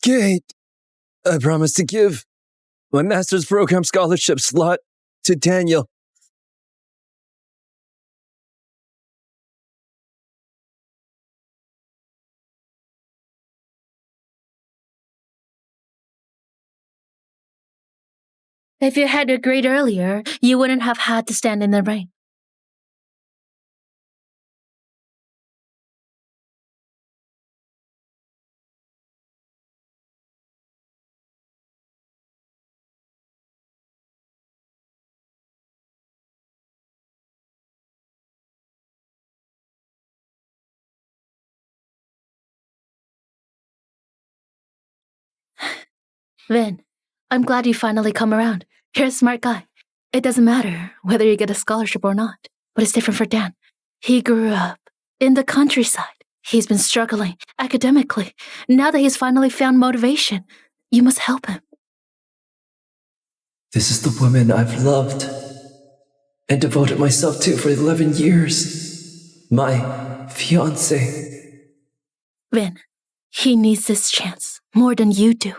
Kate, I promise to give my master's program scholarship slot to Daniel. If you had your grade earlier, you wouldn't have had to stand in the rain. Vin, I'm glad you finally come around. You're a smart guy. It doesn't matter whether you get a scholarship or not, but it's different for Dan. He grew up in the countryside. He's been struggling academically. Now that he's finally found motivation, you must help him. This is the woman I've loved and devoted myself to for 11 years. My fiancée. Vin, he needs this chance more than you do.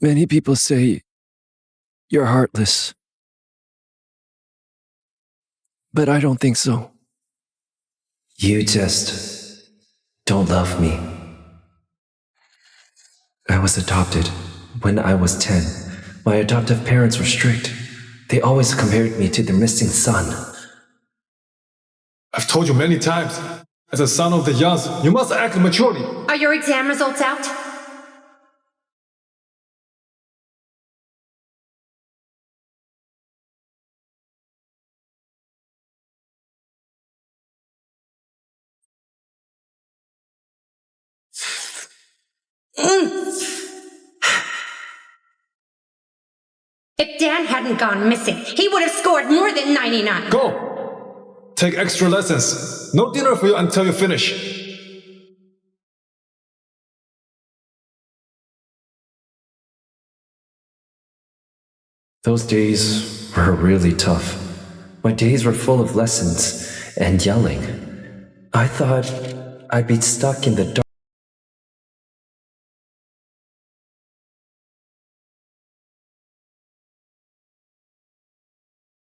Many people say you're heartless. But I don't think so. You just don't love me. I was adopted when I was 10. My adoptive parents were strict. They always compared me to their missing son. I've told you many times, as a son of the Yans, you must act maturely. Are your exam results out? If Dan hadn't gone missing, he would have scored more than 99. Go! Take extra lessons. No dinner for you until you finish. Those days were really tough. My days were full of lessons and yelling. I thought I'd be stuck in the dark.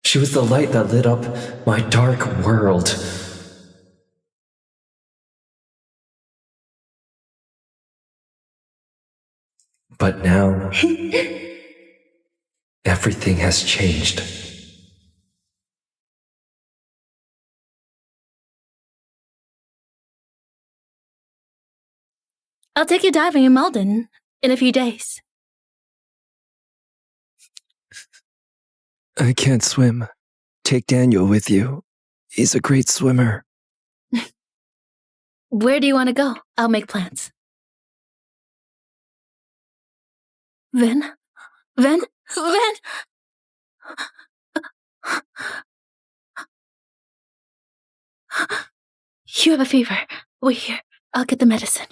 She was the light that lit up my dark world. But now, everything has changed. I'll take you diving in Malden in a few days. I can't swim. Take Daniel with you. He's a great swimmer. Where do you want to go? I'll make plans. Vin? Vin? Vin? You have a fever. Wait here. I'll get the medicine.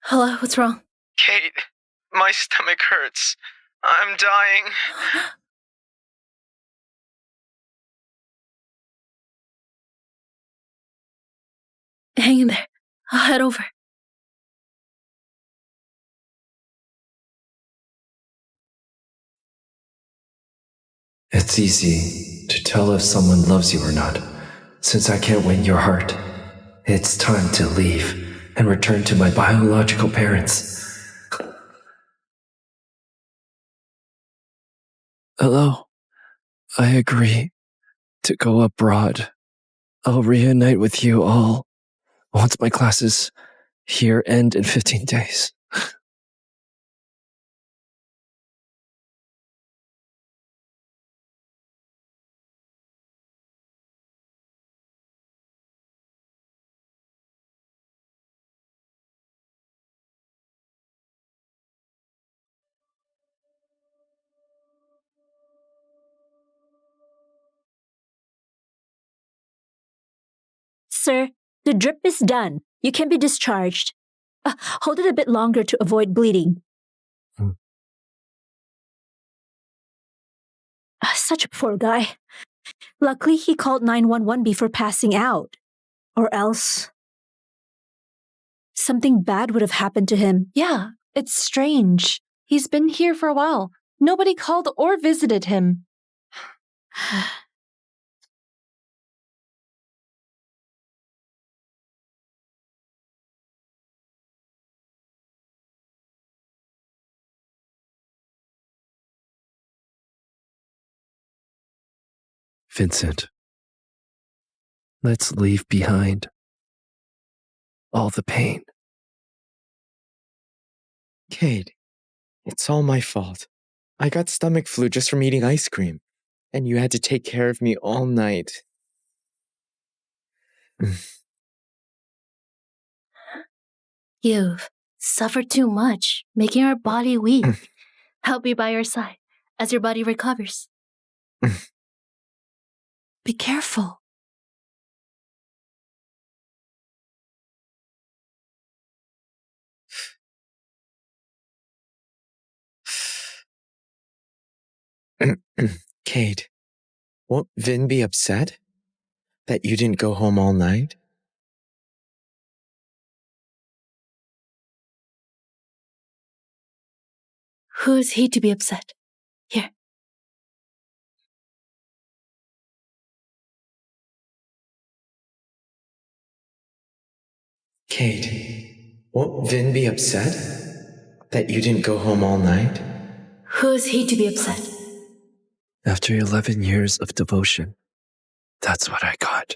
Hello, what's wrong? Kate, my stomach hurts. I'm dying. Hang in there. I'll head over. It's easy to tell if someone loves you or not. Since I can't win your heart, it's time to leave and return to my biological parents. Hello. I agree to go abroad. I'll reunite with you all once my classes here end in 15 days. Sir, the drip is done. You can be discharged. Hold it a bit longer to avoid bleeding. Such a poor guy. Luckily, he called 911 before passing out. Or else, something bad would have happened to him. Yeah, it's strange. He's been here for a while. Nobody called or visited him. Vincent, let's leave behind all the pain. Kate, it's all my fault. I got stomach flu just from eating ice cream, and you had to take care of me all night. You've suffered too much, making our body weak. I'll be by your side as your body recovers. Be careful. Kate, won't Vin be upset that you didn't go home all night? Who is he to be upset? Here. Kate, won't Vin be upset that you didn't go home all night? Who is he to be upset? After 11 years of devotion, that's what I got.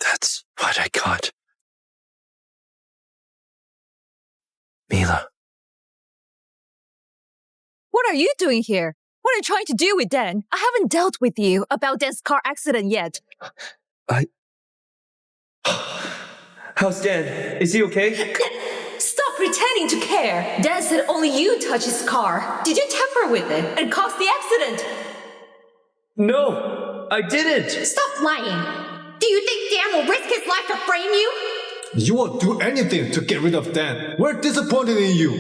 That's what I got. Mila. What are you doing here? What are you trying to do with Dan? I haven't dealt with you about Dan's car accident yet. How's Dan? Is he okay? Stop pretending to care. Dan said only you touched his car. Did you tamper with it and cause the accident? No, I didn't. Stop lying. Do you think Dan will risk his life to frame you? You won't do anything to get rid of Dan. We're disappointed in you.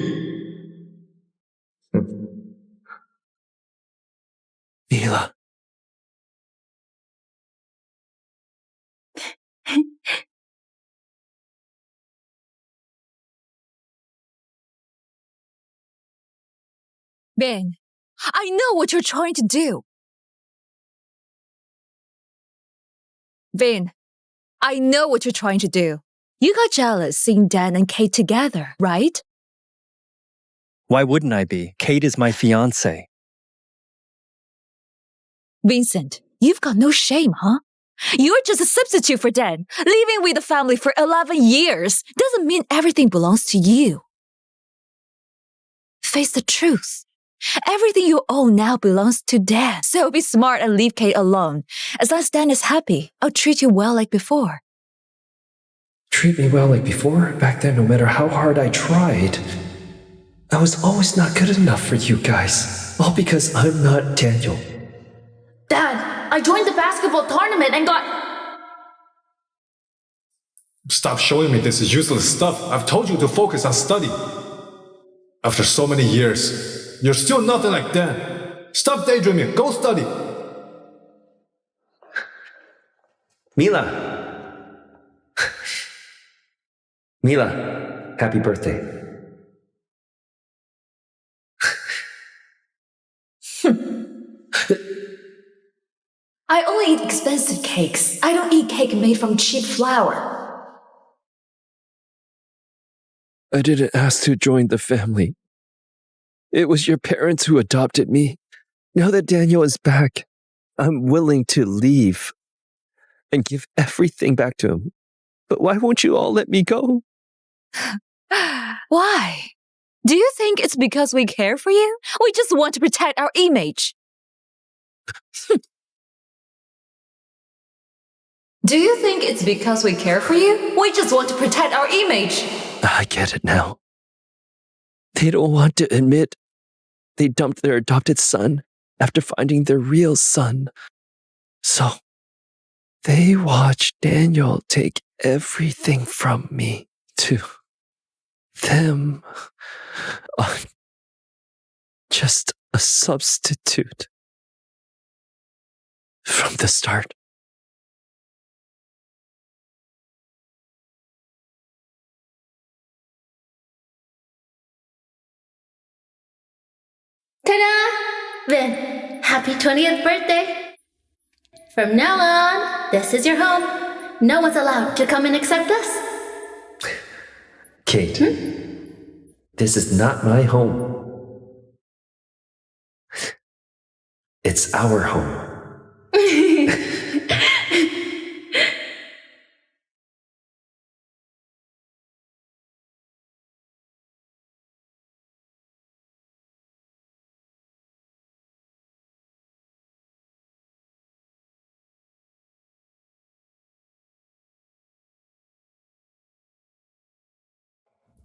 Mila. Ben, I know what you're trying to do. Vin, I know what you're trying to do. You got jealous seeing Dan and Kate together, right? Why wouldn't I be? Kate is my fiancée. Vincent, you've got no shame, huh? You're just a substitute for Dan. Living with the family for 11 years doesn't mean everything belongs to you. Face the truth. Everything you own now belongs to Dan. So be smart and leave Kate alone. As long as Dan is happy, I'll treat you well like before. Treat me well like before? Back then, no matter how hard I tried, I was always not good enough for you guys. All because I'm not Daniel. Dad, I joined the basketball tournament and got... Stop showing me this useless stuff. I've told you to focus on study. After so many years, you're still nothing like Dan. Stop daydreaming. Go study. Mila. Mila, happy birthday. I only eat expensive cakes. I don't eat cake made from cheap flour. I didn't ask to join the family. It was your parents who adopted me. Now that Daniel is back, I'm willing to leave and give everything back to him. But why won't you all let me go? Why? Do you think it's because we care for you? We just want to protect our image. Do you think it's because we care for you? We just want to protect our image. I get it now. They don't want to admit they dumped their adopted son after finding their real son. So they watch Daniel take everything from me to them. I'm just a substitute. From the start. Ta-da! Vin, happy 20th birthday! From now on, this is your home. No one's allowed to come and accept us. Kate, this is not my home. It's our home.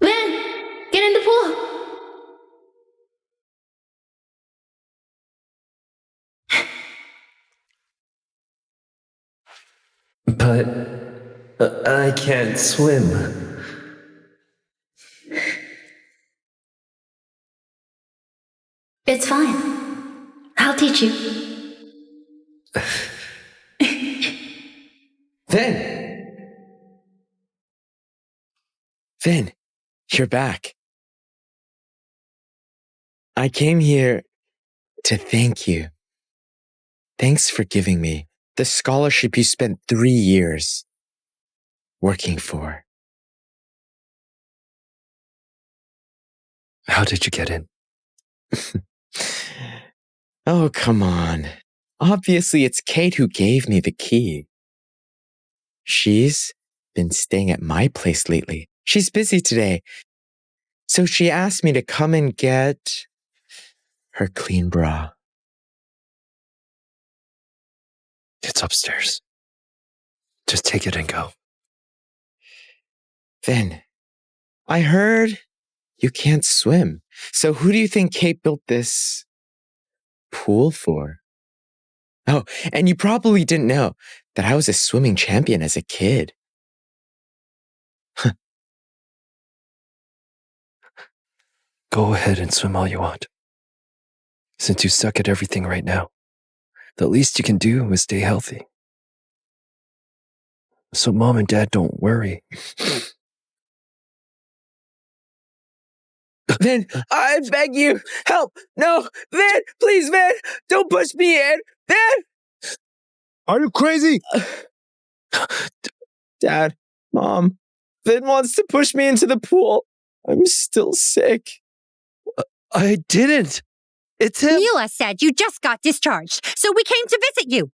Vin, get in the pool. But I can't swim. It's fine. I'll teach you. Vin, you're back. I came here to thank you. Thanks for giving me the scholarship you spent 3 years working for. How did you get in? Oh, come on. Obviously, it's Kate who gave me the key. She's been staying at my place lately. She's busy today. So she asked me to come and get her clean bra. It's upstairs. Just take it and go. Vin, I heard you can't swim. So who do you think Kate built this pool for? Oh, and you probably didn't know that I was a swimming champion as a kid. Go ahead and swim all you want. Since you suck at everything right now, the least you can do is stay healthy. So Mom and Dad don't worry. Vin, I beg you, help! No, Vin, please, Vin, don't push me in! Vin! Are you crazy? Dad, Mom, Vin wants to push me into the pool. I'm still sick. I didn't. It's him. Mila said you just got discharged, so we came to visit you.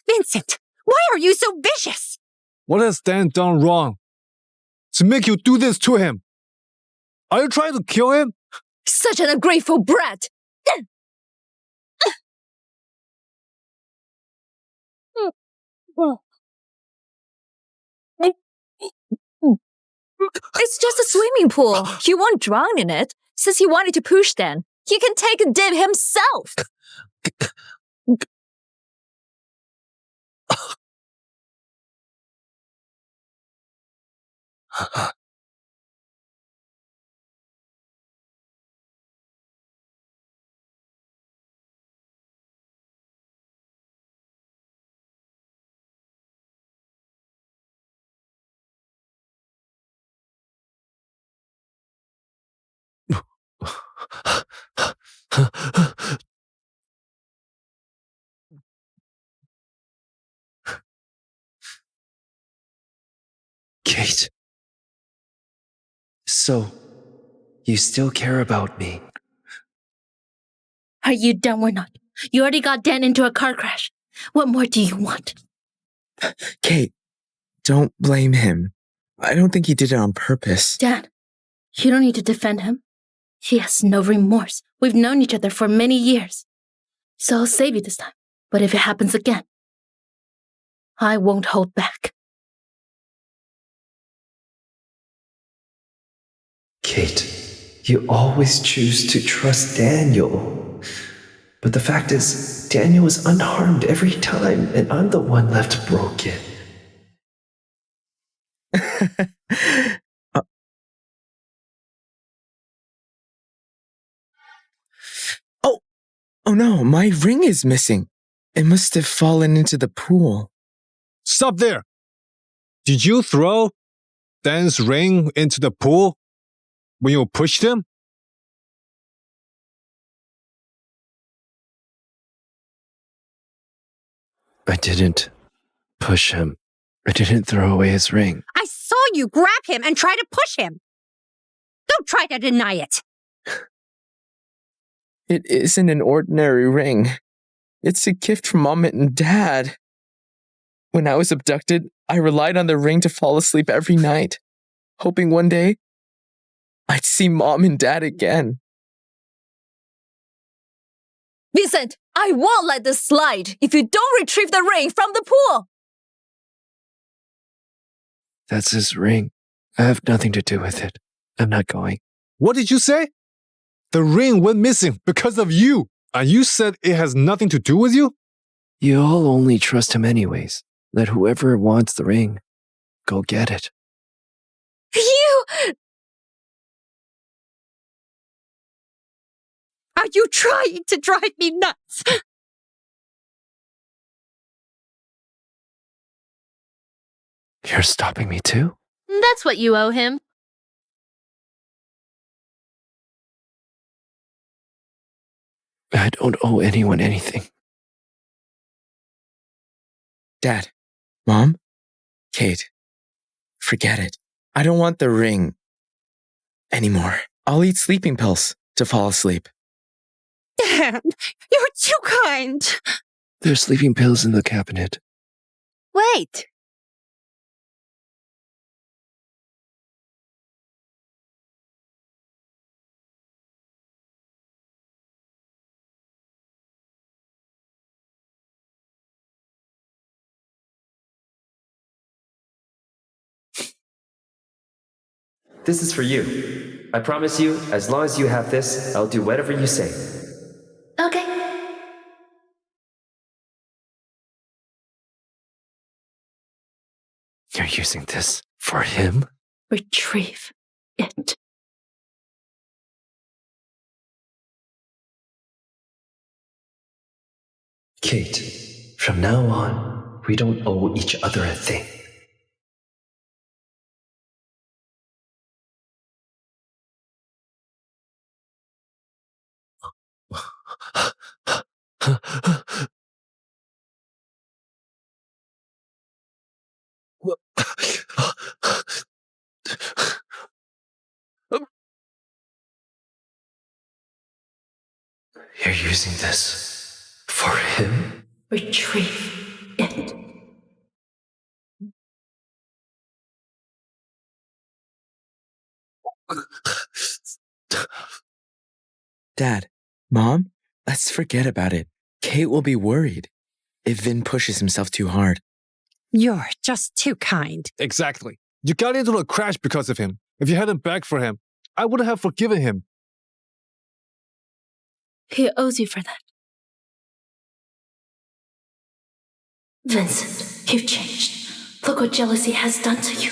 Vincent, why are you so vicious? What has Dan done wrong to make you do this to him? Are you trying to kill him? Such an ungrateful brat! It's just a swimming pool. He won't drown in it. Since he wanted to push Dan, he can take a dip himself. Kate. So, you still care about me? Are you dumb or not? You already got Dan into a car crash. What more do you want? Kate, don't blame him. I don't think he did it on purpose. Dan, you don't need to defend him. He has no remorse. We've known each other for many years. So I'll save you this time. But if it happens again, I won't hold back. Kate, you always choose to trust Daniel. But the fact is, Daniel was unharmed every time, and I'm the one left broken. Oh no, my ring is missing. It must have fallen into the pool. Stop there! Did you throw Dan's ring into the pool when you pushed him? I didn't push him. I didn't throw away his ring. I saw you grab him and try to push him. Don't try to deny it. It isn't an ordinary ring. It's a gift from Mom and Dad. When I was abducted, I relied on the ring to fall asleep every night, hoping one day I'd see Mom and Dad again. Vincent, I won't let this slide if you don't retrieve the ring from the pool. That's his ring. I have nothing to do with it. I'm not going. What did you say? The ring went missing because of you. And you said it has nothing to do with you? You all only trust him anyways. Let whoever wants the ring, go get it. You... Are you trying to drive me nuts? You're stopping me too? That's what you owe him. I don't owe anyone anything. Dad, Mom, Kate, forget it. I don't want the ring anymore. I'll eat sleeping pills to fall asleep. Dan, you're too kind. There's sleeping pills in the cabinet. Wait. This is for you. I promise you, as long as you have this, I'll do whatever you say. Okay. You're using this for him? Retrieve it. Kate, from now on, we don't owe each other a thing. You're using this for him? Retrieve it. Dad, Mom, let's forget about it. Kate will be worried if Vin pushes himself too hard. You're just too kind. Exactly. You got into a crash because of him. If you hadn't begged for him, I wouldn't have forgiven him. He owes you for that. Vincent, you've changed. Look what jealousy has done to you.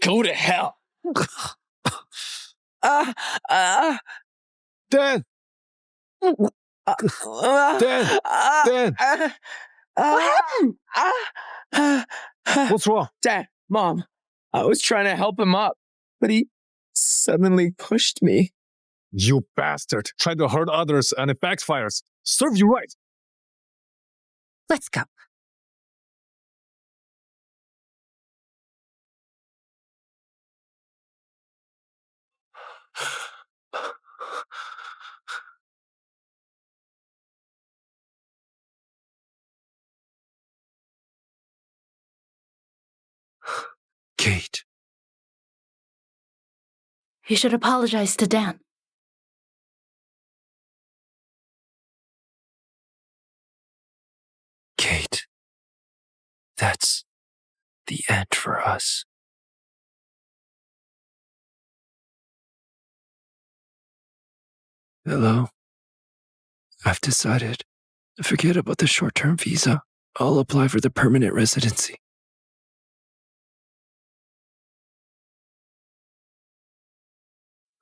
Go to hell. Dan! Dan! Dan! What happened? What's wrong? Dad, Mom, I was trying to help him up, but he suddenly pushed me. You bastard. Tried to hurt others and it backfires. Serve you right. Let's go. Kate. You should apologize to Dan. that's the end for us. Hello? I've decided. Forget about the short-term visa. I'll apply for the permanent residency.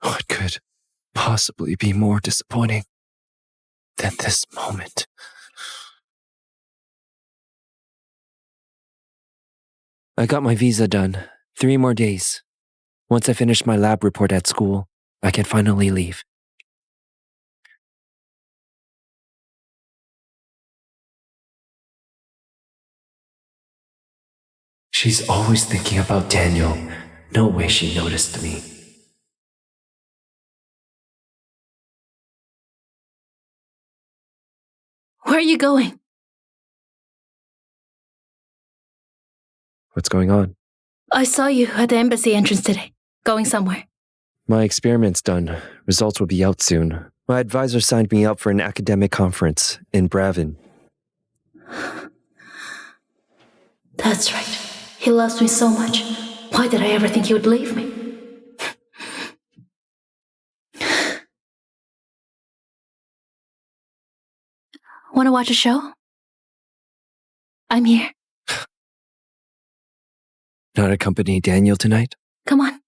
What could possibly be more disappointing than this moment? I got my visa done. 3 more days. Once I finish my lab report at school, I can finally leave. She's always thinking about Daniel. No way she noticed me. Where are you going? What's going on? I saw you at the embassy entrance today, going somewhere. My experiment's done. Results will be out soon. My advisor signed me up for an academic conference in Bravin. That's right. He loves me so much. Why did I ever think he would leave me? Want to watch a show? I'm here. Not accompany Daniel tonight? Come on.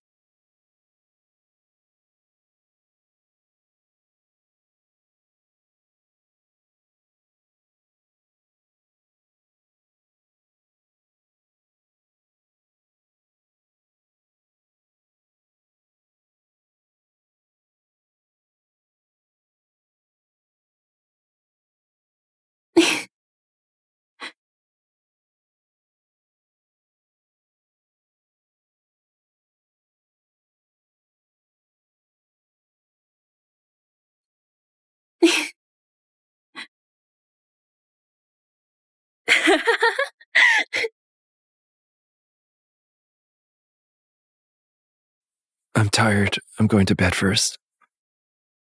I'm tired. I'm going to bed first.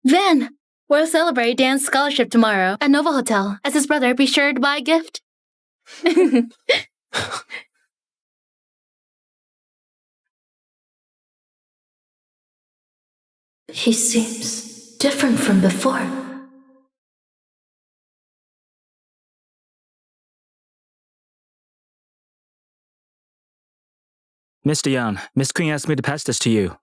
Van, we'll celebrate Dan's scholarship tomorrow at Nova Hotel. As his brother, be sure to buy a gift. He seems different from before. Mr. Young, Miss Queen asked me to pass this to you.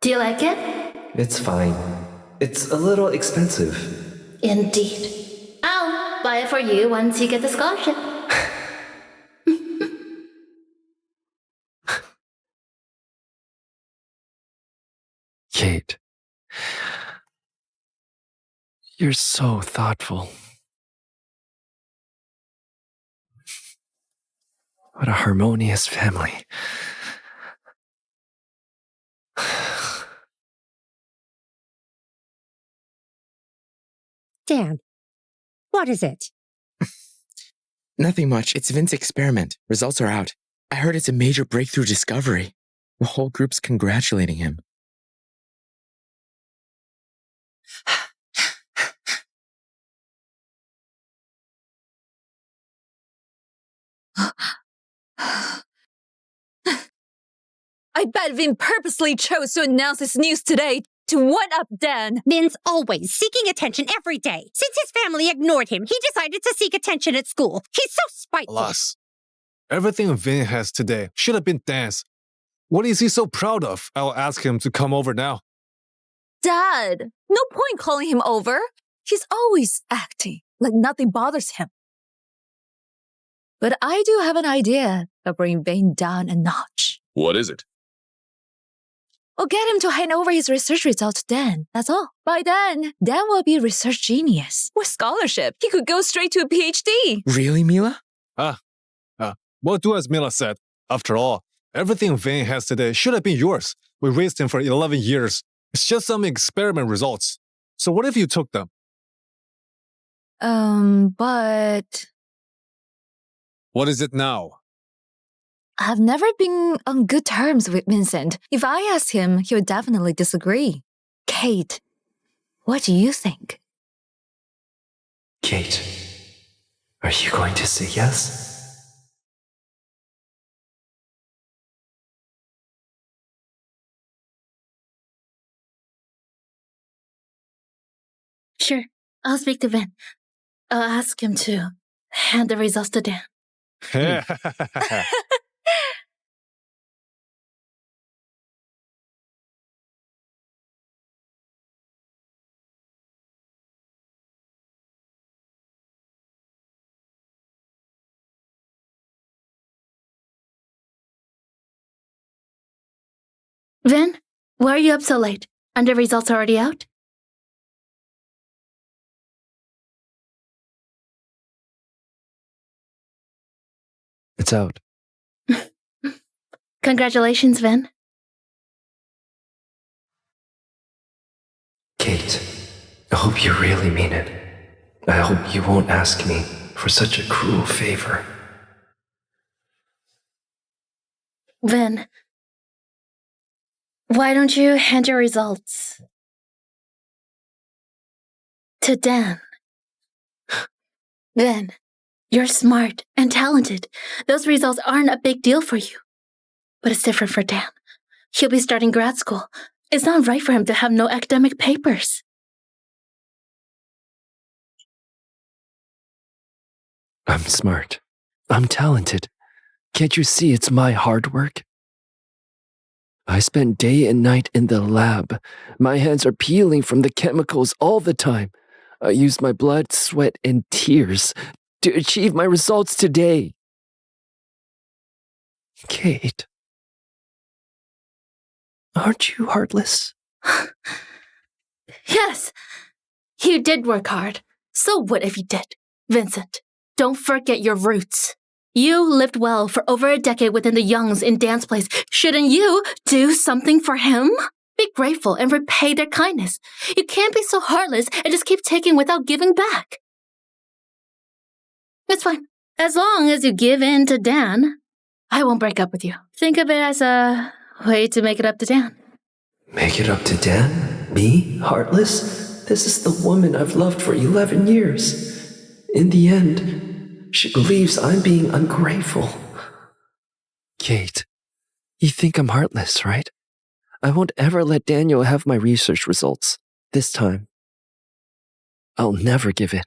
Do you like it? It's fine. It's a little expensive. Indeed. I'll buy it for you once you get the scholarship. Kate. You're so thoughtful. What a harmonious family. Dan, what is it? Nothing much. It's Vince's experiment. Results are out. I heard it's a major breakthrough discovery. The whole group's congratulating him. I bet Vin purposely chose to announce this news today to one-up Dan. Vin's always seeking attention every day. Since his family ignored him, he decided to seek attention at school. He's so spiteful. Alas, everything Vin has today should have been Dan's. What is he so proud of? I'll ask him to come over now. Dad, no point calling him over. He's always acting like nothing bothers him. But I do have an idea to bring Vin down a notch. What is it? We'll get him to hand over his research results to Dan, that's all. By then, Dan will be a research genius. With scholarship, he could go straight to a PhD. Really, Mila? Well, do as Mila said. After all, everything Vin has today should have been yours. We raised him for 11 years. It's just some experiment results. So what if you took them? But What is it now? I've never been on good terms with Vincent. If I ask him, he would definitely disagree. Kate, what do you think? Kate, are you going to say yes? Sure, I'll speak to Vin. I'll ask him to hand the results to Dan. Vin, why are you up so late? Aren't the results already out? It's out. Congratulations, Vin. Kate, I hope you really mean it. I hope you won't ask me for such a cruel favor. Vin, why don't you hand your results to Dan? Vin, you're smart and talented. Those results aren't a big deal for you. But it's different for Dan. He'll be starting grad school. It's not right for him to have no academic papers. I'm smart. I'm talented. Can't you see it's my hard work? I spend day and night in the lab. My hands are peeling from the chemicals all the time. I use my blood, sweat, and tears to achieve my results today. Kate, aren't you heartless? Yes, you did work hard. So what if you did? Vincent, don't forget your roots. You lived well for over a decade within the Youngs in Dan's place. Shouldn't you do something for him? Be grateful and repay their kindness. You can't be so heartless and just keep taking without giving back. It's fine. As long as you give in to Dan, I won't break up with you. Think of it as a way to make it up to Dan. Make it up to Dan? Me? Heartless? This is the woman I've loved for 11 years. In the end, she believes I'm being ungrateful. Kate, you think I'm heartless, right? I won't ever let Daniel have my research results. This time, I'll never give in.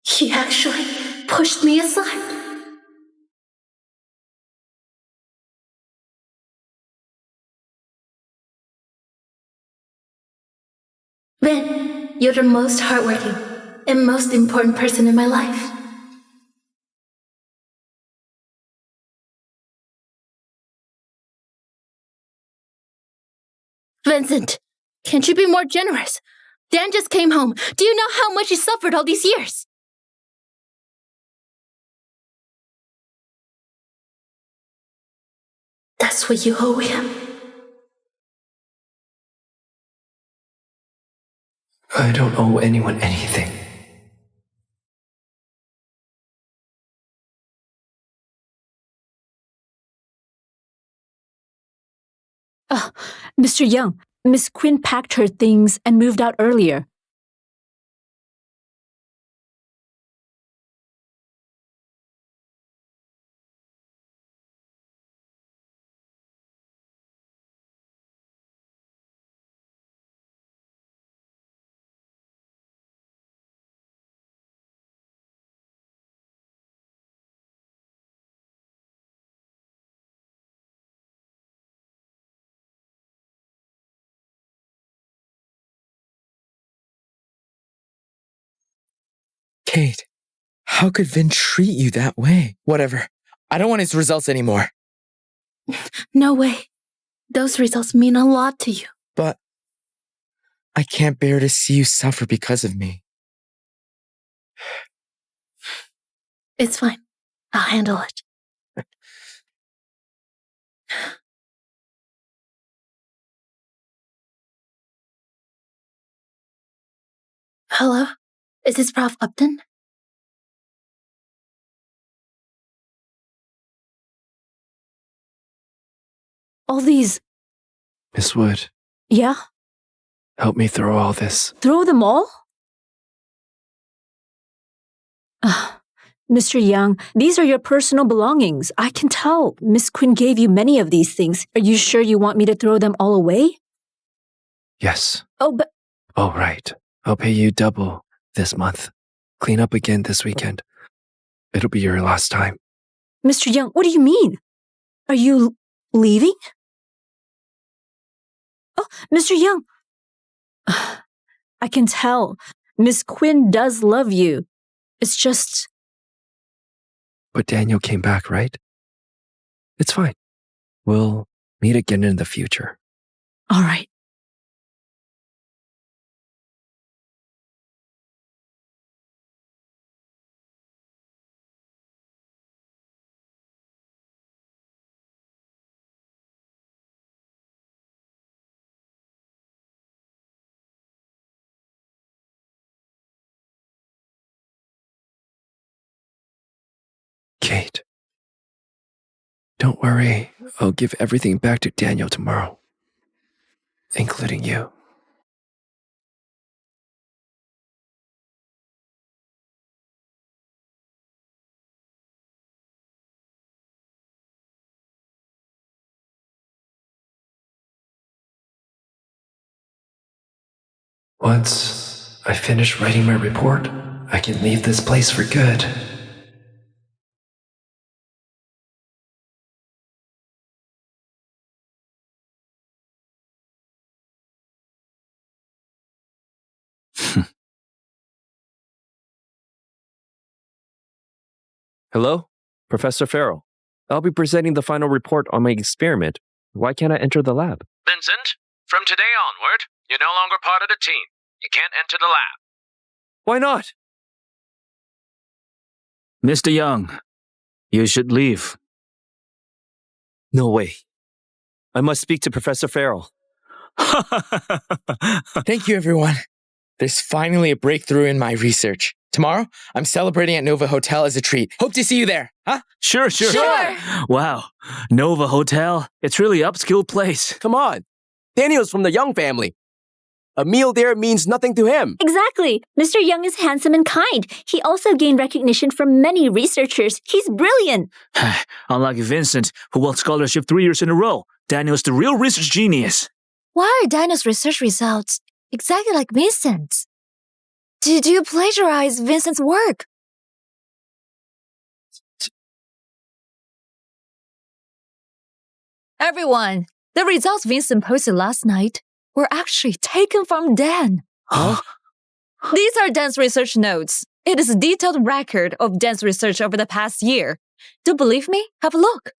He actually pushed me aside. Vin, you're the most hardworking and most important person in my life. Vincent, can't you be more generous? Dan just came home. Do you know how much he suffered all these years? That's what you owe him. I don't owe anyone anything. Mr. Young, Miss Quinn packed her things and moved out earlier. Kate, how could Vin treat you that way? Whatever. I don't want his results anymore. No way. Those results mean a lot to you. But I can't bear to see you suffer because of me. It's fine. I'll handle it. Hello? Is this Prof. Upton? All these... Miss Wood, Yeah? help me throw all this. Throw them all? Mr. Young, these are your personal belongings. I can tell. Miss Quinn gave you many of these things. Are you sure you want me to throw them all away? Yes. Oh, but... All right. I'll pay you double this month. Clean up again this weekend. It'll be your last time. Mr. Young, what do you mean? Are you leaving? Oh, Mr. Young. I can tell. Miss Quinn does love you. It's just... But Daniel came back, right? It's fine. We'll meet again in the future. All right. Kate. Don't worry. I'll give everything back to Daniel tomorrow. Including you. Once I finish writing my report, I can leave this place for good. Hello? Professor Farrell. I'll be presenting the final report on my experiment. Why can't I enter the lab? Vincent, from today onward, you're no longer part of the team. You can't enter the lab. Why not? Mr. Young, you should leave. No way. I must speak to Professor Farrell. Thank you, everyone. There's finally a breakthrough in my research. Tomorrow, I'm celebrating at Nova Hotel as a treat. Hope to see you there, huh? Sure. Wow, Nova Hotel. It's really upscale place. Come on. Daniel's from the Young family. A meal there means nothing to him. Exactly. Mr. Young is handsome and kind. He also gained recognition from many researchers. He's brilliant. Unlike Vincent, who won scholarship 3 years in a row, Daniel's the real research genius. Why are Daniel's research results exactly like Vincent's? Did you plagiarize Vincent's work? Everyone, the results Vincent posted last night were actually taken from Dan. Huh? These are Dan's research notes. It is a detailed record of Dan's research over the past year. Don't believe me? Have a look.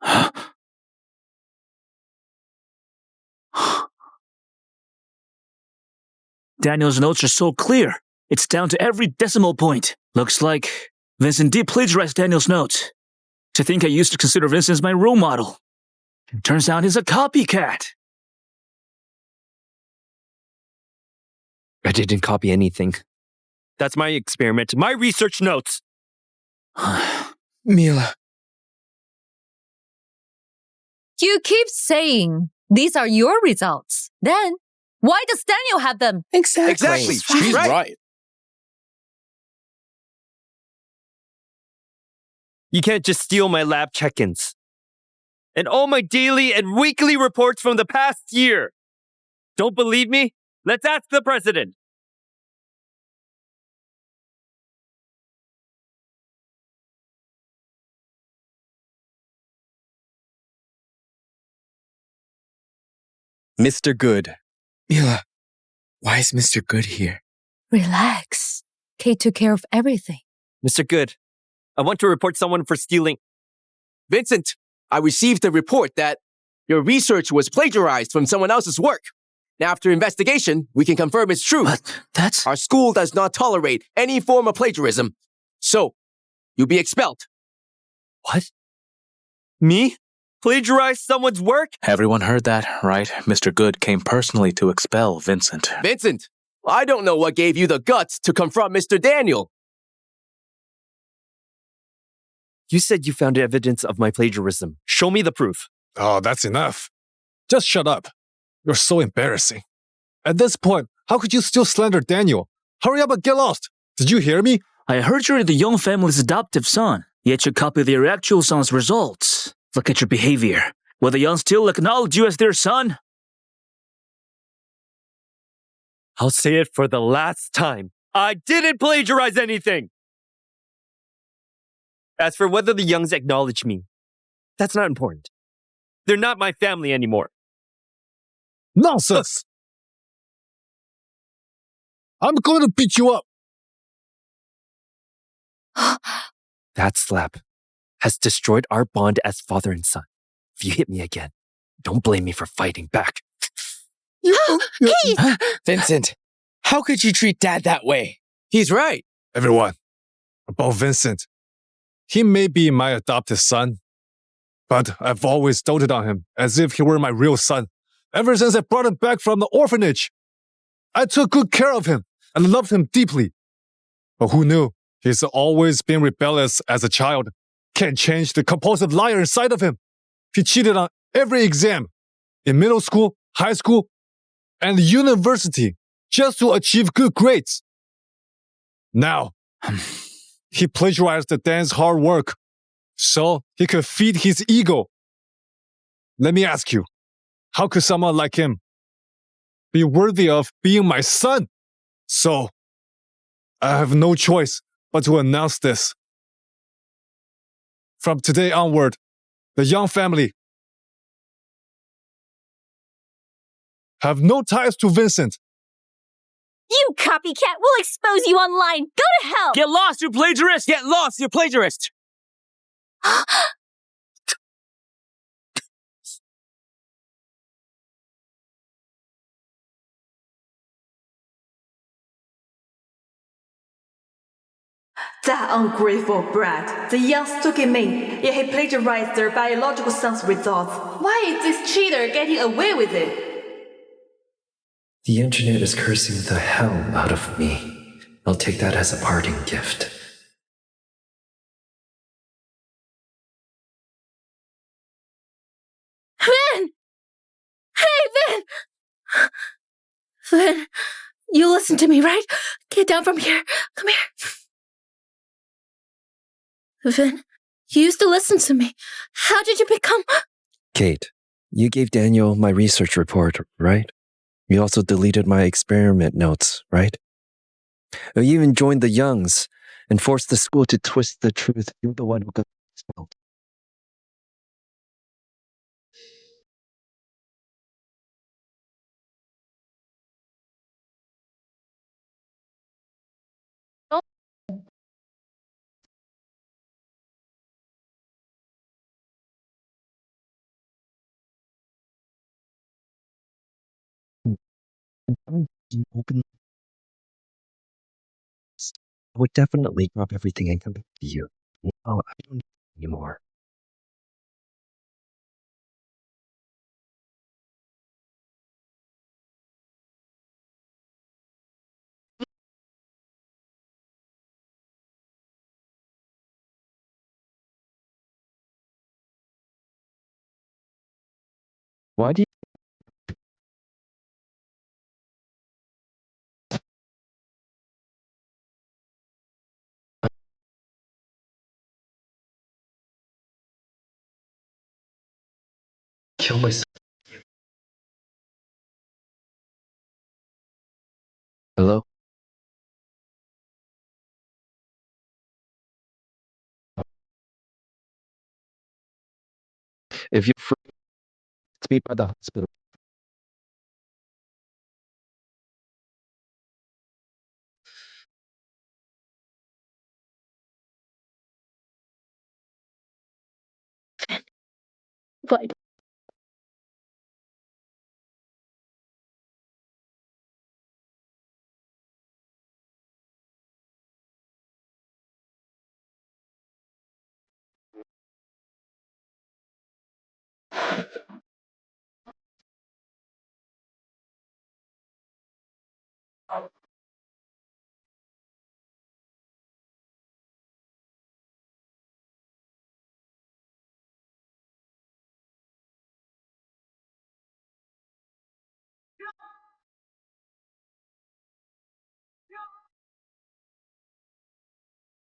Daniel's notes are so clear. It's down to every decimal point. Looks like Vincent did plagiarize Daniel's notes. To think I used to consider Vincent as my role model. Turns out he's a copycat. I didn't copy anything. That's my experiment, my research notes. Mila. You keep saying these are your results. Then, why does Daniel have them? Exactly. She's right. You can't just steal my lab check-ins. And all my daily and weekly reports from the past year. Don't believe me? Let's ask the president. Mr. Good. Mila, why is Mr. Good here? Relax. Kate took care of everything. Mr. Good, I want to report someone for stealing. Vincent, I received a report that your research was plagiarized from someone else's work. Now, after investigation, we can confirm it's true. But that's... Our school does not tolerate any form of plagiarism. So, you'll be expelled. What? Me? Plagiarize someone's work? Everyone heard that, right? Mr. Good came personally to expel Vincent. Vincent, I don't know what gave you the guts to confront Mr. Daniel. You said you found evidence of my plagiarism. Show me the proof. Oh, that's enough. Just shut up. You're so embarrassing. At this point, how could you still slander Daniel? Hurry up and get lost. Did you hear me? I heard you're the Young family's adoptive son, yet you copy their actual son's results. Look at your behavior. Will the Young still acknowledge you as their son? I'll say it for the last time. I didn't plagiarize anything! As for whether the Youngs acknowledge me, that's not important. They're not my family anymore. Nonsense! I'm going to beat you up. That slap has destroyed our bond as father and son. If you hit me again, don't blame me for fighting back. Keith! Vincent, how could you treat Dad that way? He's right. Everyone, about Vincent. He may be my adopted son, but I've always doted on him as if he were my real son. Ever since I brought him back from the orphanage, I took good care of him and loved him deeply. But who knew? He's always been rebellious as a child. Can't change the compulsive liar inside of him. He cheated on every exam in middle school, high school, and university just to achieve good grades. Now, he plagiarized Dan's hard work so he could feed his ego. Let me ask you, how could someone like him be worthy of being my son? So, I have no choice but to announce this. From today onward, the Young family have no ties to Vincent. You copycat! We'll expose you online! Go to hell! Get lost, you plagiarist! Get lost, you plagiarist! That ungrateful brat. The Youngs took him in, yet he plagiarized their biological son's results. Why is this cheater getting away with it? The internet is cursing the hell out of me. I'll take that as a parting gift. Vin! Hey, Vin! Vin, you listen to me, right? Get down from here. Come here. Vin, you used to listen to me. How did you become... Kate, you gave Daniel my research report, right? You also deleted my experiment notes, right? You even joined the Youngs and forced the school to twist the truth. You're the one who got expelled. Open. I would definitely drop everything and come back to you. Oh, I don't need you anymore. Why do you... kill myself? Hello? If you're free, let's meet by the hospital. What?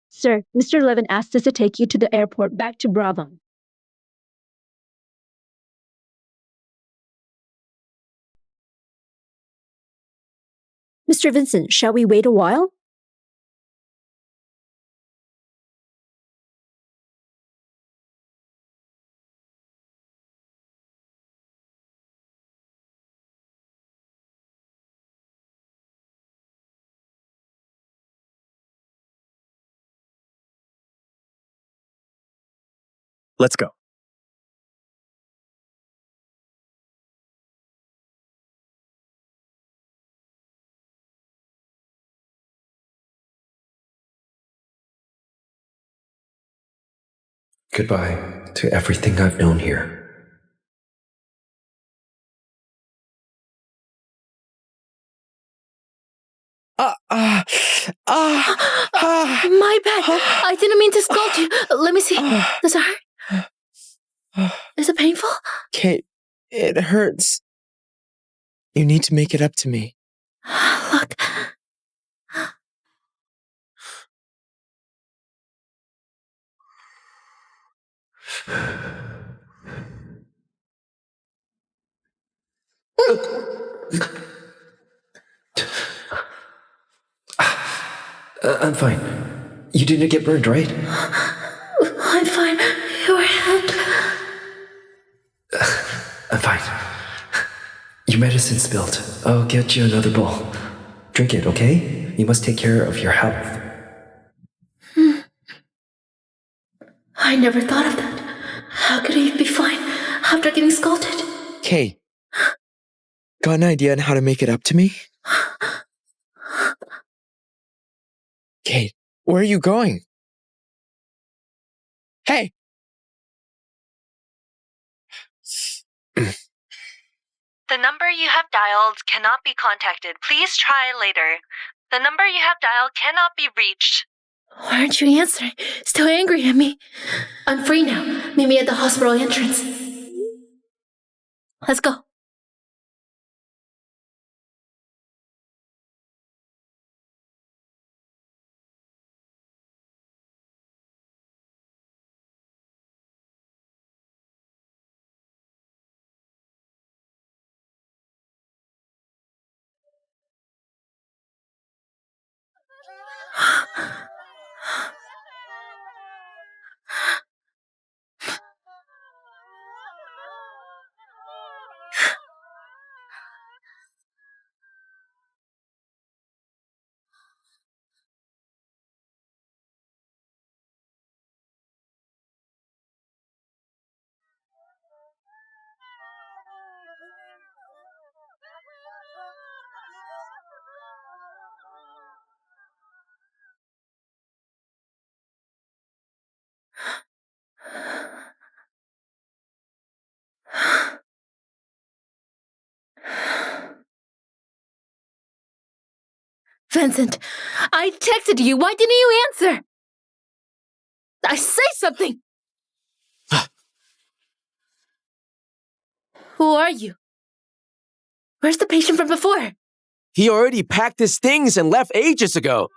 Sir, Mr. Levin asked us to take you to the airport back to Bravo. Mr. Vincent, shall we wait a while? Let's go. Goodbye to everything I've known here. My bad. I didn't mean to scold you. Let me see. Does it hurt? Is it painful? Kate, it hurts. You need to make it up to me. Look. I'm fine. You didn't get burned, right? I'm fine. Your hand. I'm fine. Your medicine spilled. I'll get you another bowl. Drink it, okay? You must take care of your health. I never thought of that. How could he be fine after getting scolded? Kate, got an idea on how to make it up to me? Kate, where are you going? Hey! The number you have dialed cannot be contacted. Please try later. The number you have dialed cannot be reached. Why aren't you answering? Still angry at me? I'm free now. Meet me at the hospital entrance. Let's go. Vincent, I texted you. Why didn't you answer? I say something. Who are you? Where's the patient from before? He already packed his things and left ages ago.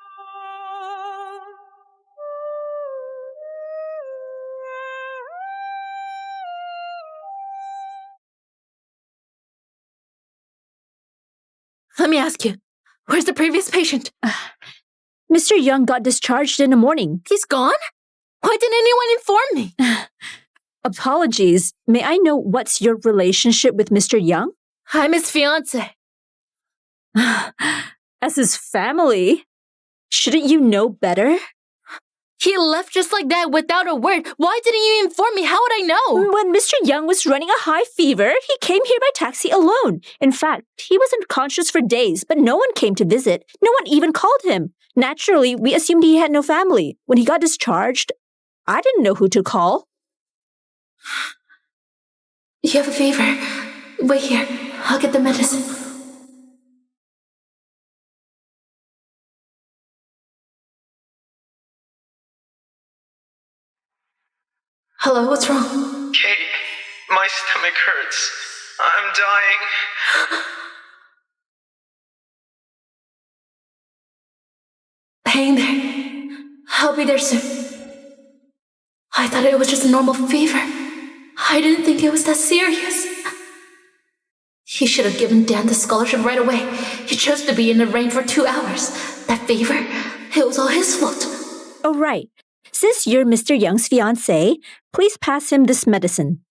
Let me ask you. Where's the previous patient? Mr. Young got discharged in the morning. He's gone? Why didn't anyone inform me? Apologies. May I know what's your relationship with Mr. Young? I'm his fiancée. As his family? Shouldn't you know better? He left just like that without a word. Why didn't you inform me? How would I know? When Mr. Young was running a high fever, he came here by taxi alone. In fact, he was unconscious for days, but no one came to visit. No one even called him. Naturally, we assumed he had no family. When he got discharged, I didn't know who to call. You have a fever. Wait here. I'll get the medicine. Hello, what's wrong? Kate, my stomach hurts. I'm dying. Hang there. I'll be there soon. I thought it was just a normal fever. I didn't think it was that serious. He should have given Dan the scholarship right away. He chose to be in the rain for 2 hours. That fever, it was all his fault. Oh, right. Since you're Mr. Young's fiancé, please pass him this medicine.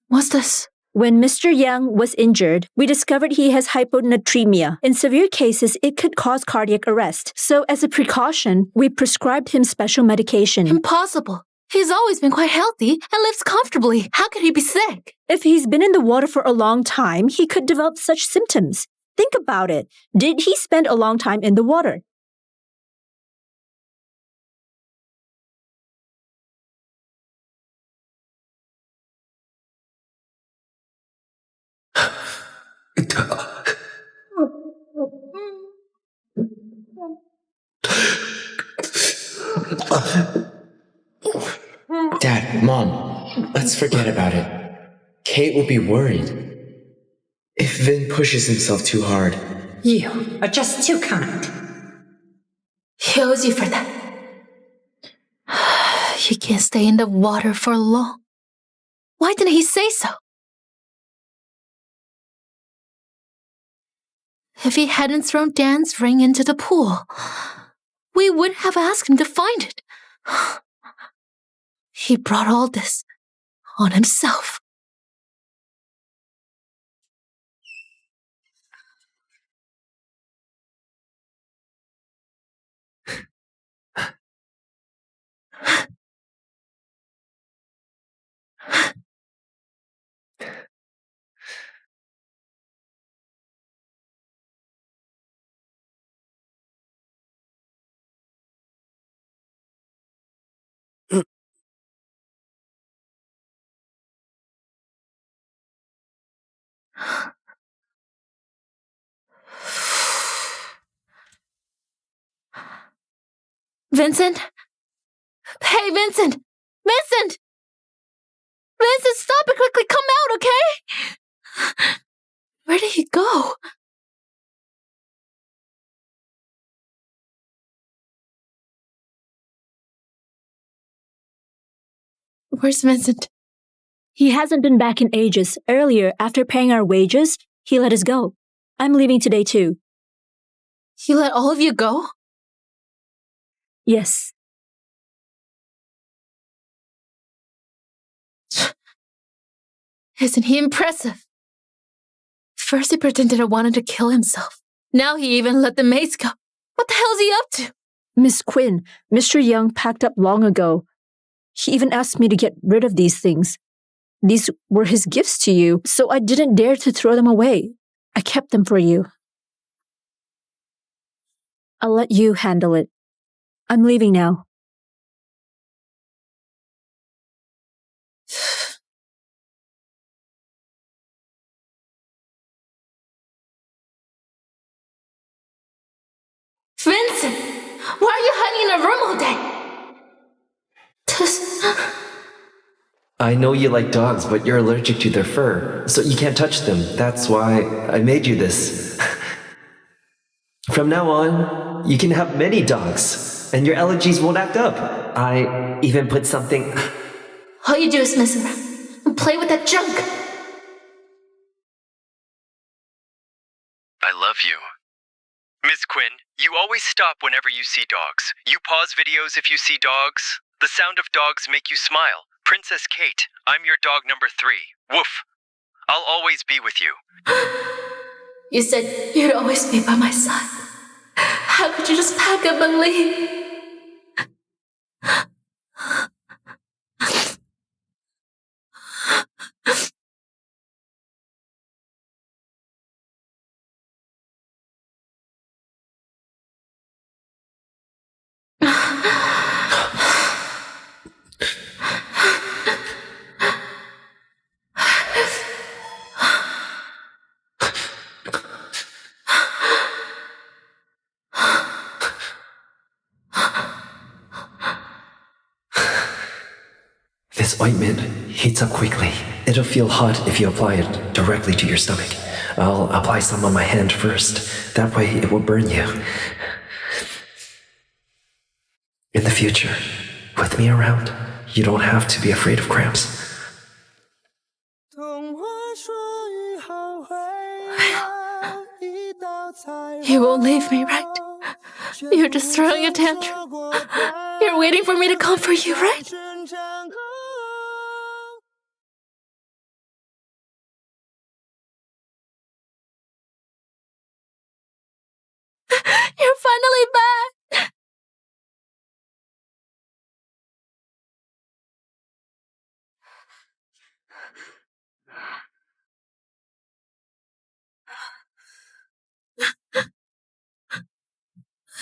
What's this? When Mr. Young was injured, we discovered he has hyponatremia. In severe cases, it could cause cardiac arrest. So as a precaution, we prescribed him special medication. Impossible. He's always been quite healthy and lives comfortably. How could he be sick? If he's been in the water for a long time, he could develop such symptoms. Think about it. Did he spend a long time in the water? Dad, Mom, let's forget about it. Kate will be worried. If Vin pushes himself too hard. You are just too kind. He owes you for that. He can't stay in the water for long. Why didn't he say so? If he hadn't thrown Dan's ring into the pool, we would have asked him to find it. He brought all this on himself. Vincent? Hey, Vincent! Vincent! Vincent, stop it quickly! Come out, okay? Where did he go? Where's Vincent? He hasn't been back in ages. Earlier, after paying our wages, he let us go. I'm leaving today too. He let all of you go? Yes. Isn't he impressive? First he pretended he wanted to kill himself. Now he even let the maids go. What the hell is he up to? Miss Quinn, Mr. Young packed up long ago. He even asked me to get rid of these things. These were his gifts to you, so I didn't dare to throw them away. I kept them for you. I'll let you handle it. I'm leaving now. Vincent! Why are you hiding in a room all day? I know you like dogs, but you're allergic to their fur, so you can't touch them. That's why I made you this. From now on, you can have many dogs, and your allergies won't act up. I even put something... All you do is mess around and play with that junk. I love you. Miss Quinn, you always stop whenever you see dogs. You pause videos if you see dogs. The sound of dogs make you smile. Princess Kate, I'm your dog number 3. Woof. I'll always be with you. You said you'd always be by my side. How could you just pack up and leave? This ointment heats up quickly. It'll feel hot if you apply it directly to your stomach. I'll apply some on my hand first. That way it will burn you. In the future, with me around, you don't have to be afraid of cramps. You won't leave me, right? You're just throwing a tantrum. You're waiting for me to comfort you, right? You're finally back!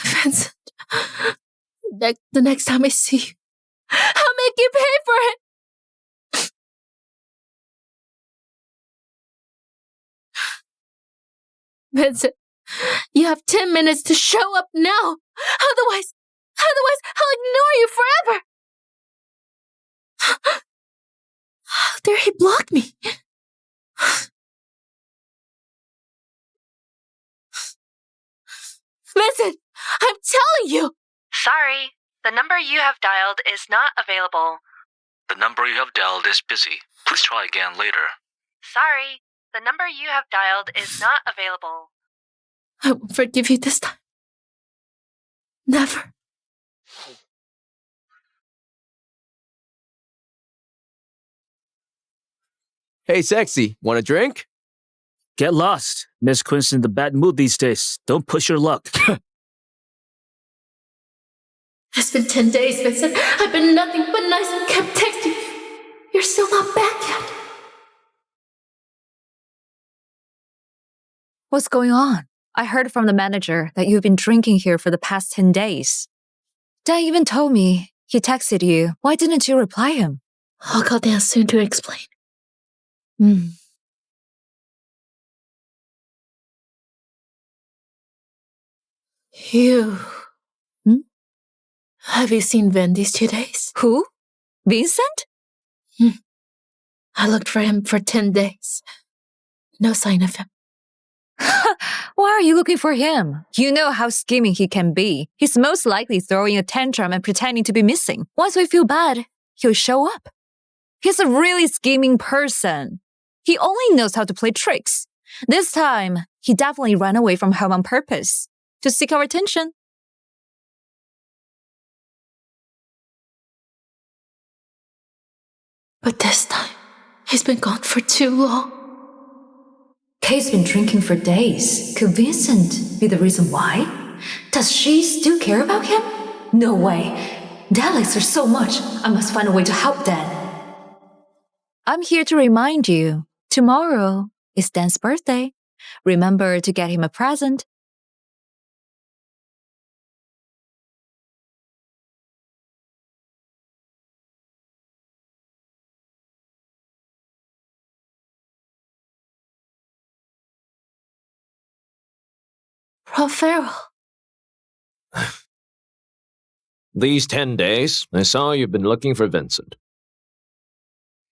Vincent, the next time I see you, I'll make you pay for it! Vincent, you have 10 minutes to show up now! Otherwise, I'll ignore you forever! How dare he block me? Vincent, I'm telling you! Sorry, the number you have dialed is not available. The number you have dialed is busy. Please try again later. Sorry, the number you have dialed is not available. I won't forgive you this time. Never. Hey, sexy, want a drink? Get lost. Miss Quinn's in the bad mood these days. Don't push your luck. It's been 10 days, Vincent. I've been nothing but nice and kept texting you. You're still not back yet. What's going on? I heard from the manager that you've been drinking here for the past 10 days. Dan even told me he texted you. Why didn't you reply him? I'll call Dan soon to explain. You. Have you seen Vin these 2 days? Who? Vincent? I looked for him for 10 days. No sign of him. Why are you looking for him? You know how scheming he can be. He's most likely throwing a tantrum and pretending to be missing. Once we feel bad, he'll show up. He's a really scheming person. He only knows how to play tricks. This time, he definitely ran away from home on purpose to seek our attention. But this time, he's been gone for too long. Kate's been drinking for days. Could Vincent be the reason why? Does she still care about him? No way. Dad likes her so much. I must find a way to help Dan. I'm here to remind you, tomorrow is Dan's birthday. Remember to get him a present. Farrell. These 10 days, I saw you've been looking for Vincent.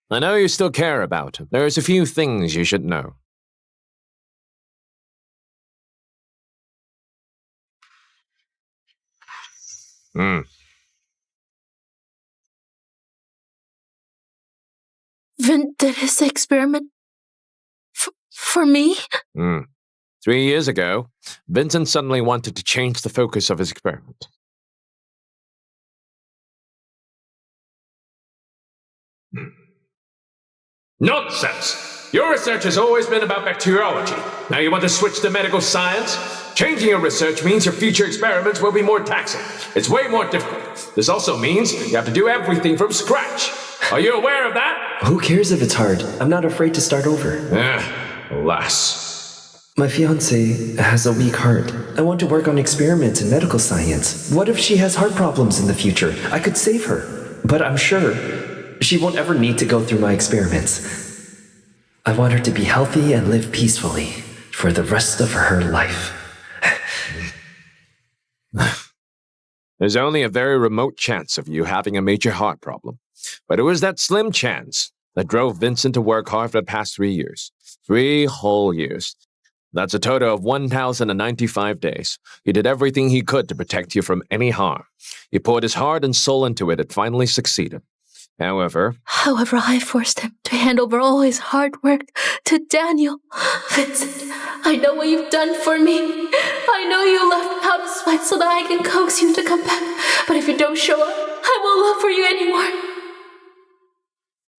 I know you still care about him. There's a few things you should know. Vin did his experiment for me? 3 years ago, Vincent suddenly wanted to change the focus of his experiment. Nonsense! Your research has always been about bacteriology. Now you want to switch to medical science? Changing your research means your future experiments will be more taxing. It's way more difficult. This also means you have to do everything from scratch. Are you aware of that? Who cares if it's hard? I'm not afraid to start over. Alas. My fiancée has a weak heart. I want to work on experiments in medical science. What if she has heart problems in the future? I could save her. But I'm sure she won't ever need to go through my experiments. I want her to be healthy and live peacefully for the rest of her life. There's only a very remote chance of you having a major heart problem. But it was that slim chance that drove Vincent to work hard for the past 3 years. 3 whole years. That's a total of 1,095 days. He did everything he could to protect you from any harm. He poured his heart and soul into it and finally succeeded. However, I forced him to hand over all his hard work to Daniel. Vincent, I know what you've done for me. I know you left out of spite so that I can coax you to come back. But if you don't show up, I won't love for you anymore.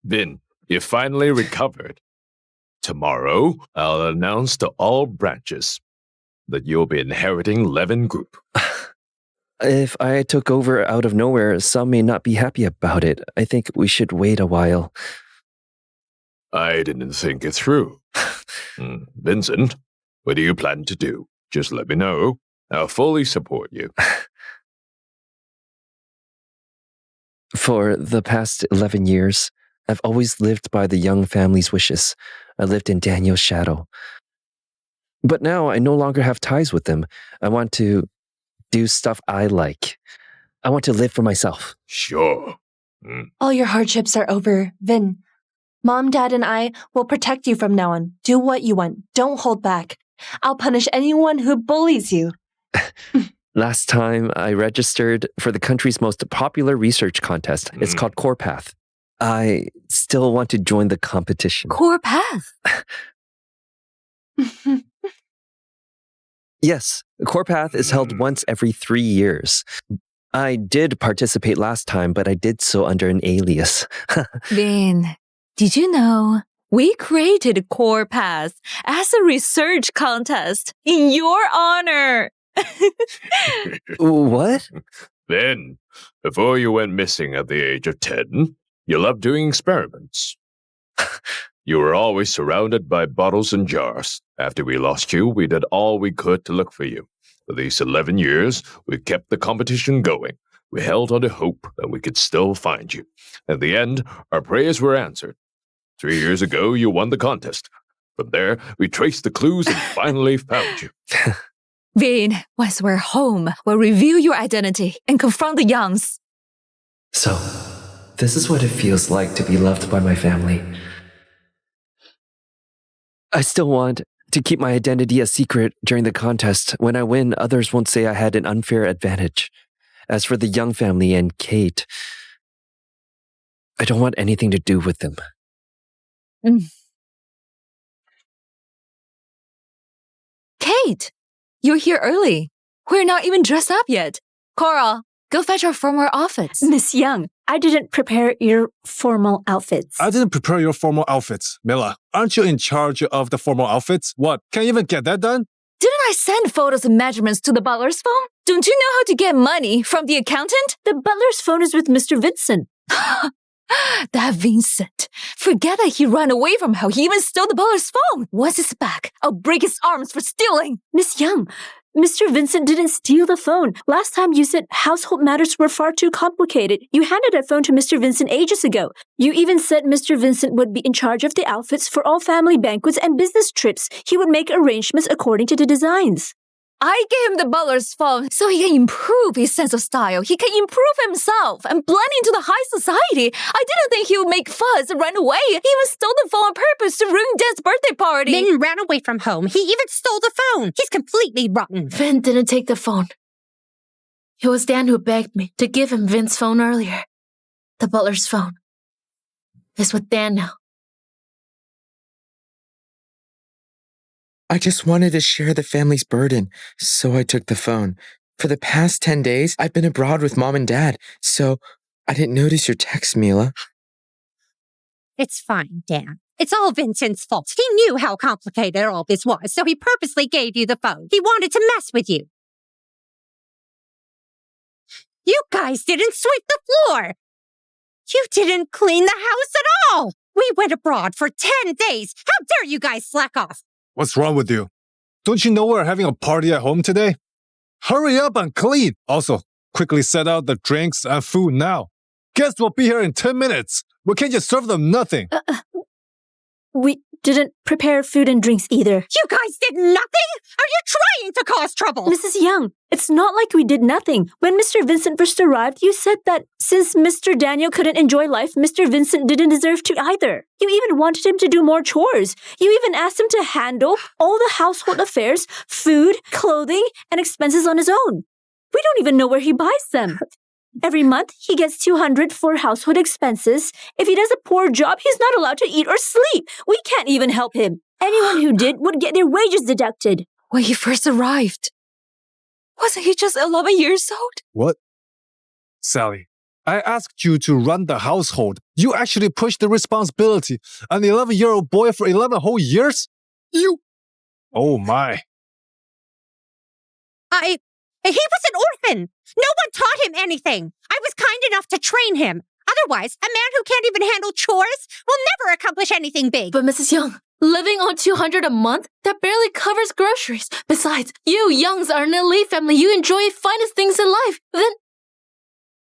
Vin, you finally recovered. Tomorrow, I'll announce to all branches that you'll be inheriting Levin Group. If I took over out of nowhere, some may not be happy about it. I think we should wait a while. I didn't think it through. Vincent, what do you plan to do? Just let me know. I'll fully support you. For the past 11 years, I've always lived by the young family's wishes. I lived in Daniel's shadow. But now I no longer have ties with them. I want to do stuff I like. I want to live for myself. Sure. All your hardships are over, Vin. Mom, Dad, and I will protect you from now on. Do what you want. Don't hold back. I'll punish anyone who bullies you. Last time I registered for the country's most popular research contest. It's called Core Path. I still want to join the competition. Core Path? Yes, Core Path is held once every 3 years. I did participate last time, but I did so under an alias. Vin, did you know we created Core Path as a research contest in your honor? What? Then, before you went missing at the age of 10, you loved doing experiments. You were always surrounded by bottles and jars. After we lost you, we did all we could to look for you. For these 11 years, we kept the competition going. We held on to hope that we could still find you. At the end, our prayers were answered. 3 years ago, you won the contest. From there, we traced the clues and finally found you. Vin, once we're home, we'll reveal your identity and confront the Youngs. So, this is what it feels like to be loved by my family. I still want to keep my identity a secret during the contest. When I win, others won't say I had an unfair advantage. As for the Young family and Kate, I don't want anything to do with them. Kate, you're here early. We're not even dressed up yet. Cora, go fetch our formal outfits. Miss Young, I didn't prepare your formal outfits. I didn't prepare your formal outfits. Mila, aren't you in charge of the formal outfits? What, can't you even get that done? Didn't I send photos and measurements to the butler's phone? Don't you know how to get money from the accountant? The butler's phone is with Mr. Vincent. That Vincent. Forget that he ran away from hell. He even stole the butler's phone. Once it's back, I'll break his arms for stealing. Miss Young, Mr. Vincent didn't steal the phone. Last time you said household matters were far too complicated. You handed that phone to Mr. Vincent ages ago. You even said Mr. Vincent would be in charge of the outfits for all family banquets and business trips. He would make arrangements according to the designs. I gave him the butler's phone so he can improve his sense of style. He can improve himself and blend into the high society. I didn't think he would make fuss and run away. He even stole the phone on purpose to ruin Dan's birthday party. Vin ran away from home. He even stole the phone. He's completely rotten. Vin didn't take the phone. It was Dan who begged me to give him Vin's phone earlier. The butler's phone is with Dan now. I just wanted to share the family's burden, so I took the phone. For the past 10 days, I've been abroad with Mom and Dad, so I didn't notice your text, Mila. It's fine, Dan. It's all Vincent's fault. He knew how complicated all this was, so he purposely gave you the phone. He wanted to mess with you. You guys didn't sweep the floor. You didn't clean the house at all. We went abroad for 10 days. How dare you guys slack off? What's wrong with you? Don't you know we're having a party at home today? Hurry up and clean. Also, quickly set out the drinks and food now. Guests will be here in 10 minutes. We can't just serve them nothing. We didn't prepare food and drinks either. You guys did nothing? Are you trying to cause trouble? Mrs. Young, it's not like we did nothing. When Mr. Vincent first arrived, you said that since Mr. Daniel couldn't enjoy life, Mr. Vincent didn't deserve to either. You even wanted him to do more chores. You even asked him to handle all the household affairs, food, clothing, and expenses on his own. We don't even know where he buys them. Every month, he gets $200 for household expenses. If he does a poor job, he's not allowed to eat or sleep. We can't even help him. Anyone who did would get their wages deducted. When he first arrived, wasn't he just 11 years old? What? Sally, I asked you to run the household. You actually pushed the responsibility. An 11-year-old boy for 11 whole years? You... Oh my. He was an orphan. No one taught him anything. I was kind enough to train him. Otherwise, a man who can't even handle chores will never accomplish anything big. But Mrs. Young, living on $200 a month, that barely covers groceries. Besides, you Youngs are an elite family. You enjoy finest things in life. Then,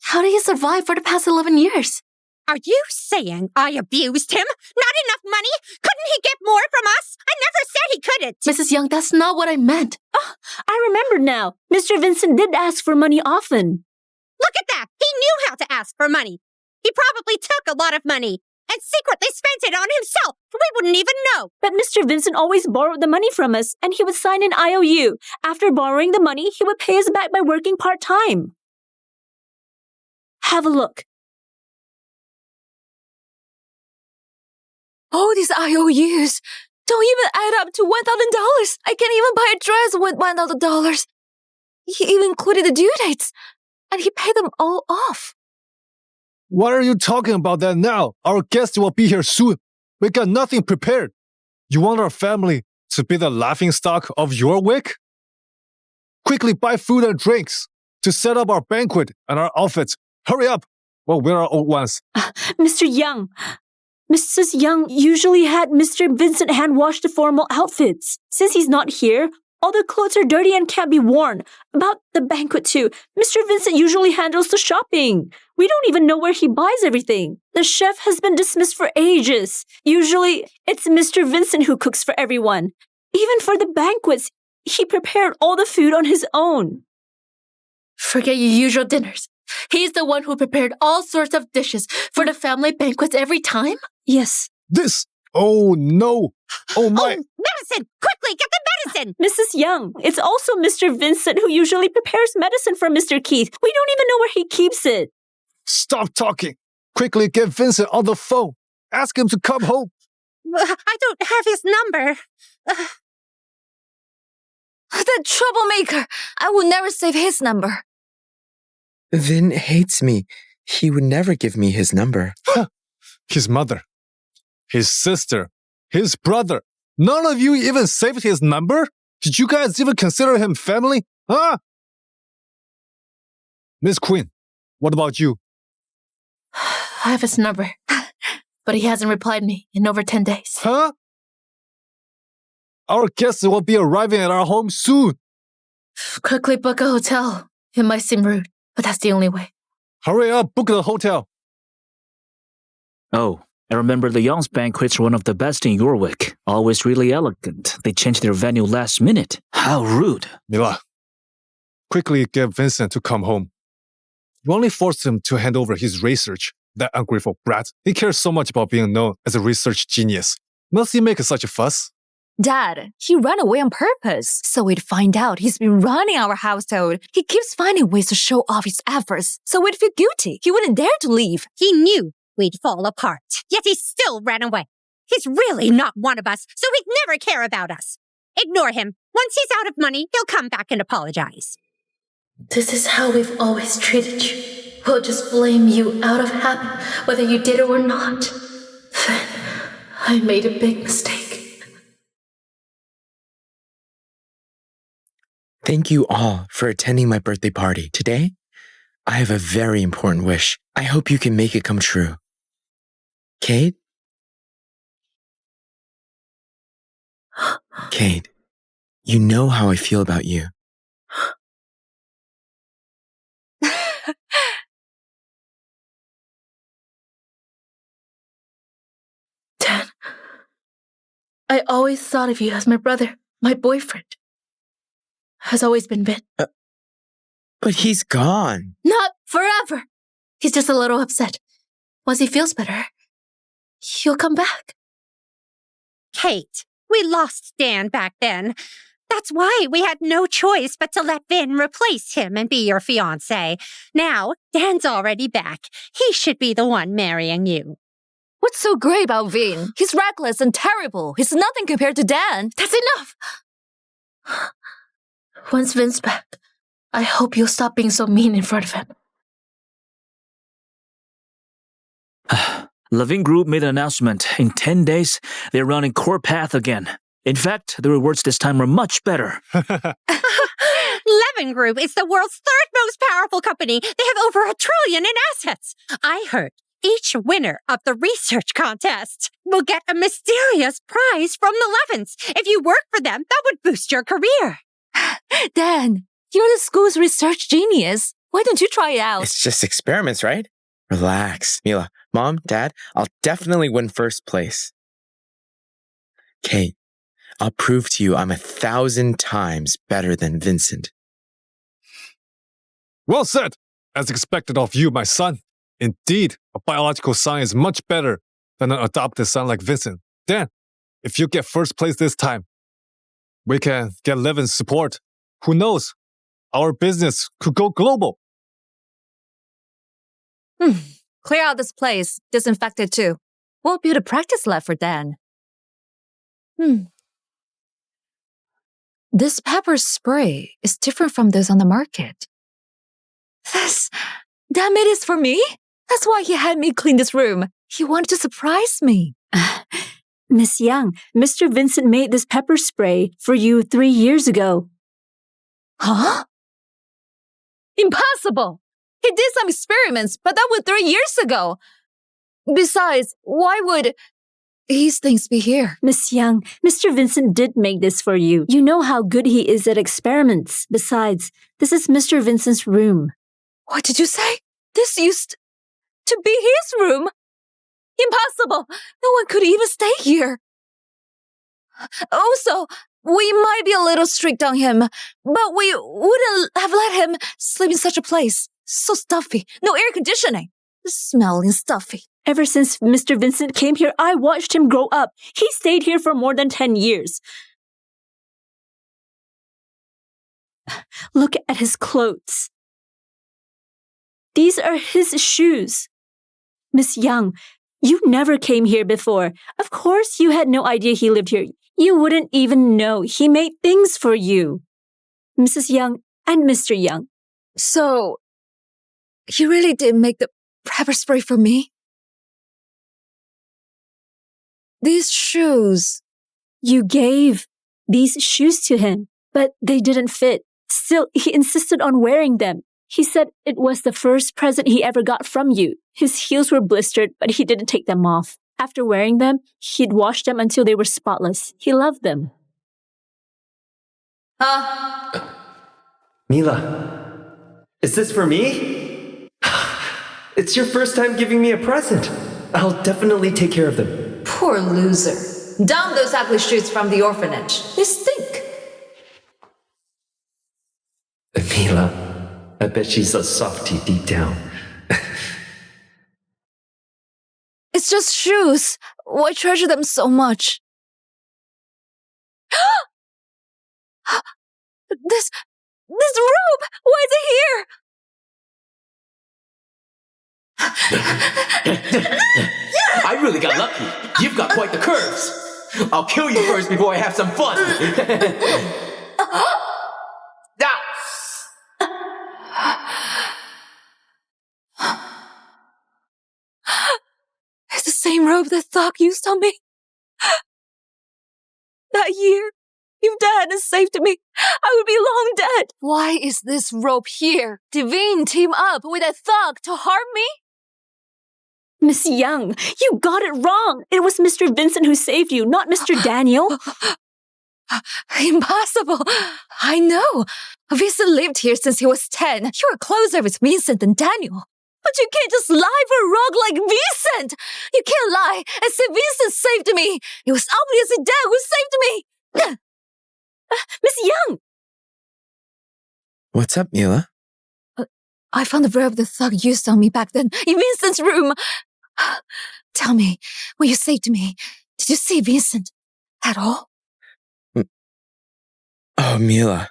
how do you survive for the past 11 years? Are you saying I abused him? Not enough money? Couldn't he get more from us? I never said he couldn't. Mrs. Young, that's not what I meant. Oh, I remember now. Mr. Vincent did ask for money often. Look at that. He knew how to ask for money. He probably took a lot of money and secretly spent it on himself. We wouldn't even know. But Mr. Vincent always borrowed the money from us, and he would sign an IOU. After borrowing the money, he would pay us back by working part-time. Have a look. All these IOUs don't even add up to $1,000. I can't even buy a dress with $1,000. He even included the due dates, and he paid them all off. Why are you talking about that now? Our guests will be here soon. We got nothing prepared. You want our family to be the laughingstock of your week? Quickly buy food and drinks to set up our banquet and our outfits. Hurry up. Well, we're our old ones. Mr. Young. Mrs. Young usually had Mr. Vincent hand-wash the formal outfits. Since he's not here, all the clothes are dirty and can't be worn. About the banquet too, Mr. Vincent usually handles the shopping. We don't even know where he buys everything. The chef has been dismissed for ages. Usually, it's Mr. Vincent who cooks for everyone. Even for the banquets, he prepared all the food on his own. Forget your usual dinners. He's the one who prepared all sorts of dishes for the family banquets every time? Yes. This? Oh no. Oh my. Oh, medicine! Quickly, get the medicine! Mrs. Young, it's also Mr. Vincent who usually prepares medicine for Mr. Keith. We don't even know where he keeps it. Stop talking. Quickly get Vincent on the phone. Ask him to come home. I don't have his number. That troublemaker! I will never save his number. Vin hates me. He would never give me his number. His mother, his sister, his brother. None of you even saved his number? Did you guys even consider him family? Huh? Miss Quinn, what about you? I have his number, but he hasn't replied me in over 10 days. Huh? Our guests will be arriving at our home soon. Quickly book a hotel. It might seem rude, but that's the only way. Hurry up, book the hotel. Oh, I remember the Young's banquets were one of the best in Yorwick. Always really elegant. They changed their venue last minute. How rude. Mila, quickly get Vincent to come home. You only forced him to hand over his research. That ungrateful brat. He cares so much about being known as a research genius. Must he make such a fuss? Dad, he ran away on purpose. So we'd find out he's been running our household. He keeps finding ways to show off his efforts. So we'd feel guilty. He wouldn't dare to leave. He knew we'd fall apart. Yet he still ran away. He's really not one of us, so he'd never care about us. Ignore him. Once he's out of money, he'll come back and apologize. This is how we've always treated you. We'll just blame you out of habit, whether you did it or not. Then I made a big mistake. Thank you all for attending my birthday party. Today, I have a very important wish. I hope you can make it come true. Kate? Kate, you know how I feel about you. I always thought of you as my brother, my boyfriend. Has always been Vin. But he's gone. Not forever. He's just a little upset. Once he feels better, he'll come back. Kate, we lost Dan back then. That's why we had no choice but to let Vin replace him and be your fiancé. Now, Dan's already back. He should be the one marrying you. What's so great about Vin? He's reckless and terrible. He's nothing compared to Dan. That's enough! Once Vin's back, I hope you'll stop being so mean in front of him. Levine Group made an announcement. In 10 days, they're running Core Path again. In fact, the rewards this time were much better. Levin Group is the world's third most powerful company. They have over $1 trillion in assets. I heard each winner of the research contest will get a mysterious prize from the Levins. If you work for them, that would boost your career. Dan, you're the school's research genius. Why don't you try it out? It's just experiments, right? Relax. Mila, Mom, Dad, I'll definitely win first place. Kate, I'll prove to you I'm 1,000 times better than Vincent. Well said. As expected of you, my son. Indeed, a biological son is much better than an adopted son like Vincent. Dan, if you get first place this time, we can get Levin's support. Who knows? Our business could go global. Clear out this place. Disinfect it too. Won't build a practice lab for Dan. This pepper spray is different from those on the market. Dan made this for me? That's why he had me clean this room. He wanted to surprise me. Miss Young, Mr. Vincent made this pepper spray for you 3 years ago. Huh? Impossible! He did some experiments, but that was 3 years ago. Besides, why would these things be here? Miss Young, Mr. Vincent did make this for you. You know how good he is at experiments. Besides, this is Mr. Vincent's room. What did you say? This used to be his room. Impossible. No one could even stay here. Also, we might be a little strict on him, but we wouldn't have let him sleep in such a place. So stuffy. No air conditioning. Smelling stuffy. Ever since Mr. Vincent came here, I watched him grow up. He stayed here for more than 10 years. Look at his clothes. These are his shoes. Miss Young, you never came here before. Of course you had no idea he lived here. You wouldn't even know he made things for you. Mrs. Young and Mr. Young. So, he really did make the pepper spray for me? These shoes. You gave these shoes to him, but they didn't fit. Still, he insisted on wearing them. He said it was the first present he ever got from you. His heels were blistered, but he didn't take them off. After wearing them, he'd wash them until they were spotless. He loved them. Mila, is this for me? It's your first time giving me a present. I'll definitely take care of them. Poor loser. Dump those ugly shoes from the orphanage. They stink. Mila, I bet she's a softie deep down. It's just shoes. Why treasure them so much? This robe! Why is it here? I really got lucky. You've got quite the curves. I'll kill you first before I have some fun. It's the same robe that Thok used on me. That year, if Dad hadn't saved me, I would be long dead. Why is this robe here? Did Vin team up with that Thok to harm me? Miss Young, you got it wrong. It was Mr. Vincent who saved you, not Mr. Daniel. Impossible. I know. Vincent lived here since he was 10. You were closer with Vincent than Daniel. But you can't just lie for a rogue like Vincent! You can't lie and say Vincent saved me! It was obviously Dad who saved me! Miss Young! What's up, Mila? I found the robe the thug used on me back then in Vincent's room. Tell me, when you saved me, did you see Vincent at all? Oh, Mila.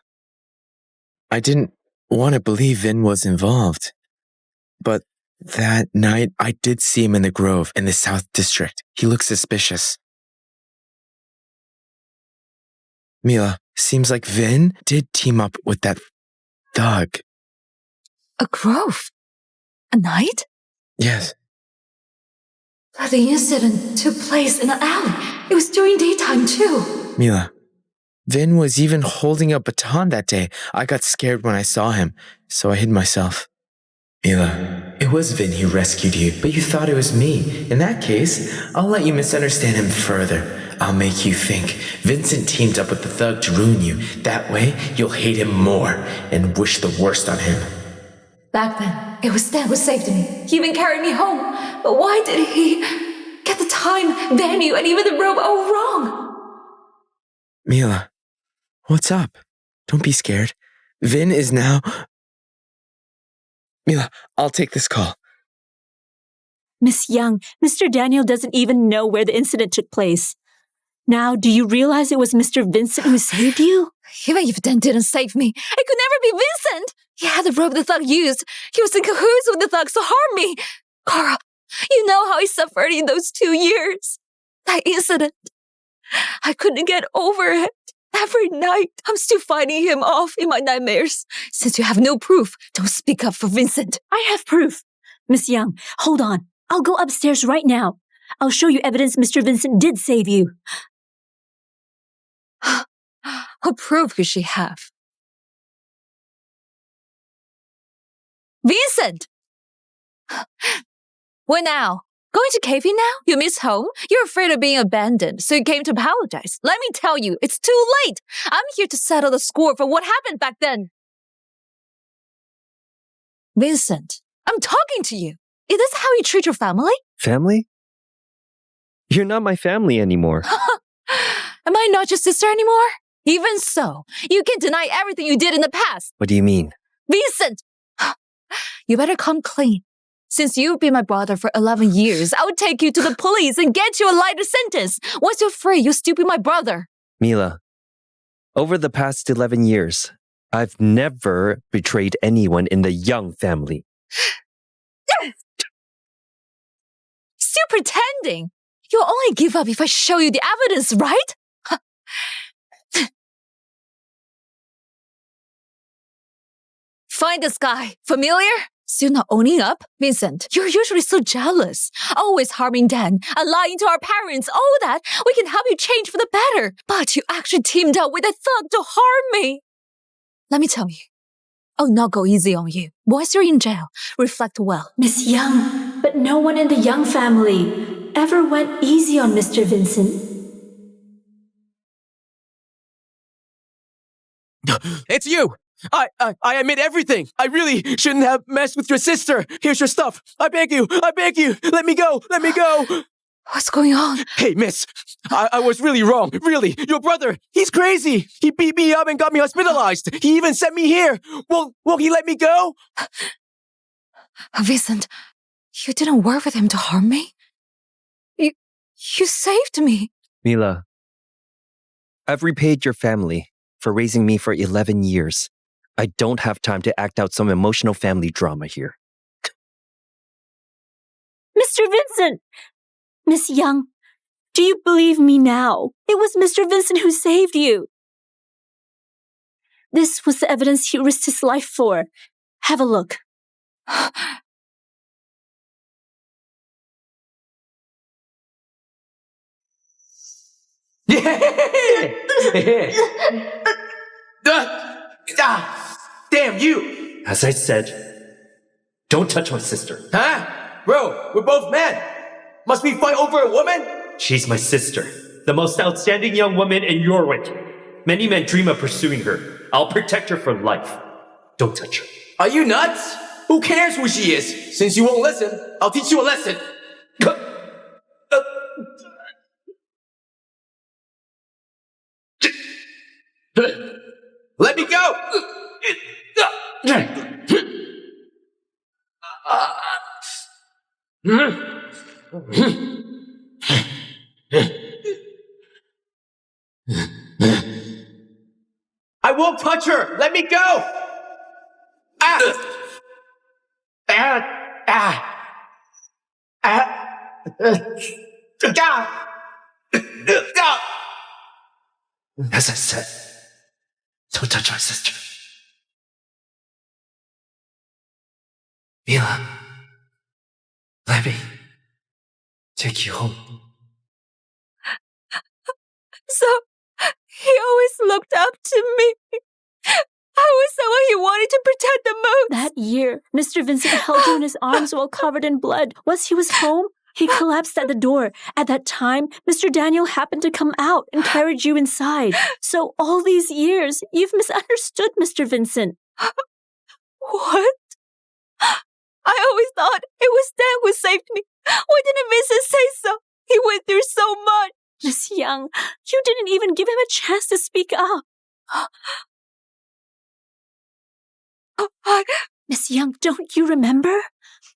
I didn't want to believe Vin was involved. But that night, I did see him in the Grove in the South District. He looked suspicious. Mila, seems like Vin did team up with that thug. A grove? A night? Yes. But the incident took place in an alley. It was during daytime, too. Mila, Vin was even holding a baton that day. I got scared when I saw him, so I hid myself. Mila, it was Vin who rescued you, but you thought it was me. In that case, I'll let you misunderstand him further. I'll make you think Vincent teamed up with the thug to ruin you. That way, you'll hate him more and wish the worst on him. Back then, it was Dad who saved me. He even carried me home. But why did he get the time, venue, and even the robe all wrong? Mila, what's up? Don't be scared. Vin is now... Mila, I'll take this call. Miss Young, Mr. Daniel doesn't even know where the incident took place. Now, do you realize it was Mr. Vincent who saved you? Even if Dan didn't save me, it could never be Vincent! He had the robe the thug used. He was in cahoots with the thugs to harm me. Carl, you know how I suffered in those 2 years. That incident. I couldn't get over it. Every night, I'm still fighting him off in my nightmares. Since you have no proof, don't speak up for Vincent. I have proof. Miss Young, hold on. I'll go upstairs right now. I'll show you evidence Mr. Vincent did save you. What proof could she have? Vincent! What now? Going to cave-in now? You miss home? You're afraid of being abandoned, so you came to apologize. Let me tell you, it's too late. I'm here to settle the score for what happened back then. Vincent, I'm talking to you. Is this how you treat your family? Family? You're not my family anymore. Am I not your sister anymore? Even so, you can deny everything you did in the past. What do you mean? Vincent! You better come clean. Since you've been my brother for 11 years, I would take you to the police and get you a lighter sentence. Once you're free, you'll still be my brother. Mila, over the past 11 years, I've never betrayed anyone in the Young family. Still pretending. You'll only give up if I show you the evidence, right? Find this guy. Familiar? Still not owning up? Vincent, you're usually so jealous. Always harming Dan and lying to our parents. All that, we can help you change for the better. But you actually teamed up with a thug to harm me. Let me tell you, I'll not go easy on you. Once you're in jail, reflect well. Miss Young, but no one in the Young family ever went easy on Mr. Vincent. It's you! I admit everything. I really shouldn't have messed with your sister. Here's your stuff. I beg you. Let me go. What's going on? Hey, miss. I was really wrong. Really. Your brother, he's crazy. He beat me up and got me hospitalized. He even sent me here. Won't he let me go? Vincent, you didn't work with him to harm me? You saved me. Mila, I've repaid your family for raising me for 11 years. I don't have time to act out some emotional family drama here. Mr. Vincent! Miss Young, do you believe me now? It was Mr. Vincent who saved you. This was the evidence he risked his life for. Have a look. Damn you! As I said, don't touch my sister. Huh? Bro, we're both men. Must we fight over a woman? She's my sister, the most outstanding young woman in your winter. Many men dream of pursuing her. I'll protect her for life. Don't touch her. Are you nuts? Who cares who she is? Since you won't listen, I'll teach you a lesson. Let me go! I won't touch her! Let me go! As I said, don't touch my sister. Mila, let me take you home. So, he always looked up to me. I was someone he wanted to protect the most. That year, Mr. Vincent held you in his arms while covered in blood. Once he was home, he collapsed at the door. At that time, Mr. Daniel happened to come out and carried you inside. So all these years, you've misunderstood Mr. Vincent. What? I always thought it was Dan who saved me. Why didn't Vincent say so? He went through so much. Miss Young, you didn't even give him a chance to speak up. Miss Young, don't you remember?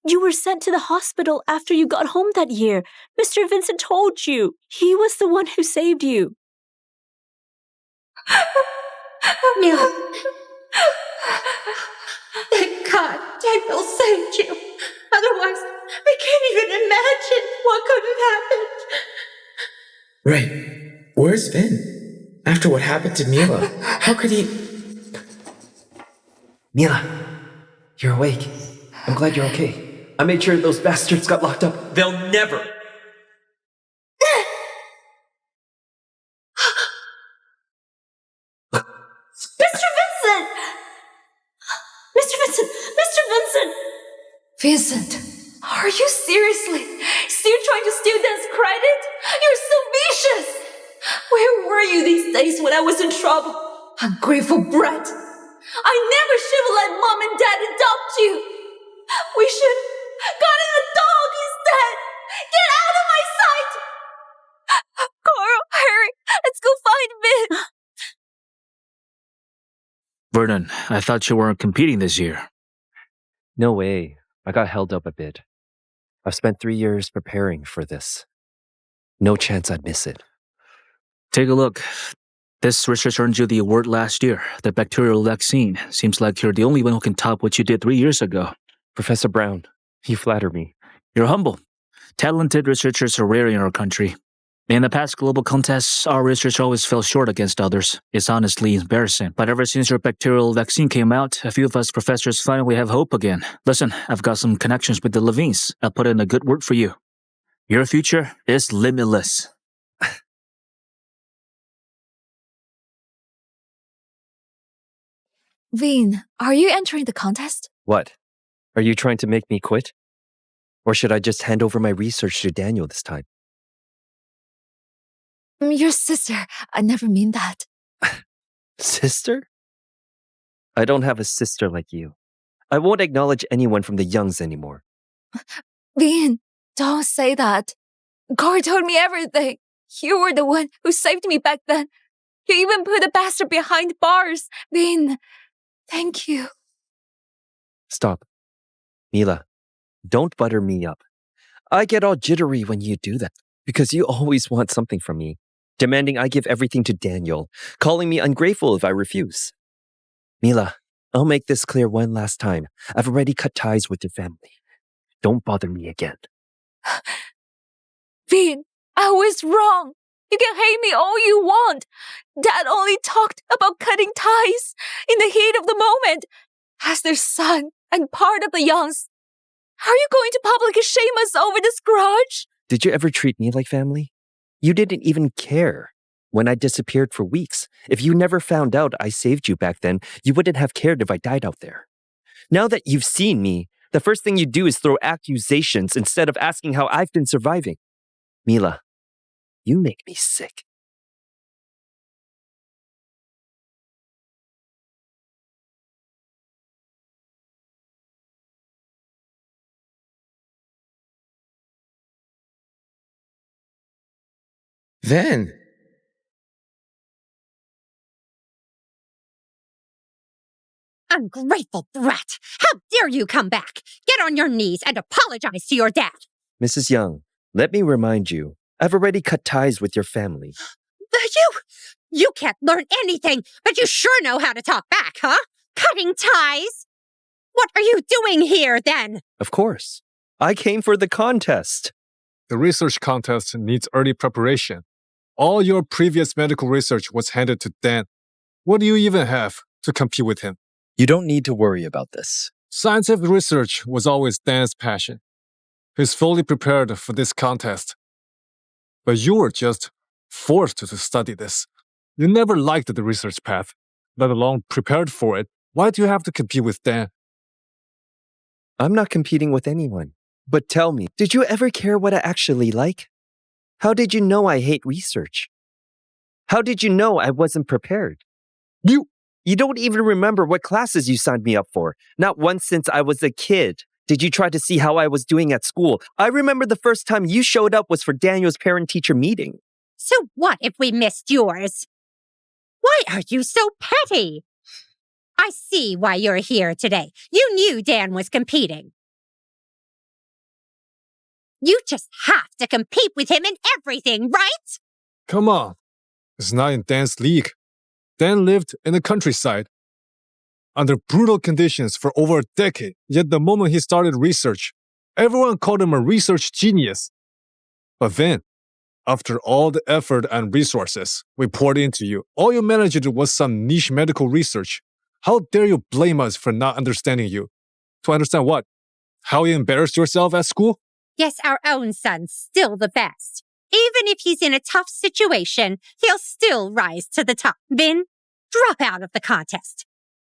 You were sent to the hospital after you got home that year. Mr. Vincent told you. He was the one who saved you. Mila. Thank God Daniel saved you. Otherwise, I can't even imagine what could have happened. Right. Where's Vin? After what happened to Mila, how could he... Mila, you're awake. I'm glad you're okay. I made sure those bastards got locked up. They'll never. Mr. Vincent! Mr. Vincent! Mr. Vincent! Vincent, are you seriously still trying to steal Dan's credit? You're so vicious! Where were you these days when I was in trouble? Ungrateful brat! I never should have let Mom and Dad adopt you! We should have gotten a dog instead! Get out of my sight! Carl, hurry! Let's go find Vin! Vernon, I thought you weren't competing this year. No way. I got held up a bit. I've spent 3 years preparing for this. No chance I'd miss it. Take a look. This research earned you the award last year, the bacterial vaccine. Seems like you're the only one who can top what you did 3 years ago. Professor Brown, you flatter me. You're humble. Talented researchers are rare in our country. In the past global contests, our research always fell short against others. It's honestly embarrassing. But ever since your bacterial vaccine came out, a few of us professors finally have hope again. Listen, I've got some connections with the Levines. I'll put in a good word for you. Your future is limitless. Vin, are you entering the contest? What? Are you trying to make me quit? Or should I just hand over my research to Daniel this time? Your sister. I never mean that. Sister? I don't have a sister like you. I won't acknowledge anyone from the Youngs anymore. Vin, don't say that. Corey told me everything. You were the one who saved me back then. You even put a bastard behind bars. Vin, thank you. Stop. Mila, don't butter me up. I get all jittery when you do that, because you always want something from me, demanding I give everything to Daniel, calling me ungrateful if I refuse. Mila, I'll make this clear one last time. I've already cut ties with your family. Don't bother me again. Vin, I was wrong. You can hate me all you want. Dad only talked about cutting ties in the heat of the moment. As their son and part of the Youngs. How are you going to publicly shame us over this grudge? Did you ever treat me like family? You didn't even care when I disappeared for weeks. If you never found out I saved you back then, you wouldn't have cared if I died out there. Now that you've seen me, the first thing you do is throw accusations instead of asking how I've been surviving. Mila, you make me sick. Vin. Ungrateful brat! How dare you come back? Get on your knees and apologize to your dad. Mrs. Young, let me remind you, I've already cut ties with your family. You can't learn anything, but you sure know how to talk back, huh? Cutting ties? What are you doing here, then? Of course. I came for the contest. The research contest needs early preparation. All your previous medical research was handed to Dan. What do you even have to compete with him? You don't need to worry about this. Scientific research was always Dan's passion. He's fully prepared for this contest. But you were just forced to study this. You never liked the research path, let alone prepared for it. Why do you have to compete with Dan? I'm not competing with anyone. But tell me, did you ever care what I actually like? How did you know I hate research? How did you know I wasn't prepared? You don't even remember what classes you signed me up for. Not once since I was a kid. Did you try to see how I was doing at school? I remember the first time you showed up was for Daniel's parent-teacher meeting. So what if we missed yours? Why are you so petty? I see why you're here today. You knew Dan was competing. You just have to compete with him in everything, right? Come on. It's not in Dan's league. Dan lived in the countryside under brutal conditions for over a decade. Yet the moment he started research, everyone called him a research genius. But then, after all the effort and resources we poured into you, all you managed was some niche medical research. How dare you blame us for not understanding you? To understand what? How you embarrassed yourself at school? Yes, our own son's still the best. Even if he's in a tough situation, he'll still rise to the top. Vin, drop out of the contest.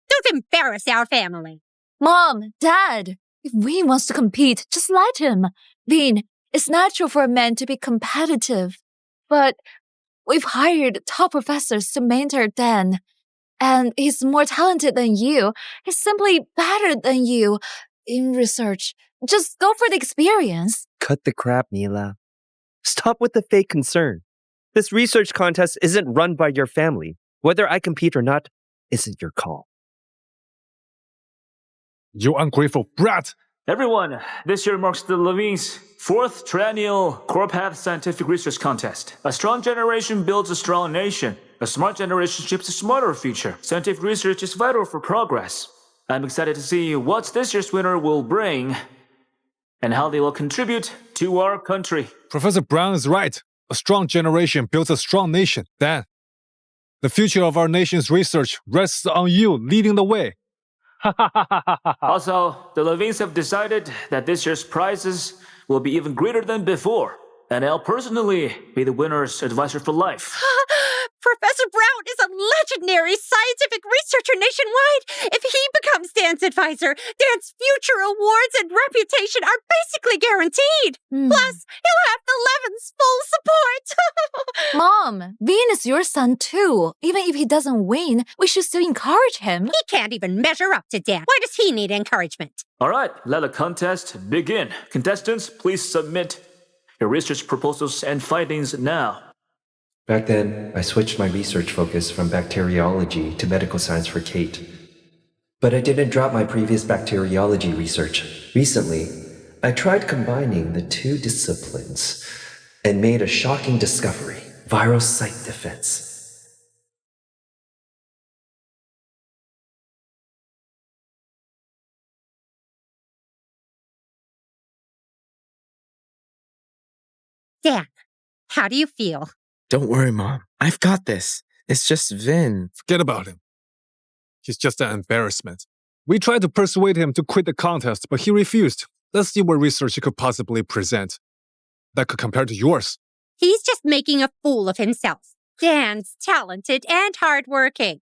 Don't embarrass our family. Mom, Dad, if Vin wants to compete, just let him. Vin, it's natural for a man to be competitive. But we've hired top professors to mentor Dan. And he's more talented than you. He's simply better than you in research. Just go for the experience. Cut the crap, Mila. Stop with the fake concern. This research contest isn't run by your family. Whether I compete or not isn't your call. You ungrateful brat! Everyone, this year marks the Levine's 4th triennial Core Path Scientific Research Contest. A strong generation builds a strong nation. A smart generation shapes a smarter future. Scientific research is vital for progress. I'm excited to see what this year's winner will bring and how they will contribute to our country. Professor Brown is right. A strong generation builds a strong nation. Dan, the future of our nation's research rests on you leading the way. Also, the Levines have decided that this year's prizes will be even greater than before. And I'll personally be the winner's advisor for life. Professor Brown is a legendary scientific researcher nationwide. If he becomes Dan's advisor, Dan's future awards and reputation are basically guaranteed. Plus, he'll have the Levin's full support. Mom, Vin is your son too. Even if he doesn't win, we should still encourage him. He can't even measure up to Dan. Why does he need encouragement? All right, let the contest begin. Contestants, please submit your research proposals and findings now. Back then, I switched my research focus from bacteriology to medical science for Kate. But I didn't drop my previous bacteriology research. Recently, I tried combining the two disciplines and made a shocking discovery: viral site defense. Dan, how do you feel? Don't worry, Mom. I've got this. It's just Vin. Forget about him. He's just an embarrassment. We tried to persuade him to quit the contest, but he refused. Let's see what research he could possibly present that could compare to yours. He's just making a fool of himself. Dan's talented and hardworking.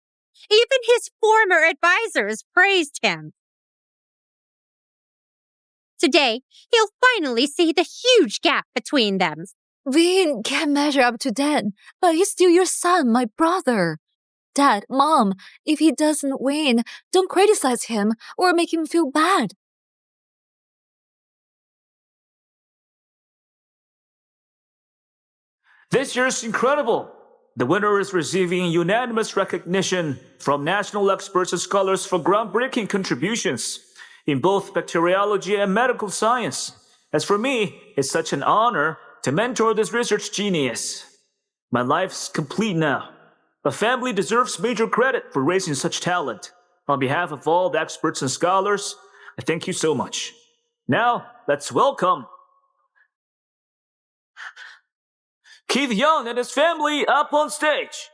Even his former advisors praised him. Today, he'll finally see the huge gap between them. Vin can't measure up to Dan, but he's still your son, my brother. Dad, Mom, if he doesn't win, don't criticize him or make him feel bad. This year's incredible. The winner is receiving unanimous recognition from national experts and scholars for groundbreaking contributions in both bacteriology and medical science. As for me, it's such an honor to mentor this research genius. My life's complete now. A family deserves major credit for raising such talent. On behalf of all the experts and scholars, I thank you so much. Now, let's welcome Keith Young and his family up on stage.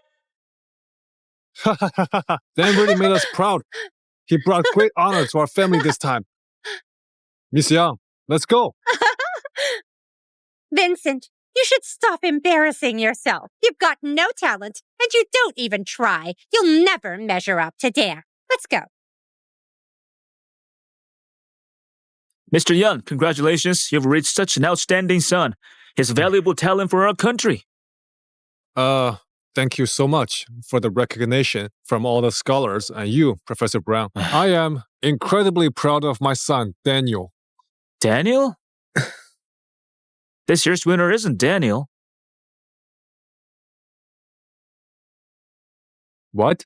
Dan really made us proud. He brought great honor to our family this time. Miss Young, let's go. Vincent, you should stop embarrassing yourself. You've got no talent, and you don't even try. You'll never measure up to Dan. Let's go. Mr. Young, congratulations. You've reached such an outstanding son. He's a valuable talent for our country. Thank you so much for the recognition from all the scholars and you, Professor Brown. I am incredibly proud of my son, Daniel. Daniel? This year's winner isn't Daniel. What?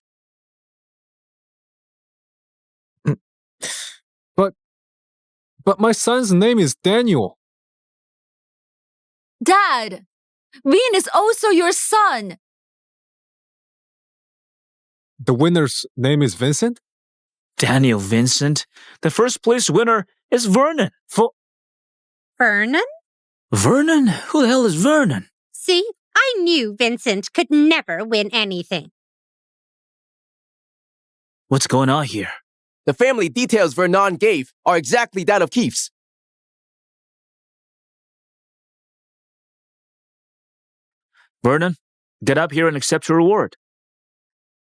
But my son's name is Daniel. Dad, Vin is also your son. The winner's name is Vincent? Daniel Vincent. The first place winner is Vernon. Vernon? Vernon? Who the hell is Vernon? See, I knew Vincent could never win anything. What's going on here? The family details Vernon gave are exactly that of Keith's. Vernon, get up here and accept your reward.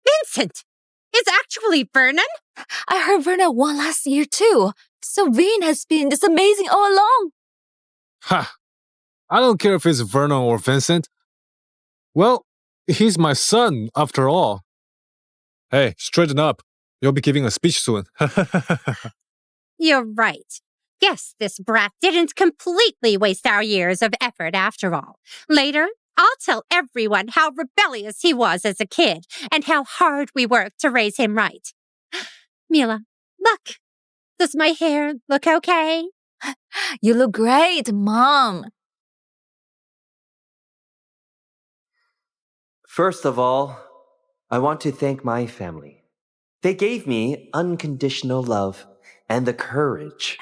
Vincent! It's actually Vernon? I heard Vernon won last year too. So Vin has been this amazing all along. Ha! I don't care if it's Vernon or Vincent. Well, he's my son after all. Hey, straighten up. You'll be giving a speech soon. You're right. Guess this brat didn't completely waste our years of effort after all. Later, I'll tell everyone how rebellious he was as a kid and how hard we worked to raise him right. Mila, look. Does my hair look okay? You look great, Mom. First of all, I want to thank my family. They gave me unconditional love and the courage.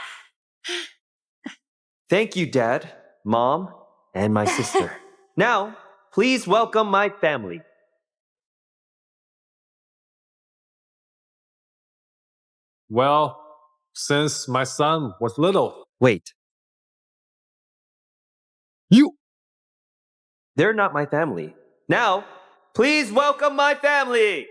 Thank you, Dad, Mom, and my sister. Now, please welcome my family. Well, since my son was little. Wait. You! They're not my family. Now, please welcome my family!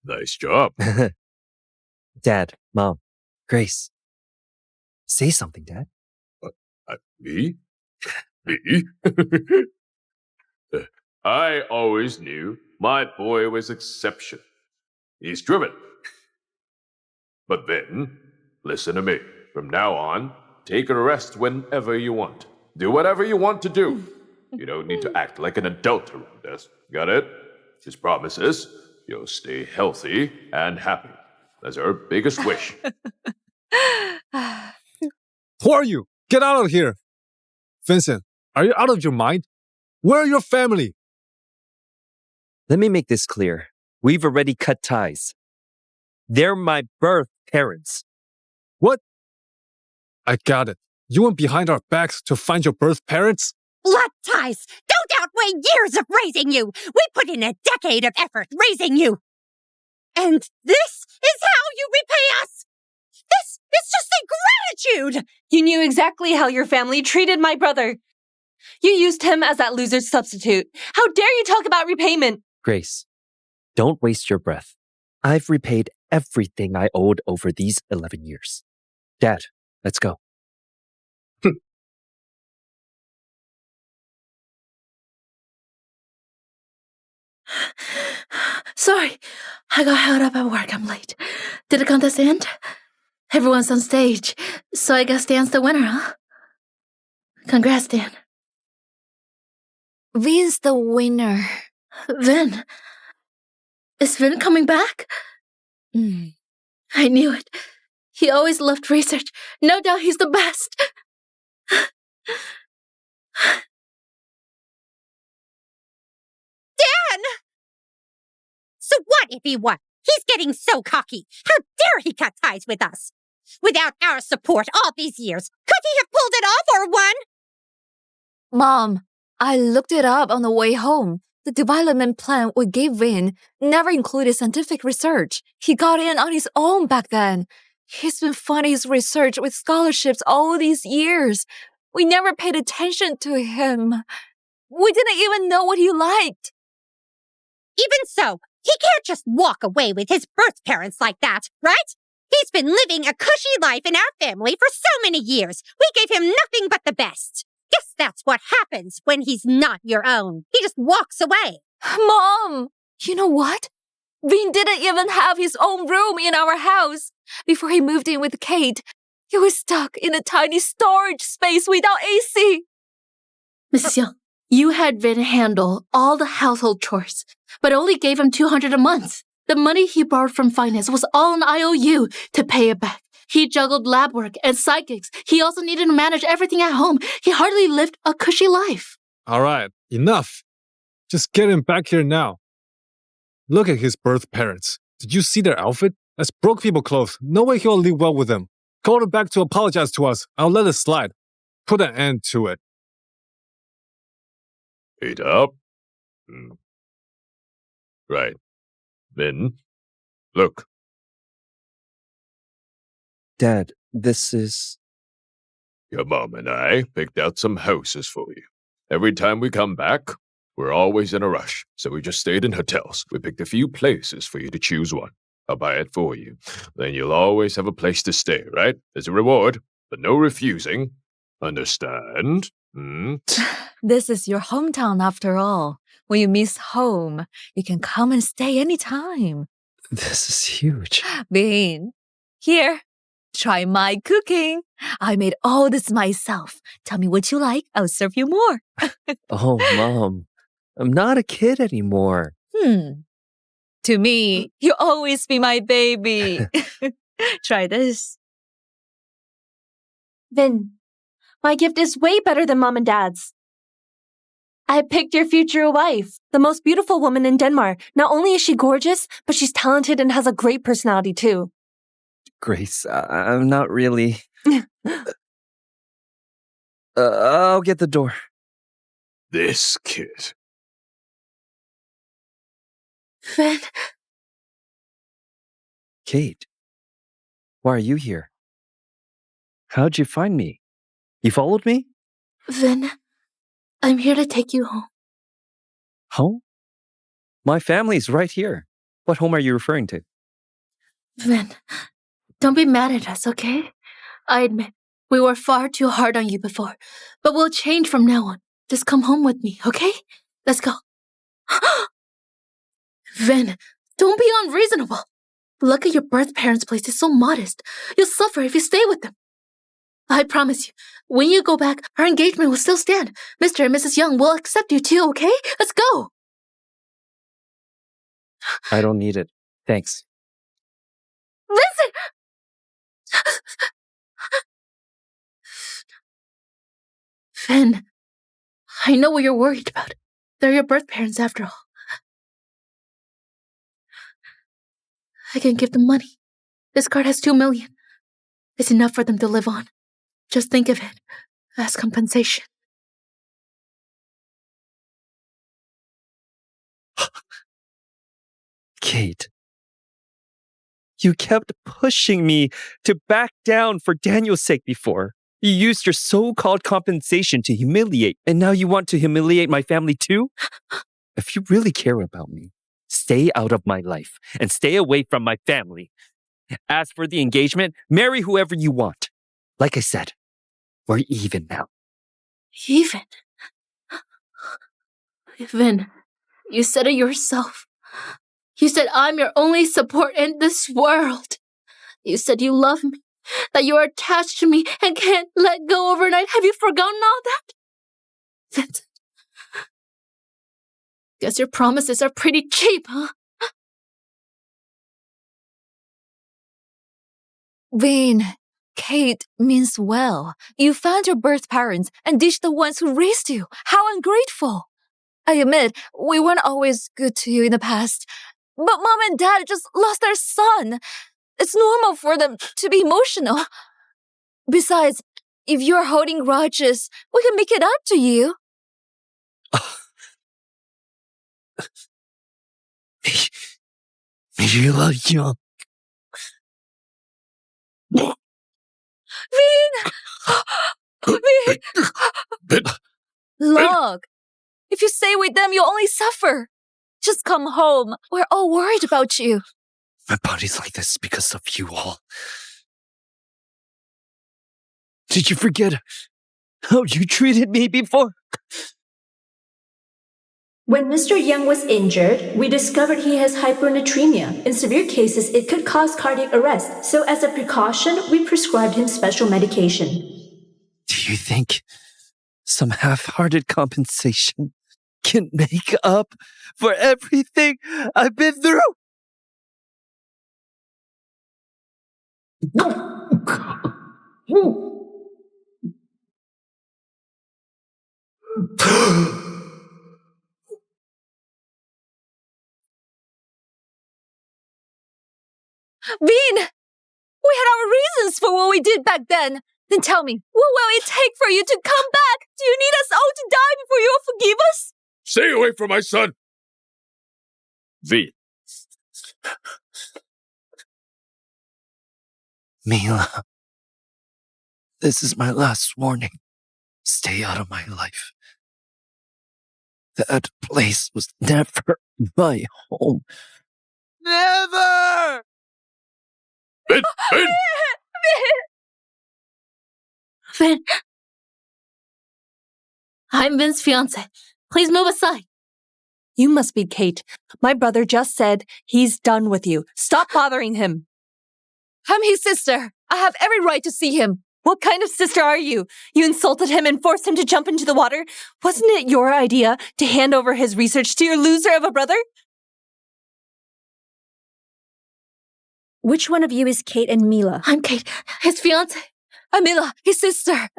Nice job. Dad, Mom, Grace. Say something, Dad. Me? Me? I always knew my boy was exceptional. He's driven. But then, listen to me. From now on, take a rest whenever you want. Do whatever you want to do. You don't need to act like an adult around us. Got it? His promise is you'll stay healthy and happy. That's our biggest wish. Who are you? Get out of here! Vincent, are you out of your mind? Where are your family? Let me make this clear. We've already cut ties. They're my birth parents. What? I got it. You went behind our backs to find your birth parents? Blood ties don't outweigh years of raising you. We put in a decade of effort raising you. And this is how you repay us. This is just a gratitude. You knew exactly how your family treated my brother. You used him as that loser's substitute. How dare you talk about repayment? Grace, don't waste your breath. I've repaid everything I owed over these 11 years. Dad, let's go. Sorry, I got held up at work. I'm late. Did the contest end? Everyone's on stage, so I guess Dan's the winner, huh? Congrats, Dan. Vin's the winner. Vin? Is Vin coming back? I knew it. He always loved research. No doubt he's the best. Dan! So what if he won? He's getting so cocky. How dare he cut ties with us? Without our support all these years, could he have pulled it off or won? Mom, I looked it up on the way home. The development plan we gave Vin never included scientific research. He got in on his own back then. He's been funding his research with scholarships all these years. We never paid attention to him. We didn't even know what he liked. Even so, he can't just walk away with his birth parents like that, right? He's been living a cushy life in our family for so many years. We gave him nothing but the best. Guess that's what happens when he's not your own. He just walks away. Mom, you know what? Vin didn't even have his own room in our house. Before he moved in with Kate, he was stuck in a tiny storage space without AC. Mrs. Young, you had Vin handle all the household chores, but only gave him $200 a month. The money he borrowed from finance was all an IOU to pay it back. He juggled lab work and side gigs. He also needed to manage everything at home. He hardly lived a cushy life. All right, enough. Just get him back here now. Look at his birth parents. Did you see their outfit? That's broke people clothes. No way he'll live well with them. Call him back to apologize to us. I'll let it slide. Put an end to it. Eat up. Right. Then, look. Dad, this is... Your mom and I picked out some houses for you. Every time we come back, we're always in a rush, so we just stayed in hotels. We picked a few places for you to choose one. I'll buy it for you. Then you'll always have a place to stay, right? As a reward, but no refusing. Understand? This is your hometown after all. When you miss home, you can come and stay anytime. This is huge. Vin, here, try my cooking. I made all this myself. Tell me what you like. I'll serve you more. Oh, Mom, I'm not a kid anymore. To me, you'll always be my baby. Try this. Vin, my gift is way better than Mom and Dad's. I picked your future wife, the most beautiful woman in Denmark. Not only is she gorgeous, but she's talented and has a great personality too. Grace, I'm not really... I'll get the door. This kid. Vin. Kate, why are you here? How'd you find me? You followed me? Vin, I'm here to take you home. Home? My family's right here. What home are you referring to? Vin, don't be mad at us, okay? I admit, we were far too hard on you before, but we'll change from now on. Just come home with me, okay? Let's go. Vin, don't be unreasonable. Look at your birth parents' place. It's so modest. You'll suffer if you stay with them. I promise you, when you go back, our engagement will still stand. Mr. and Mrs. Young will accept you too, okay? Let's go. I don't need it. Thanks. Listen! Finn, I know what you're worried about. They're your birth parents after all. I can give them money. This card has $2 million. It's enough for them to live on. Just think of it as compensation. Kate, you kept pushing me to back down for Daniel's sake before. You used your so-called compensation to humiliate, and now you want to humiliate my family too? If you really care about me, stay out of my life and stay away from my family. As for the engagement, marry whoever you want. Like I said, we're even now. Even? Vin, you said it yourself. You said I'm your only support in this world. You said you love me, that you are attached to me and can't let go overnight. Have you forgotten all that? Vincent, guess your promises are pretty cheap, huh? Vin, Kate means well. You found your birth parents and ditched the ones who raised you. How ungrateful. I admit, we weren't always good to you in the past. But Mom and Dad just lost their son. It's normal for them to be emotional. Besides, if you're holding grudges, we can make it up to you. Mila Young. Vin! Look, if you stay with them, you'll only suffer. Just come home. We're all worried about you. My body's like this because of you all. Did you forget how you treated me before? When Mr. Young was injured, we discovered he has hyponatremia. In severe cases, it could cause cardiac arrest. So as a precaution, we prescribed him special medication. Do you think some half-hearted compensation can make up for everything I've been through? Vin! We had our reasons for what we did back then. Then tell me, what will it take for you to come back? Do you need us all to die before you'll forgive us? Stay away from my son! V. Mila, this is my last warning. Stay out of my life. That place was never my home. Never! Vin! Vin! Vin! I'm Vin's fiancé. Please move aside. You must be Kate. My brother just said he's done with you. Stop bothering him. I'm his sister. I have every right to see him. What kind of sister are you? You insulted him and forced him to jump into the water? Wasn't it your idea to hand over his research to your loser of a brother? Which one of you is Kate and Mila? I'm Kate, his fiancée. I'm Mila, his sister.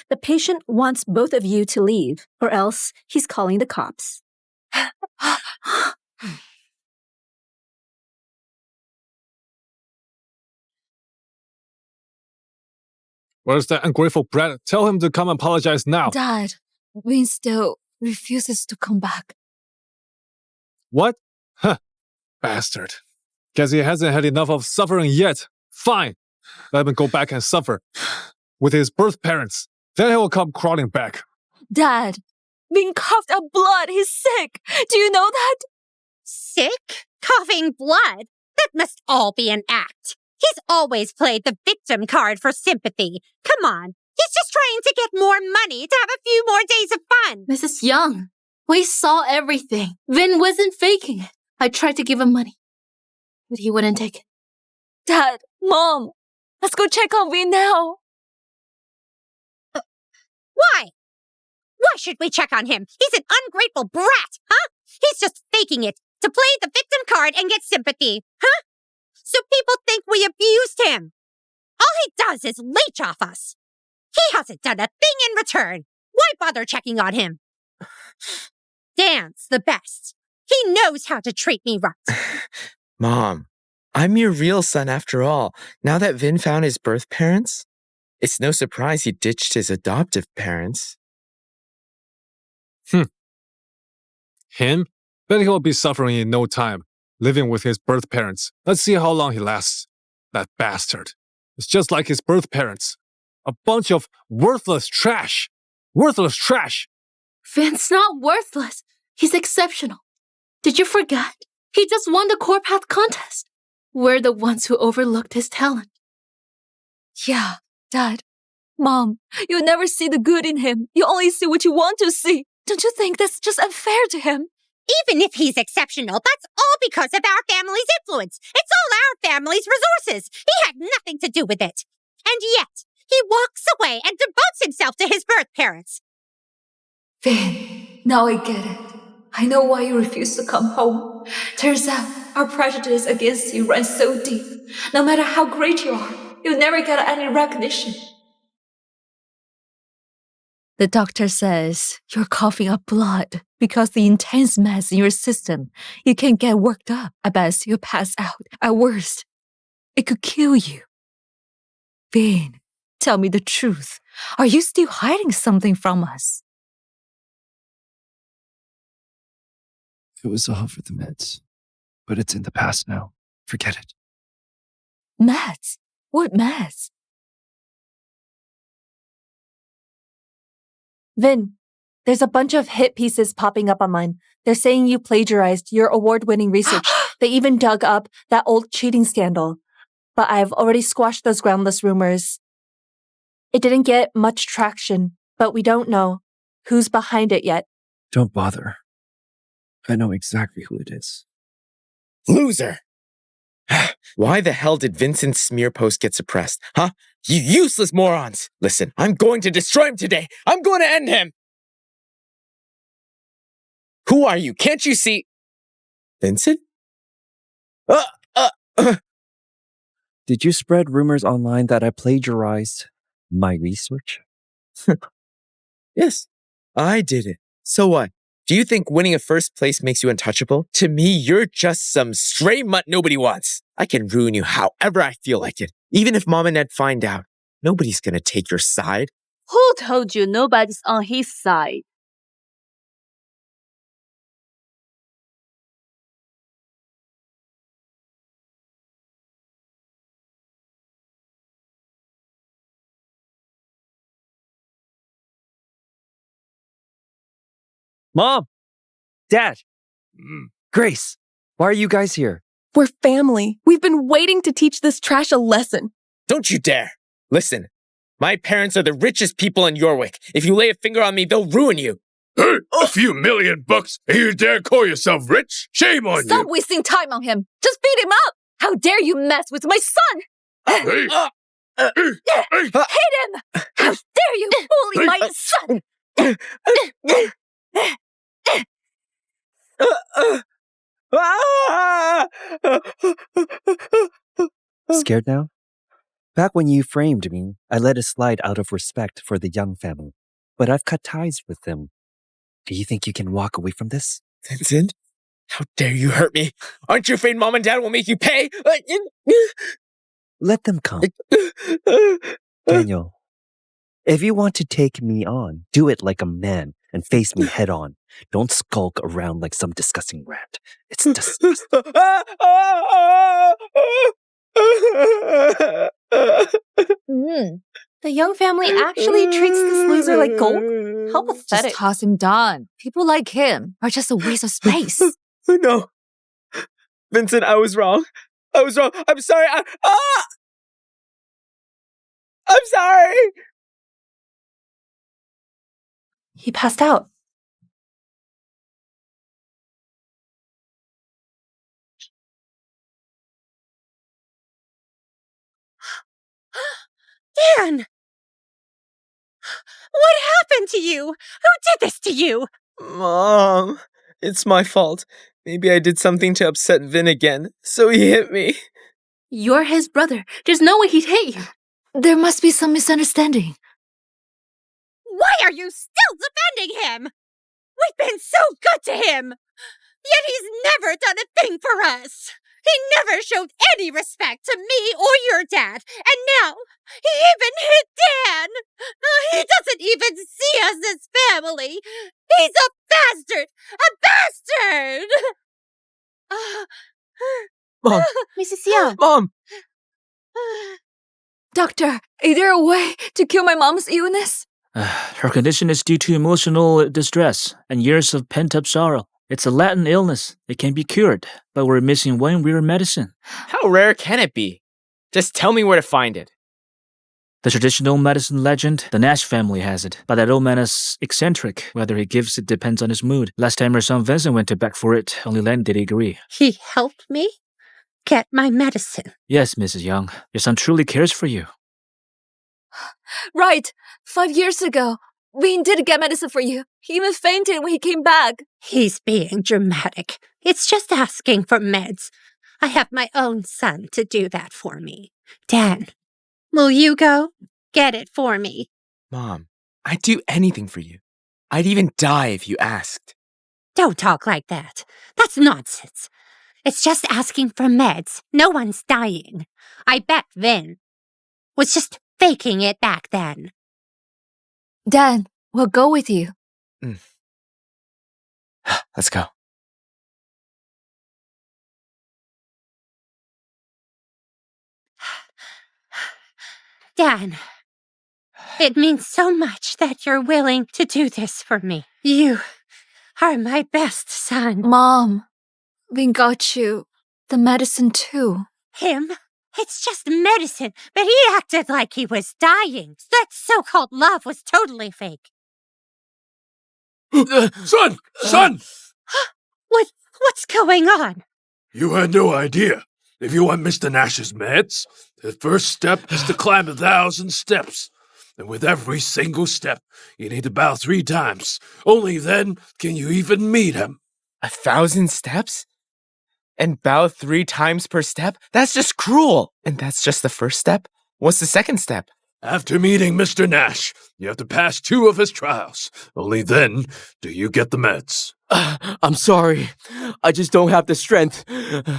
The patient wants both of you to leave, or else he's calling the cops. Where's that ungrateful brat? Tell him to come apologize now. Dad, Vin still refuses to come back. What? Huh. Bastard. Guess he hasn't had enough of suffering yet. Fine. Let him go back and suffer. With his birth parents. Then he will come crawling back. Dad, Vin coughed up blood. He's sick. Do you know that? Sick? Coughing blood? That must all be an act. He's always played the victim card for sympathy. Come on. He's just trying to get more money to have a few more days of fun. Mrs. Young, we saw everything. Vin wasn't faking it. I tried to give him money, but he wouldn't take it. Dad, Mom, let's go check on Vin now. Why? Why should we check on him? He's an ungrateful brat, huh? He's just faking it to play the victim card and get sympathy, huh? So people think we abused him. All he does is leech off us. He hasn't done a thing in return. Why bother checking on him? Dan's the best. He knows how to treat me right. Mom, I'm your real son after all. Now that Vin found his birth parents, it's no surprise he ditched his adoptive parents. Him? Bet he will be suffering in no time, living with his birth parents. Let's see how long he lasts. That bastard. It's just like his birth parents. A bunch of worthless trash. Worthless trash. Vin's not worthless. He's exceptional. Did you forget? He just won the Core Path contest. We're the ones who overlooked his talent. Yeah, Dad, Mom, you never see the good in him. You only see what you want to see. Don't you think that's just unfair to him? Even if he's exceptional, that's all because of our family's influence. It's all our family's resources. He had nothing to do with it. And yet, he walks away and devotes himself to his birth parents. Vin, now I get it. I know why you refuse to come home. Turns out, our prejudice against you runs so deep. No matter how great you are, you'll never get any recognition. The doctor says you're coughing up blood because the intense mess in your system. You can get worked up. At best, you'll pass out. At worst, it could kill you. Vin, tell me the truth. Are you still hiding something from us? It was all for the meds, but it's in the past now. Forget it. Meds? What meds? Vin, there's a bunch of hit pieces popping up on mine. They're saying you plagiarized your award-winning research. They even dug up that old cheating scandal. But I've already squashed those groundless rumors. It didn't get much traction, but we don't know who's behind it yet. Don't bother. I know exactly who it is. Loser! Why the hell did Vincent's smear post get suppressed? Huh? You useless morons! Listen, I'm going to destroy him today! I'm going to end him! Who are you? Can't you see? Vincent? Did you spread rumors online that I plagiarized my research? Yes, I did it. So what? Do you think winning a first place makes you untouchable? To me, you're just some stray mutt nobody wants. I can ruin you however I feel like it. Even if Mom and Dad find out, nobody's gonna take your side. Who told you nobody's on his side? Mom! Dad! Grace! Why are you guys here? We're family. We've been waiting to teach this trash a lesson. Don't you dare! Listen, my parents are the richest people in Yorwick. If you lay a finger on me, they'll ruin you. Hey, a few $1,000,000 and you dare call yourself rich? Shame on Stop you! wasting time on him. Just beat him up. How dare you mess with my son? Hey. Hit him! How dare you bully my son? Scared now? Back when you framed me, I let it slide out of respect for the Young family. But I've cut ties with them. Do you think you can walk away from this? Vincent? How dare you hurt me? Aren't you afraid Mom and Dad will make you pay? Let them come. Daniel, if you want to take me on, do it like a man and face me head on. Don't skulk around like some disgusting rat. It's disgusting. The Young family actually treats this loser like gold? How pathetic. Just toss him down. People like him are just a waste of space. No. Vincent, I was wrong. I'm sorry. I'm sorry. He passed out. Dan! What happened to you? Who did this to you? Mom, it's my fault. Maybe I did something to upset Vin again, so he hit me. You're his brother. There's no way he'd hit you. There must be some misunderstanding. Why are you still defending him? We've been so good to him. Yet he's never done a thing for us. He never showed any respect to me or your dad. And now, he even hit Dan. He doesn't even see us as family. He's a bastard! A bastard! Mom! Mrs. Yang! Mom! Doctor, is there a way to cure my mom's illness? Her condition is due to emotional distress and years of pent-up sorrow. It's a Latin illness. It can be cured, but we're missing one rare medicine. How rare can it be? Just tell me where to find it. The traditional medicine legend, the Nash family has it. But that old man is eccentric. Whether he gives it depends on his mood. Last time her son Vincent went to beg for it, only then did he agree. He helped me get my medicine. Yes, Mrs. Young. Your son truly cares for you. Right. 5 years ago, Vin did get medicine for you. He even fainted when he came back. He's being dramatic. It's just asking for meds. I have my own son to do that for me. Dan, will you go get it for me? Mom, I'd do anything for you. I'd even die if you asked. Don't talk like that. That's nonsense. It's just asking for meds. No one's dying. I bet Vin was just faking it back then. Dan, we'll go with you. Let's go. Dan, it means so much that you're willing to do this for me. You are my best son. Mom, Vin got you the medicine too. Him? It's just medicine, but he acted like he was dying. That so-called love was totally fake. Son! Son! What's going on? You had no idea. If you want Mr. Nash's meds, the first step is to climb 1,000 steps. And with every single step, you need to bow 3 times. Only then can you even meet him. 1,000 steps? And bow 3 times per step? That's just cruel. And that's just the first step? What's the second step? After meeting Mr. Nash, you have to pass 2 of his trials. Only then do you get the meds. I'm sorry. I just don't have the strength.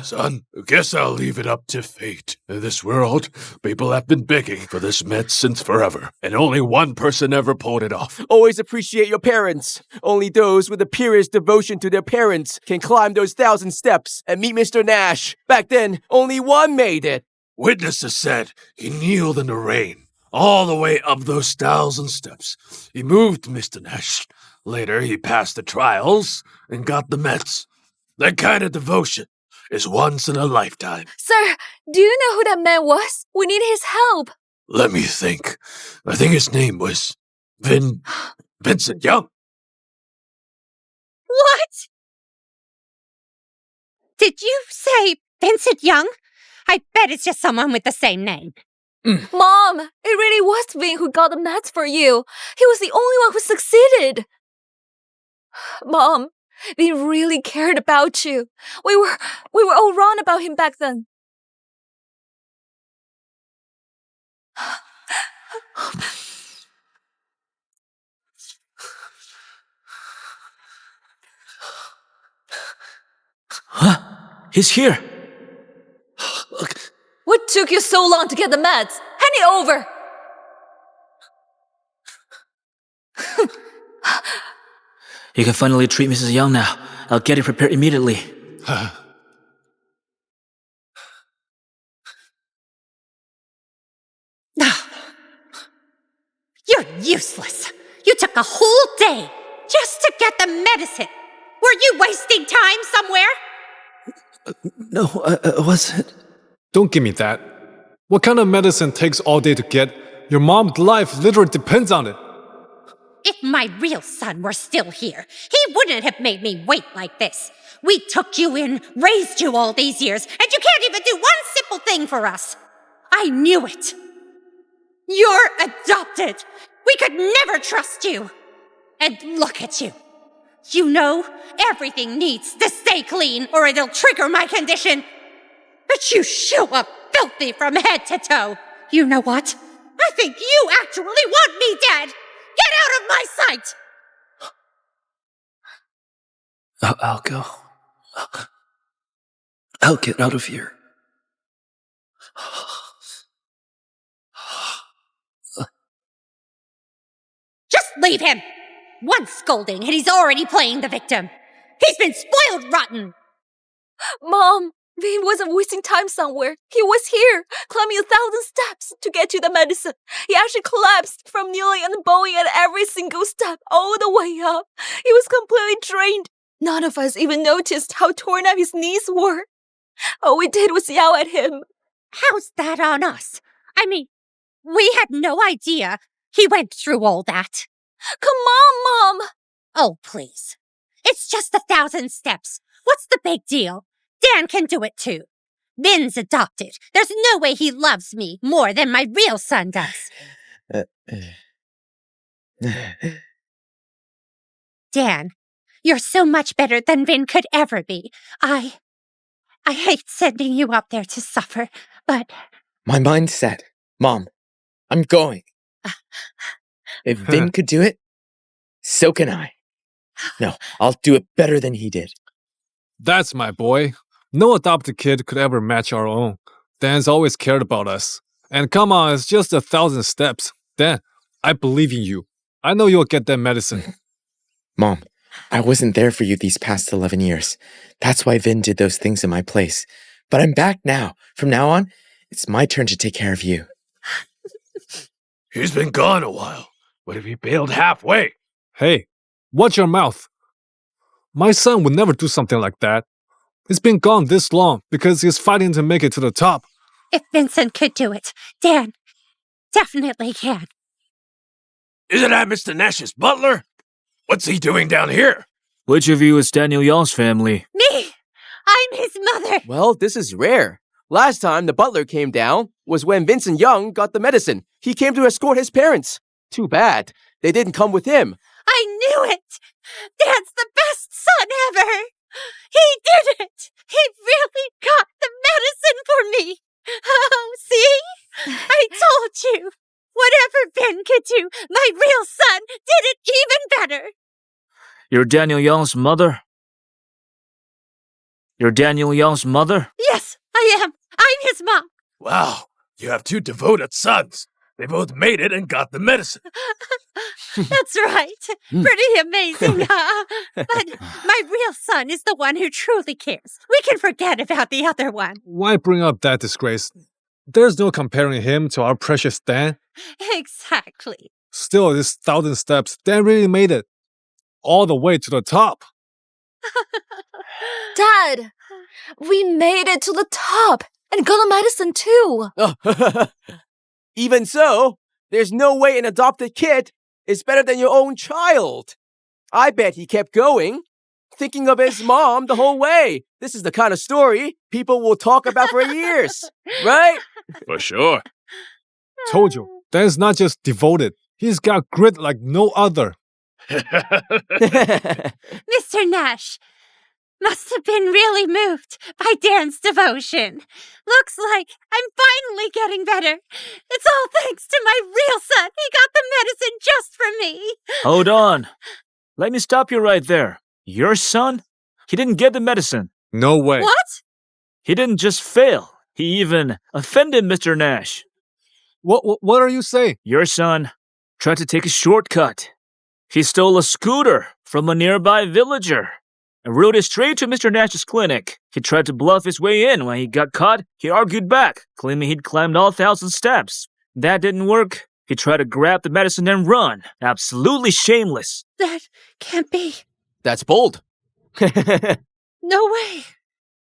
Son, guess I'll leave it up to fate. In this world, people have been begging for this med since forever, and only one person ever pulled it off. Always appreciate your parents. Only those with the purest devotion to their parents can climb those 1,000 steps and meet Mr. Nash. Back then, only one made it. Witnesses said he kneeled in the rain, all the way up those 1,000 steps. He moved Mr. Nash. Later, he passed the trials and got the meds. That kind of devotion is once in a lifetime. Sir, do you know who that man was? We need his help. Let me think. I think his name was Vincent Young. What? Did you say Vincent Young? I bet it's just someone with the same name. Mom, it really was Vin who got the meds for you. He was the only one who succeeded. Mom, Vin really cared about you. We were all wrong about him back then. Huh? He's here. Look. What took you so long to get the meds? Hand it over! You can finally treat Mrs. Young now. I'll get it prepared immediately. You're useless. You took a whole day just to get the medicine. Were you wasting time somewhere? No, I wasn't. Don't give me that. What kind of medicine takes all day to get? Your mom's life literally depends on it. If my real son were still here, he wouldn't have made me wait like this. We took you in, raised you all these years, and you can't even do one simple thing for us. I knew it. You're adopted. We could never trust you. And look at you. You know, everything needs to stay clean or it'll trigger my condition. But you show up filthy from head to toe. You know what? I think you actually want me dead. Get out of my sight! I'll go. I'll get out of here. Just leave him! One scolding and he's already playing the victim. He's been spoiled rotten! Mom, Vin wasn't wasting time somewhere. He was here, climbing 1,000 steps to get to the medicine. He actually collapsed from kneeling and bowing at every single step all the way up. He was completely drained. None of us even noticed how torn up his knees were. All we did was yell at him. How's that on us? I mean, We had no idea he went through all that. Come on, Mom! Oh, please. It's just 1,000 steps. What's the big deal? Dan can do it too. Vin's adopted. There's no way he loves me more than my real son does. Dan, you're so much better than Vin could ever be. I hate sending you up there to suffer, but... My mind's set. Mom, I'm going. If Vin could do it, so can I. No, I'll do it better than he did. That's my boy. No adopted kid could ever match our own. Dan's always cared about us. And come on, it's just 1,000 steps. Dan, I believe in you. I know you'll get that medicine. Mom, I wasn't there for you these past 11 years. That's why Vin did those things in my place. But I'm back now. From now on, it's my turn to take care of you. He's been gone a while. What if he bailed halfway? Hey, watch your mouth. My son would never do something like that. He's been gone this long because he's fighting to make it to the top. If Vincent could do it, Dan definitely can. Isn't that Mr. Nash's butler? What's he doing down here? Which of you is Daniel Young's family? Me! I'm his mother! Well, this is rare. Last time the butler came down was when Vincent Young got the medicine. He came to escort his parents. Too bad. They didn't come with him. I knew it! Dan's the best son ever! He did it! He really got the medicine for me! Oh, see? I told you! Whatever Ben could do, my real son did it even better! You're Daniel Young's mother? You're Daniel Young's mother? Yes, I am. I'm his mom. Wow, you have two devoted sons. They both made it and got the medicine. That's right. Pretty amazing, huh? But my real son is the one who truly cares. We can forget about the other one. Why bring up that disgrace? There's no comparing him to our precious Dan. Exactly. Still, this 1,000 steps, Dan really made it. All the way to the top. Dad, we made it to the top and got a medicine too. Even so, there's no way an adopted kid is better than your own child. I bet he kept going, thinking of his mom the whole way. This is the kind of story people will talk about for years, right? For sure. Told you, Dan's not just devoted. He's got grit like no other. Mr. Nash must have been really moved by Dan's devotion. Looks like I'm finally getting better. It's all thanks to my real son. He got the medicine just for me. Hold on. Let me stop you right there. Your son? He didn't get the medicine. No way. What? He didn't just fail. He even offended Mr. Nash. What are you saying? Your son tried to take a shortcut. He stole a scooter from a nearby villager and rode it straight to Mr. Nash's clinic. He tried to bluff his way in. When he got caught, he argued back, claiming he'd climbed all 1,000 steps. That didn't work. He tried to grab the medicine and run. Absolutely shameless. That can't be. That's bold. No way.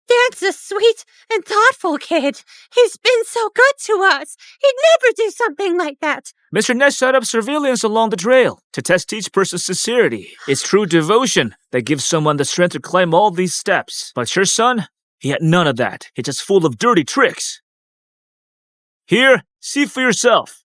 Dan's a sweet and thoughtful kid. He's been so good to us. He'd never do something like that. Mr. Nash set up surveillance along the trail to test each person's sincerity. It's true devotion that gives someone the strength to climb all these steps. But your son, he had none of that. He's just full of dirty tricks. Here, see for yourself.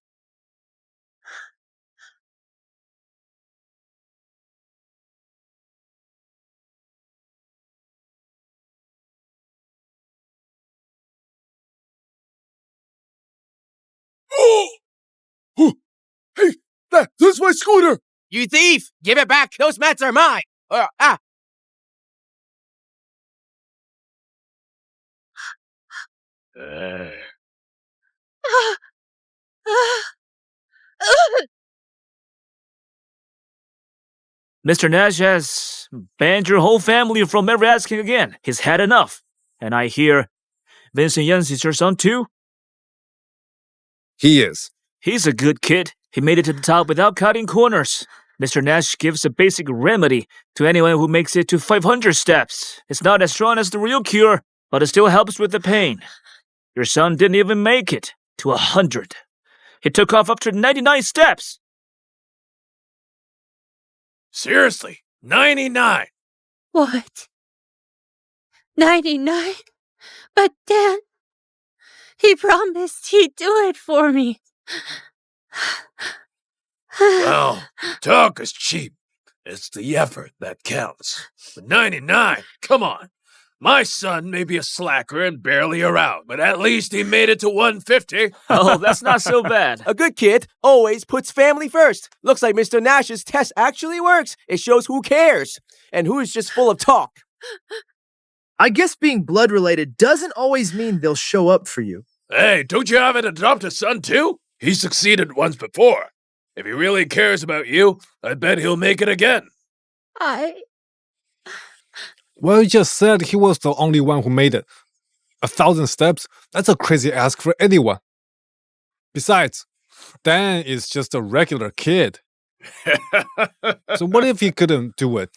Hey, that's my scooter! You thief! Give it back! Those mats are mine! Mr. Nash has banned your whole family from ever asking again. He's had enough. And I hear Vincent Young is your son too? He is. He's a good kid. He made it to the top without cutting corners. Mr. Nash gives a basic remedy to anyone who makes it to 500 steps. It's not as strong as the real cure, but it still helps with the pain. Your son didn't even make it to 100. He took off after 99 steps. Seriously, 99. What? 99? But Dan, he promised he'd do it for me. Well, talk is cheap. It's the effort that counts. But 99, come on. My son may be a slacker and barely around, but at least he made it to 150. Oh, that's not so bad. A good kid always puts family first. Looks like Mr. Nash's test actually works. It shows who cares and who is just full of talk. I guess being blood related doesn't always mean they'll show up for you. Hey, don't you have an adopted son too? He succeeded once before. If he really cares about you, I bet he'll make it again. Well, you just said he was the only one who made it. 1,000 steps? That's a crazy ask for anyone. Besides, Dan is just a regular kid. So what if he couldn't do it?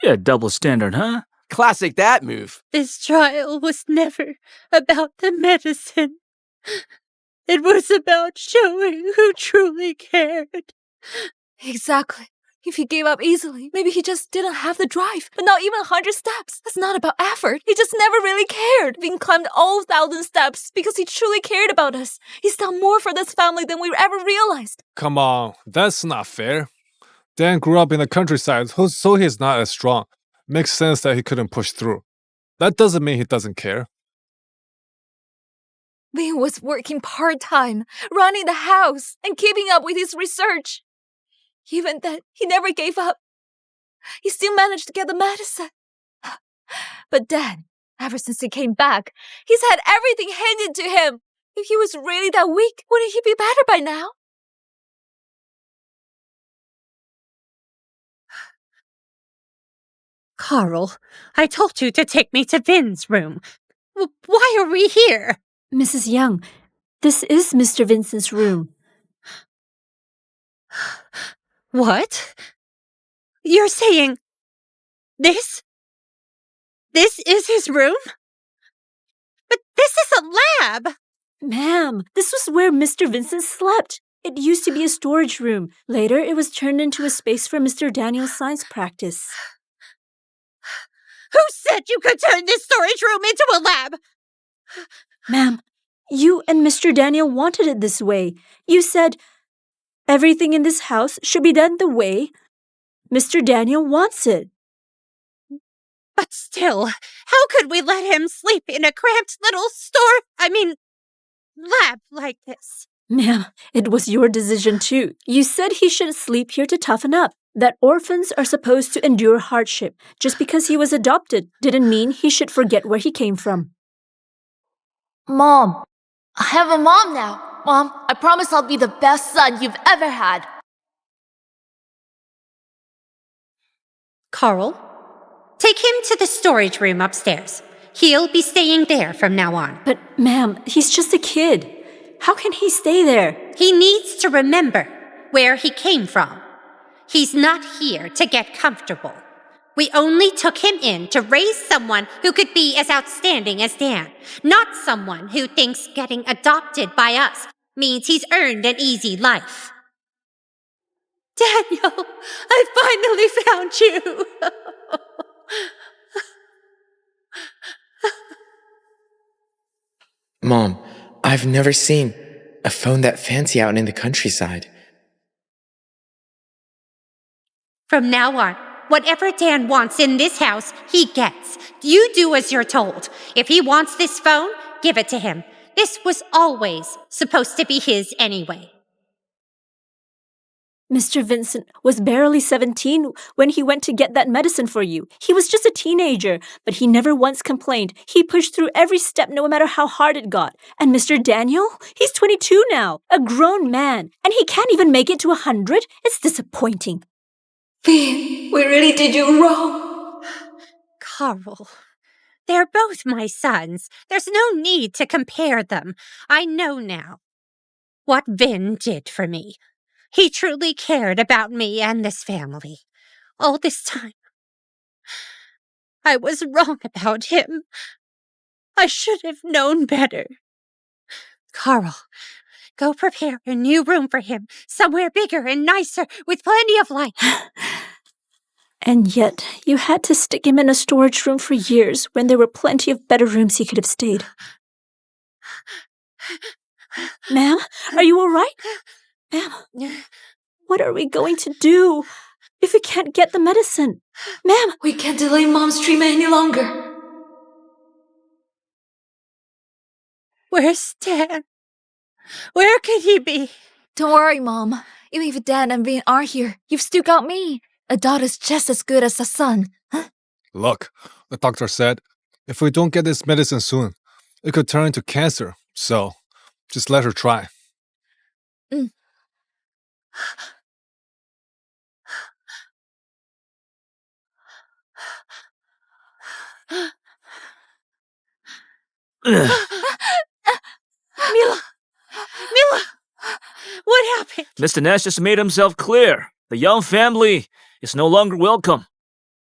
Yeah, double standard, huh? Classic that move. This trial was never about the medicine. It was about showing who truly cared. Exactly. If he gave up easily, maybe he just didn't have the drive. But not even 100 steps. That's not about effort. He just never really cared. Being climbed all 1,000 steps because he truly cared about us. He's done more for this family than we ever realized. Come on, that's not fair. Dan grew up in the countryside, so he's not as strong. Makes sense that he couldn't push through. That doesn't mean he doesn't care. Vin was working part-time, running the house, and keeping up with his research. Even then, he never gave up. He still managed to get the medicine. But then, ever since he came back, he's had everything handed to him. If he was really that weak, wouldn't he be better by now? Carl, I told you to take me to Vin's room. Why are we here? Mrs. Young, this is Mr. Vincent's room. What? You're saying this? This is his room? But this is a lab! Ma'am, this was where Mr. Vincent slept. It used to be a storage room. Later, it was turned into a space for Mr. Daniel's science practice. Who said you could turn this storage room into a lab? Ma'am, you and Mr. Daniel wanted it this way. You said, everything in this house should be done the way Mr. Daniel wants it. But still, how could we let him sleep in a cramped little lab like this? Ma'am, it was your decision too. You said he should sleep here to toughen up. That orphans are supposed to endure hardship. Just because he was adopted didn't mean he should forget where he came from. Mom, I have a mom now. Mom, I promise I'll be the best son you've ever had. Carl, take him to the storage room upstairs. He'll be staying there from now on. But, ma'am, he's just a kid. How can he stay there? He needs to remember where he came from. He's not here to get comfortable. We only took him in to raise someone who could be as outstanding as Dan, not someone who thinks getting adopted by us means he's earned an easy life. Daniel, I finally found you. Mom, I've never seen a phone that fancy out in the countryside. From now on, whatever Dan wants in this house, he gets. You do as you're told. If he wants this phone, give it to him. This was always supposed to be his anyway. Mr. Vincent was barely 17 when he went to get that medicine for you. He was just a teenager, but he never once complained. He pushed through every step no matter how hard it got. And Mr. Daniel? He's 22 now, a grown man, and he can't even make it to 100? It's disappointing. Vin, we really did you wrong. Carl, they're both my sons. There's no need to compare them. I know now what Vin did for me. He truly cared about me and this family. All this time, I was wrong about him. I should have known better. Carl, Go prepare a new room for him, somewhere bigger and nicer, with plenty of light. And yet, you had to stick him in a storage room for years when there were plenty of better rooms he could have stayed. Ma'am, are you all right? Ma'am, what are we going to do if we can't get the medicine? Ma'am! We can't delay Mom's treatment any longer. Where's Dan? Where could he be? Don't worry, Mom. Even if Dad and Vin are here, you've still got me. A daughter's just as good as a son. Look, the doctor said, if we don't get this medicine soon, it could turn into cancer. So, just let her try. Mm. Mila! What happened? Mr. Nash just made himself clear. The Young family is no longer welcome.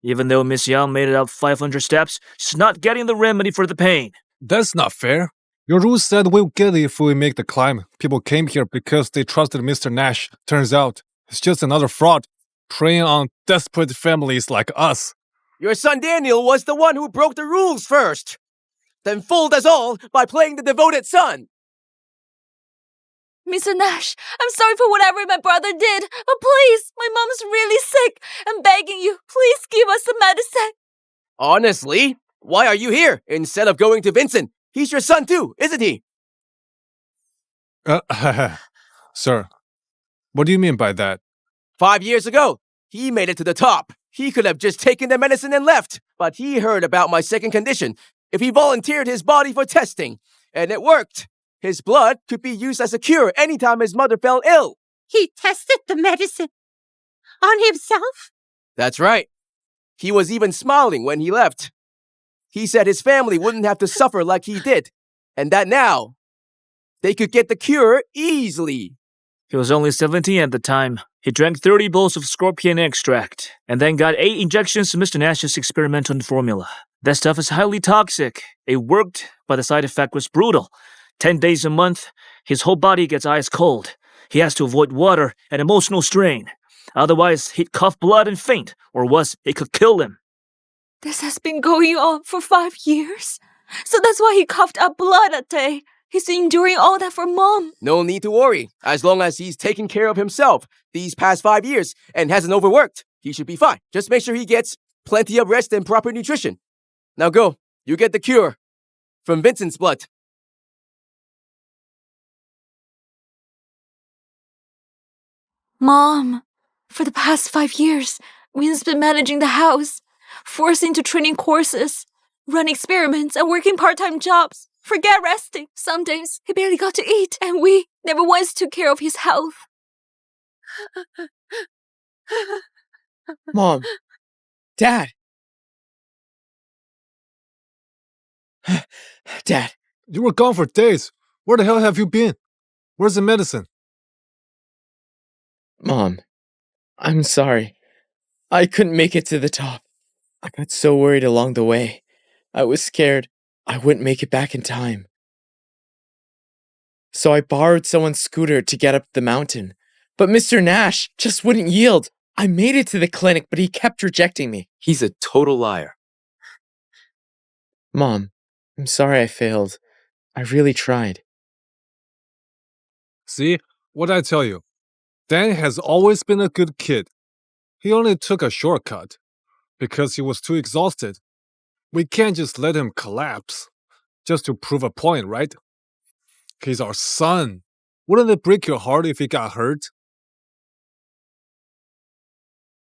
Even though Miss Young made it up 500 steps, she's not getting the remedy for the pain. That's not fair. Your rules said we'll get it if we make the climb. People came here because they trusted Mr. Nash. Turns out, it's just another fraud, preying on desperate families like us. Your son Daniel was the one who broke the rules first. Then fooled us all by playing the devoted son. Mr. Nash, I'm sorry for whatever my brother did, but please, my mom's really sick. I'm begging you, please give us the medicine. Honestly, why are you here instead of going to Vincent? He's your son too, isn't he? Sir, what do you mean by that? 5 years ago, he made it to the top. He could have just taken the medicine and left, but he heard about my second condition. If he volunteered his body for testing, and it worked. His blood could be used as a cure anytime his mother fell ill. He tested the medicine on himself? That's right. He was even smiling when he left. He said his family wouldn't have to suffer like he did, and that now they could get the cure easily. He was only 17 at the time. He drank 30 bowls of scorpion extract, and then got 8 injections of Mr. Nash's experimental formula. That stuff is highly toxic. It worked, but the side effect was brutal. 10 days a month, his whole body gets ice cold. He has to avoid water and emotional strain. Otherwise, he'd cough blood and faint, or worse, it could kill him. This has been going on for 5 years. So that's why he coughed up blood that day. He's enduring all that for Mom. No need to worry. As long as he's taken care of himself these past 5 years and hasn't overworked, he should be fine. Just make sure he gets plenty of rest and proper nutrition. Now go, you get the cure from Vincent's blood. Mom, for the past 5 years, Vin's been managing the house, forced into training courses, running experiments, and working part-time jobs. Forget resting. Some days, he barely got to eat, and we never once took care of his health. Mom. Dad. Dad. You were gone for days. Where the hell have you been? Where's the medicine? Mom, I'm sorry. I couldn't make it to the top. I got so worried along the way. I was scared I wouldn't make it back in time. So I borrowed someone's scooter to get up the mountain. But Mr. Nash just wouldn't yield. I made it to the clinic, but he kept rejecting me. He's a total liar. Mom, I'm sorry I failed. I really tried. See, what I tell you? Dan has always been a good kid. He only took a shortcut because he was too exhausted. We can't just let him collapse just to prove a point, right? He's our son. Wouldn't it break your heart if he got hurt?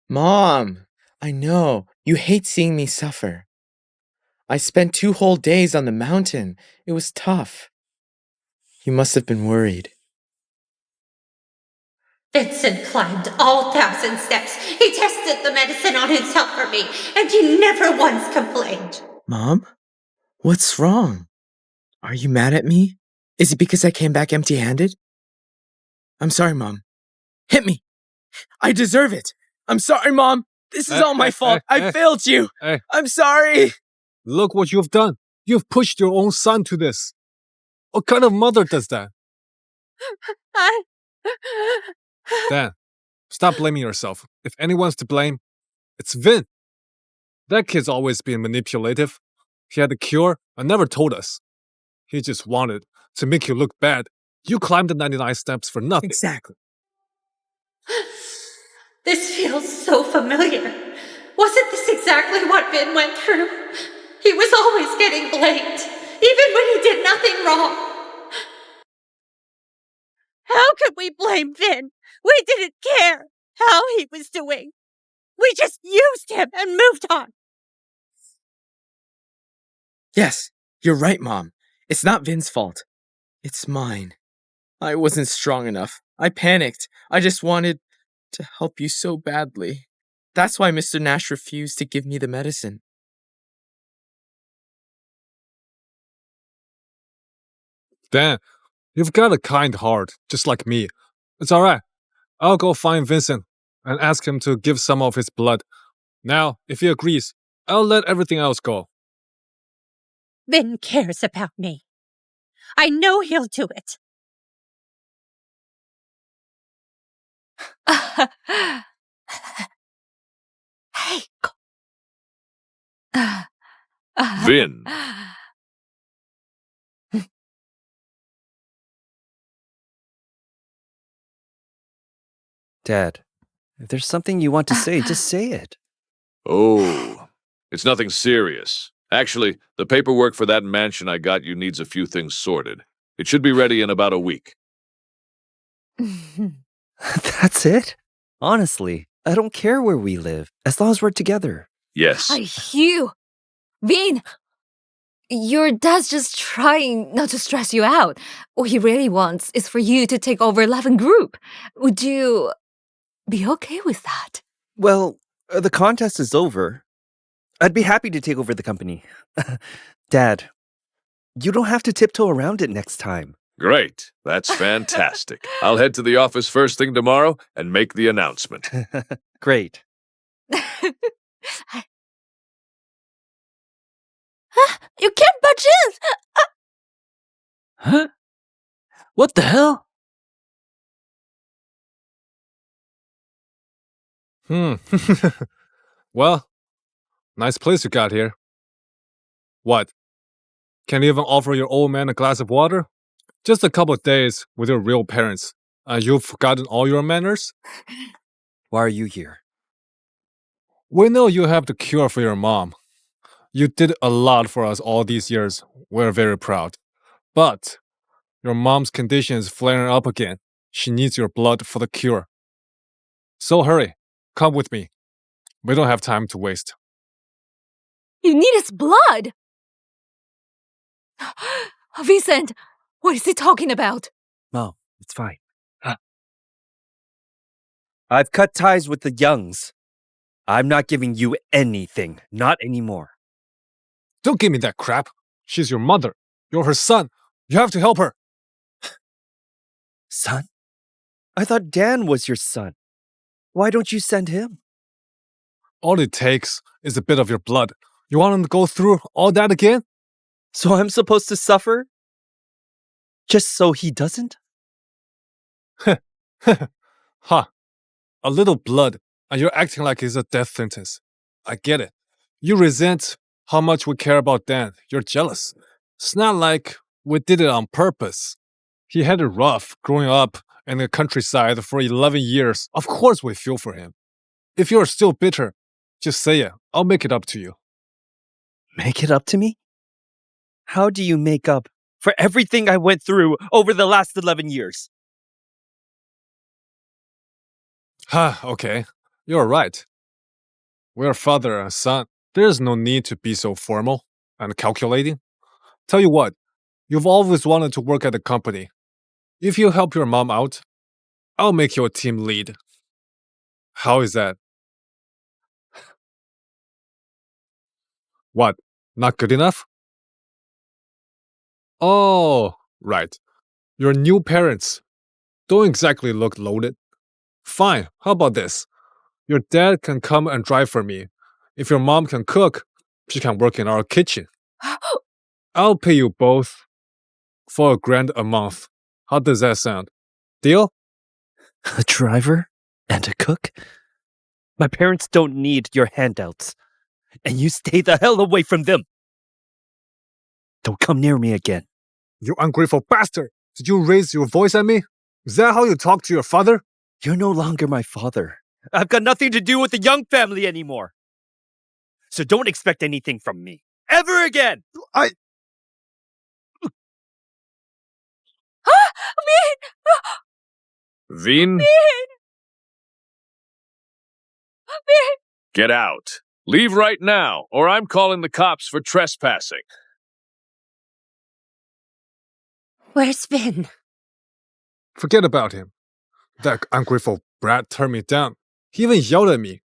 Mom, I know. You hate seeing me suffer. I spent 2 whole days on the mountain. It was tough. You must have been worried. Vincent climbed all 1,000 steps. He tested the medicine on himself for me, and he never once complained. Mom? What's wrong? Are you mad at me? Is it because I came back empty-handed? I'm sorry, Mom. Hit me. I deserve it. I'm sorry, Mom. This is all my fault. I failed you. I'm sorry. Look what you've done. You've pushed your own son to this. What kind of mother does that? Dan, stop blaming yourself. If anyone's to blame, it's Vin. That kid's always been manipulative. He had the cure and never told us. He just wanted to make you look bad. You climbed the 99 steps for nothing. Exactly. This feels so familiar. Wasn't this exactly what Vin went through? He was always getting blamed, even when he did nothing wrong. How could we blame Vin? We didn't care how he was doing. We just used him and moved on. Yes, you're right, Mom. It's not Vin's fault. It's mine. I wasn't strong enough. I panicked. I just wanted to help you so badly. That's why Mr. Nash refused to give me the medicine. Dan, you've got a kind heart, just like me. It's alright. I'll go find Vincent and ask him to give some of his blood. Now, if he agrees, I'll let everything else go. Vin cares about me. I know he'll do it. Hey. Vin. Dad, if there's something you want to say, just say it. Oh, it's nothing serious. Actually, the paperwork for that mansion I got you needs a few things sorted. It should be ready in about a week. That's it? Honestly, I don't care where we live, as long as we're together. Yes. Hugh! Vin! Your dad's just trying not to stress you out. What he really wants is for you to take over 11 Group. Would you be okay with that? Well, the contest is over. I'd be happy to take over the company. Dad, you don't have to tiptoe around it next time. Great. That's fantastic. I'll head to the office first thing tomorrow and make the announcement. Great. You can't budge in! Huh? What the hell? Well, nice place you got here. What? Can't even offer your old man a glass of water? Just a couple of days with your real parents, and you've forgotten all your manners? Why are you here? We know you have the cure for your mom. You did a lot for us all these years. We're very proud. But your mom's condition is flaring up again. She needs your blood for the cure. So hurry, come with me. We don't have time to waste. You need his blood! Vincent, what is he talking about? No, it's fine. I've cut ties with the Youngs. I'm not giving you anything. Not anymore. Don't give me that crap. She's your mother. You're her son. You have to help her. Son? I thought Dan was your son. Why don't you send him? All it takes is a bit of your blood. You want him to go through all that again? So I'm supposed to suffer? Just so he doesn't? Ha. A little blood, and you're acting like it's a death sentence. I get it. You resent how much we care about Dan. You're jealous. It's not like we did it on purpose. He had it rough growing up in the countryside for 11 years. Of course we feel for him. If you're still bitter, just say it. I'll make it up to you. Make it up to me? How do you make up for everything I went through over the last 11 years? Okay. You're right. We're father and son. There's no need to be so formal and calculating. Tell you what, you've always wanted to work at a company. If you help your mom out, I'll make you a team lead. How is that? What? Not good enough? Oh, right. Your new parents don't exactly look loaded. Fine, how about this? Your dad can come and drive for me. If your mom can cook, she can work in our kitchen. I'll pay you both for $1,000 a month. How does that sound? Deal? A driver and a cook? My parents don't need your handouts. And you stay the hell away from them. Don't come near me again. You ungrateful bastard! Did you raise your voice at me? Is that how you talk to your father? You're no longer my father. I've got nothing to do with the Young family anymore. So don't expect anything from me. Ever again! Veen, get out. Leave right now, or I'm calling the cops for trespassing. Where's Vin? Forget about him. That ungrateful brat turned me down. He even yelled at me.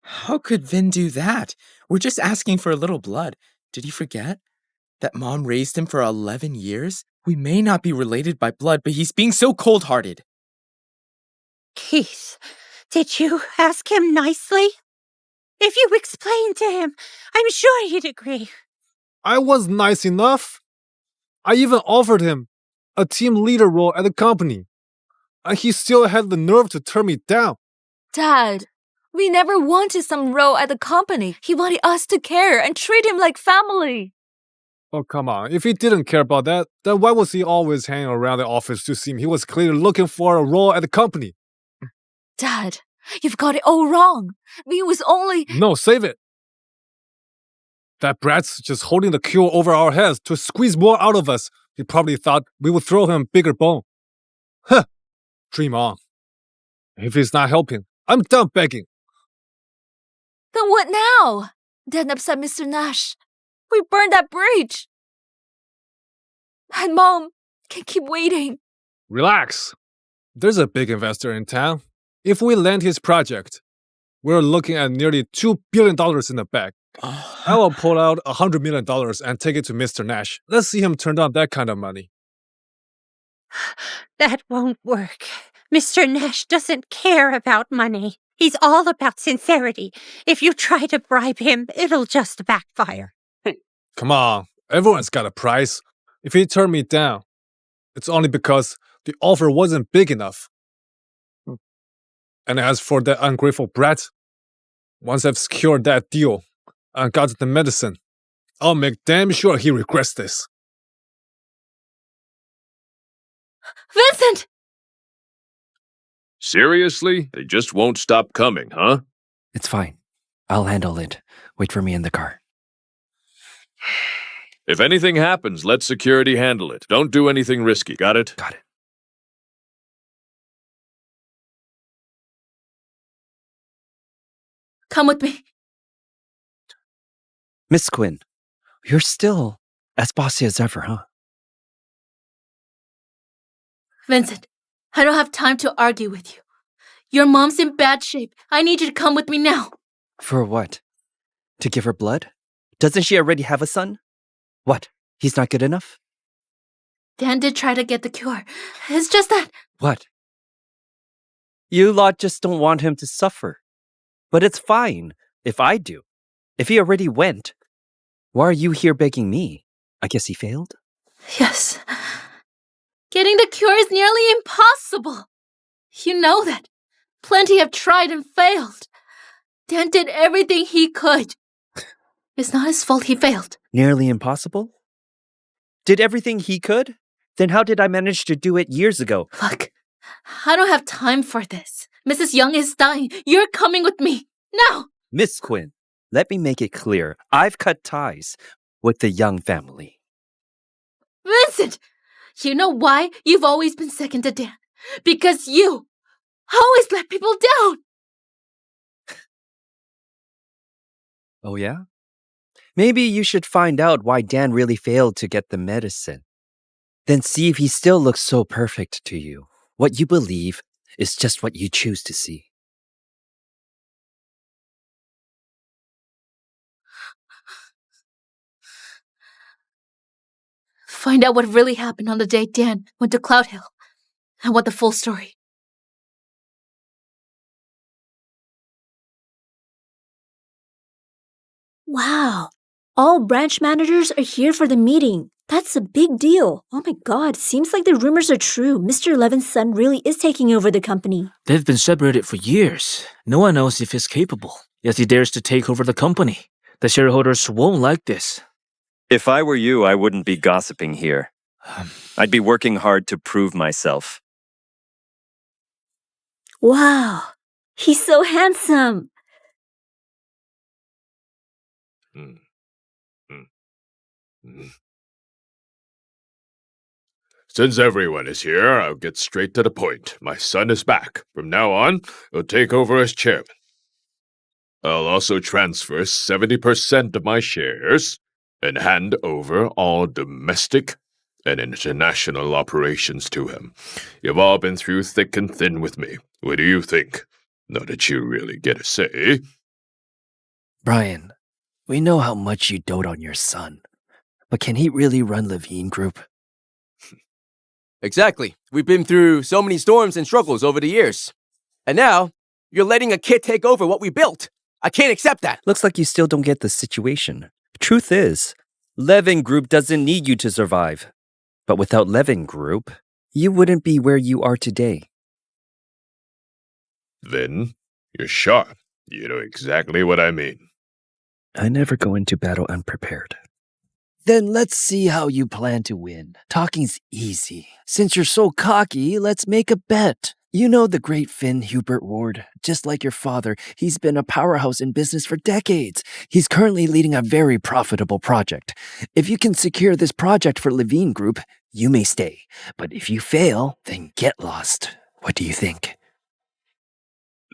How could Vin do that? We're just asking for a little blood. Did he forget that Mom raised him for 11 years? We may not be related by blood, but he's being so cold-hearted. Keith, did you ask him nicely? If you explained to him, I'm sure he'd agree. I was nice enough. I even offered him a team leader role at the company. And he still had the nerve to turn me down. Dad, we never wanted some role at the company. He wanted us to care and treat him like family. Oh, come on. If he didn't care about that, then why was he always hanging around the office to seem he was clearly looking for a role at the company? Dad, you've got it all wrong. We was only... No, save it. That brat's just holding the cure over our heads to squeeze more out of us. He probably thought we would throw him a bigger bone. Huh. Dream on. If he's not helping, I'm done begging. Then what now? Dad upset Mr. Nash. We burned that bridge. And Mom can't keep waiting. Relax. There's a big investor in town. If we land his project, we're looking at nearly $2 billion in the bag. I will pull out $100 million and take it to Mr. Nash. Let's see him turn down that kind of money. That won't work. Mr. Nash doesn't care about money. He's all about sincerity. If you try to bribe him, it'll just backfire. Come on, everyone's got a price. If he turned me down, it's only because the offer wasn't big enough. And as for that ungrateful brat, once I've secured that deal and got the medicine, I'll make damn sure he regrets this. Vincent! Seriously? They just won't stop coming, huh? It's fine. I'll handle it. Wait for me in the car. If anything happens, let security handle it. Don't do anything risky, got it? Got it. Come with me. Miss Quinn, you're still as bossy as ever, huh? Vincent, I don't have time to argue with you. Your mom's in bad shape. I need you to come with me now. For what? To give her blood? Doesn't she already have a son? What? He's not good enough? Dan did try to get the cure. It's just that... What? You lot just don't want him to suffer. But it's fine if I do. If he already went, why are you here begging me? I guess he failed? Yes. Getting the cure is nearly impossible. You know that. Plenty have tried and failed. Dan did everything he could. It's not his fault he failed. Nearly impossible? Did everything he could? Then how did I manage to do it years ago? Look, I don't have time for this. Mrs. Young is dying. You're coming with me. Now! Miss Quinn, let me make it clear. I've cut ties with the Young family. Vincent! You know why you've always been second to Dan? Because you always let people down. Oh, yeah? Maybe you should find out why Dan really failed to get the medicine. Then see if he still looks so perfect to you. What you believe is just what you choose to see. Find out what really happened on the day Dan went to Cloud Hill. I want the full story. Wow. All branch managers are here for the meeting. That's a big deal. Oh my god, seems like the rumors are true. Mr. Levin's son really is taking over the company. They've been separated for years. No one knows if he's capable. Yet he dares to take over the company. The shareholders won't like this. If I were you, I wouldn't be gossiping here. I'd be working hard to prove myself. Wow, he's so handsome. Since everyone is here, I'll get straight to the point. My son is back. From now on, he'll take over as chairman. I'll also transfer 70% of my shares and hand over all domestic and international operations to him. You've all been through thick and thin with me. What do you think? Not that you really get a say. Brian, we know how much you dote on your son, but can he really run Levine Group? Exactly. We've been through so many storms and struggles over the years. And now, you're letting a kid take over what we built. I can't accept that. Looks like you still don't get the situation. Truth is, Levin Group doesn't need you to survive. But without Levin Group, you wouldn't be where you are today. Then, you're sharp. You know exactly what I mean. I never go into battle unprepared. Then let's see how you plan to win. Talking's easy. Since you're so cocky, let's make a bet. You know the great Finn Hubert Ward. Just like your father, he's been a powerhouse in business for decades. He's currently leading a very profitable project. If you can secure this project for Levine Group, you may stay. But if you fail, then get lost. What do you think?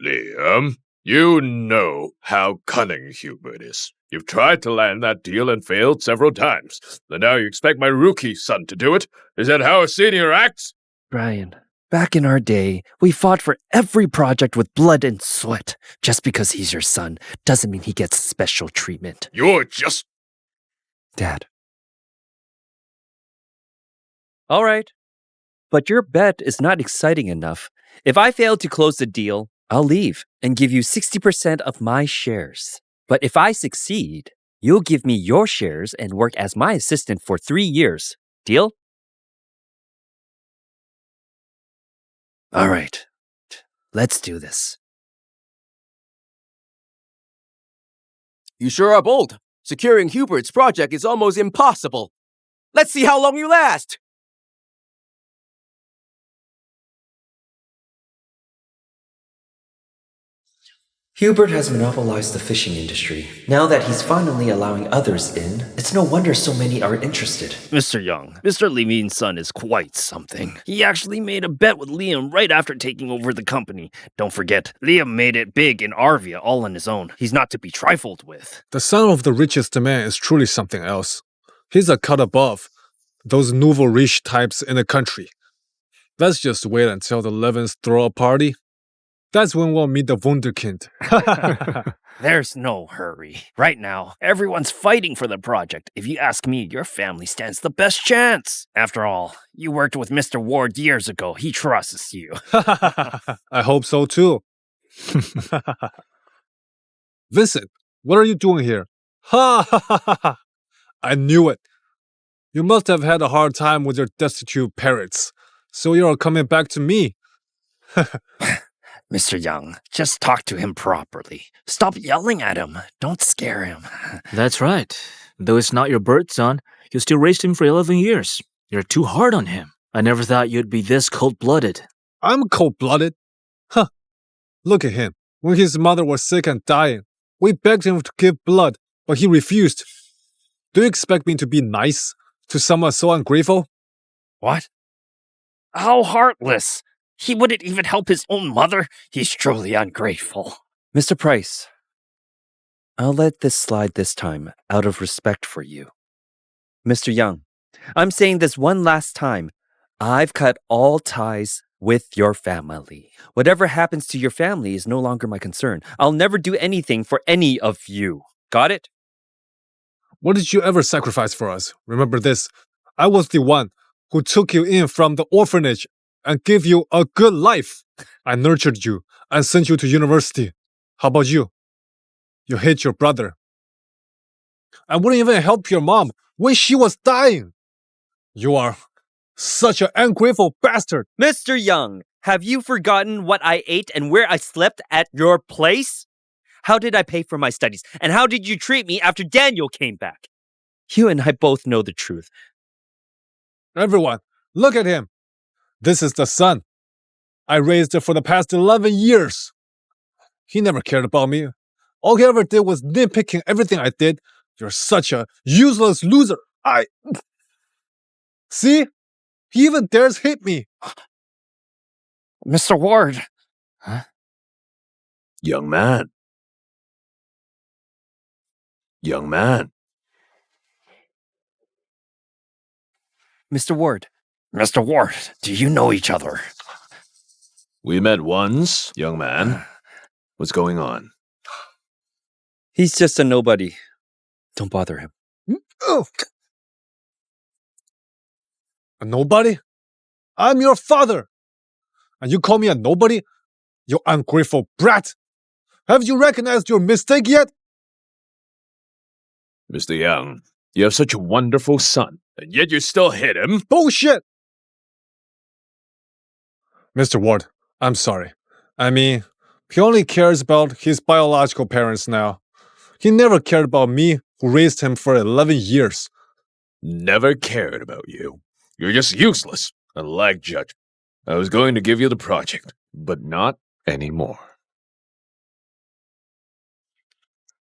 Liam, you know how cunning Hubert is. You've tried to land that deal and failed several times. And now you expect my rookie son to do it? Is that how a senior acts? Brian, back in our day, we fought for every project with blood and sweat. Just because he's your son doesn't mean he gets special treatment. You're just... Dad. All right. But your bet is not exciting enough. If I fail to close the deal, I'll leave and give you 60% of my shares. But if I succeed, you'll give me your shares and work as my assistant for 3 years. Deal? All right. Let's do this. You sure are bold. Securing Hubert's project is almost impossible. Let's see how long you last. Hubert has monopolized the fishing industry. Now that he's finally allowing others in, it's no wonder so many are interested. Mr. Young, Mr. Levine's son is quite something. He actually made a bet with Liam right after taking over the company. Don't forget, Liam made it big in Arvia all on his own. He's not to be trifled with. The son of the richest man is truly something else. He's a cut above those nouveau riche types in the country. Let's just wait until the Levins throw a party. That's when we'll meet the Wunderkind. There's no hurry. Right now, everyone's fighting for the project. If you ask me, your family stands the best chance. After all, you worked with Mr. Ward years ago. He trusts you. I hope so too. Vincent, what are you doing here? Ha ha ha ha! I knew it. You must have had a hard time with your destitute parents. So you're coming back to me. Mr. Young, just talk to him properly. Stop yelling at him. Don't scare him. That's right. Though it's not your birth son, you still raised him for 11 years. You're too hard on him. I never thought you'd be this cold-blooded. I'm cold-blooded? Huh. Look at him. When his mother was sick and dying, we begged him to give blood, but he refused. Do you expect me to be nice to someone so ungrateful? What? How heartless! He wouldn't even help his own mother. He's truly ungrateful. Mr. Price, I'll let this slide this time, out of respect for you. Mr. Young, I'm saying this one last time. I've cut all ties with your family. Whatever happens to your family is no longer my concern. I'll never do anything for any of you. Got it? What did you ever sacrifice for us? Remember this. I was the one who took you in from the orphanage and gave you a good life. I nurtured you and sent you to university. How about you? You hate your brother. I wouldn't even help your mom when she was dying. You are such an ungrateful bastard! Mr. Young, have you forgotten what I ate and where I slept at your place? How did I pay for my studies? And how did you treat me after Daniel came back? You and I both know the truth. Everyone, look at him. This is the son. I raised it for the past 11 years. He never cared about me. All he ever did was nitpicking everything I did. You're such a useless loser. See? He even dares hit me. Mr. Ward. Young man. Young man. Mr. Ward. Mr. Ward, do you know each other? We met once, young man. What's going on? He's just a nobody. Don't bother him. A nobody? I'm your father. And you call me a nobody? You ungrateful brat. Have you recognized your mistake yet? Mr. Young, you have such a wonderful son, and yet you still hit him? Bullshit! Mr. Ward, I'm sorry. I mean, he only cares about his biological parents now. He never cared about me, who raised him for 11 years. Never cared about you. You're just useless, unlike Judge. I was going to give you the project, but not anymore.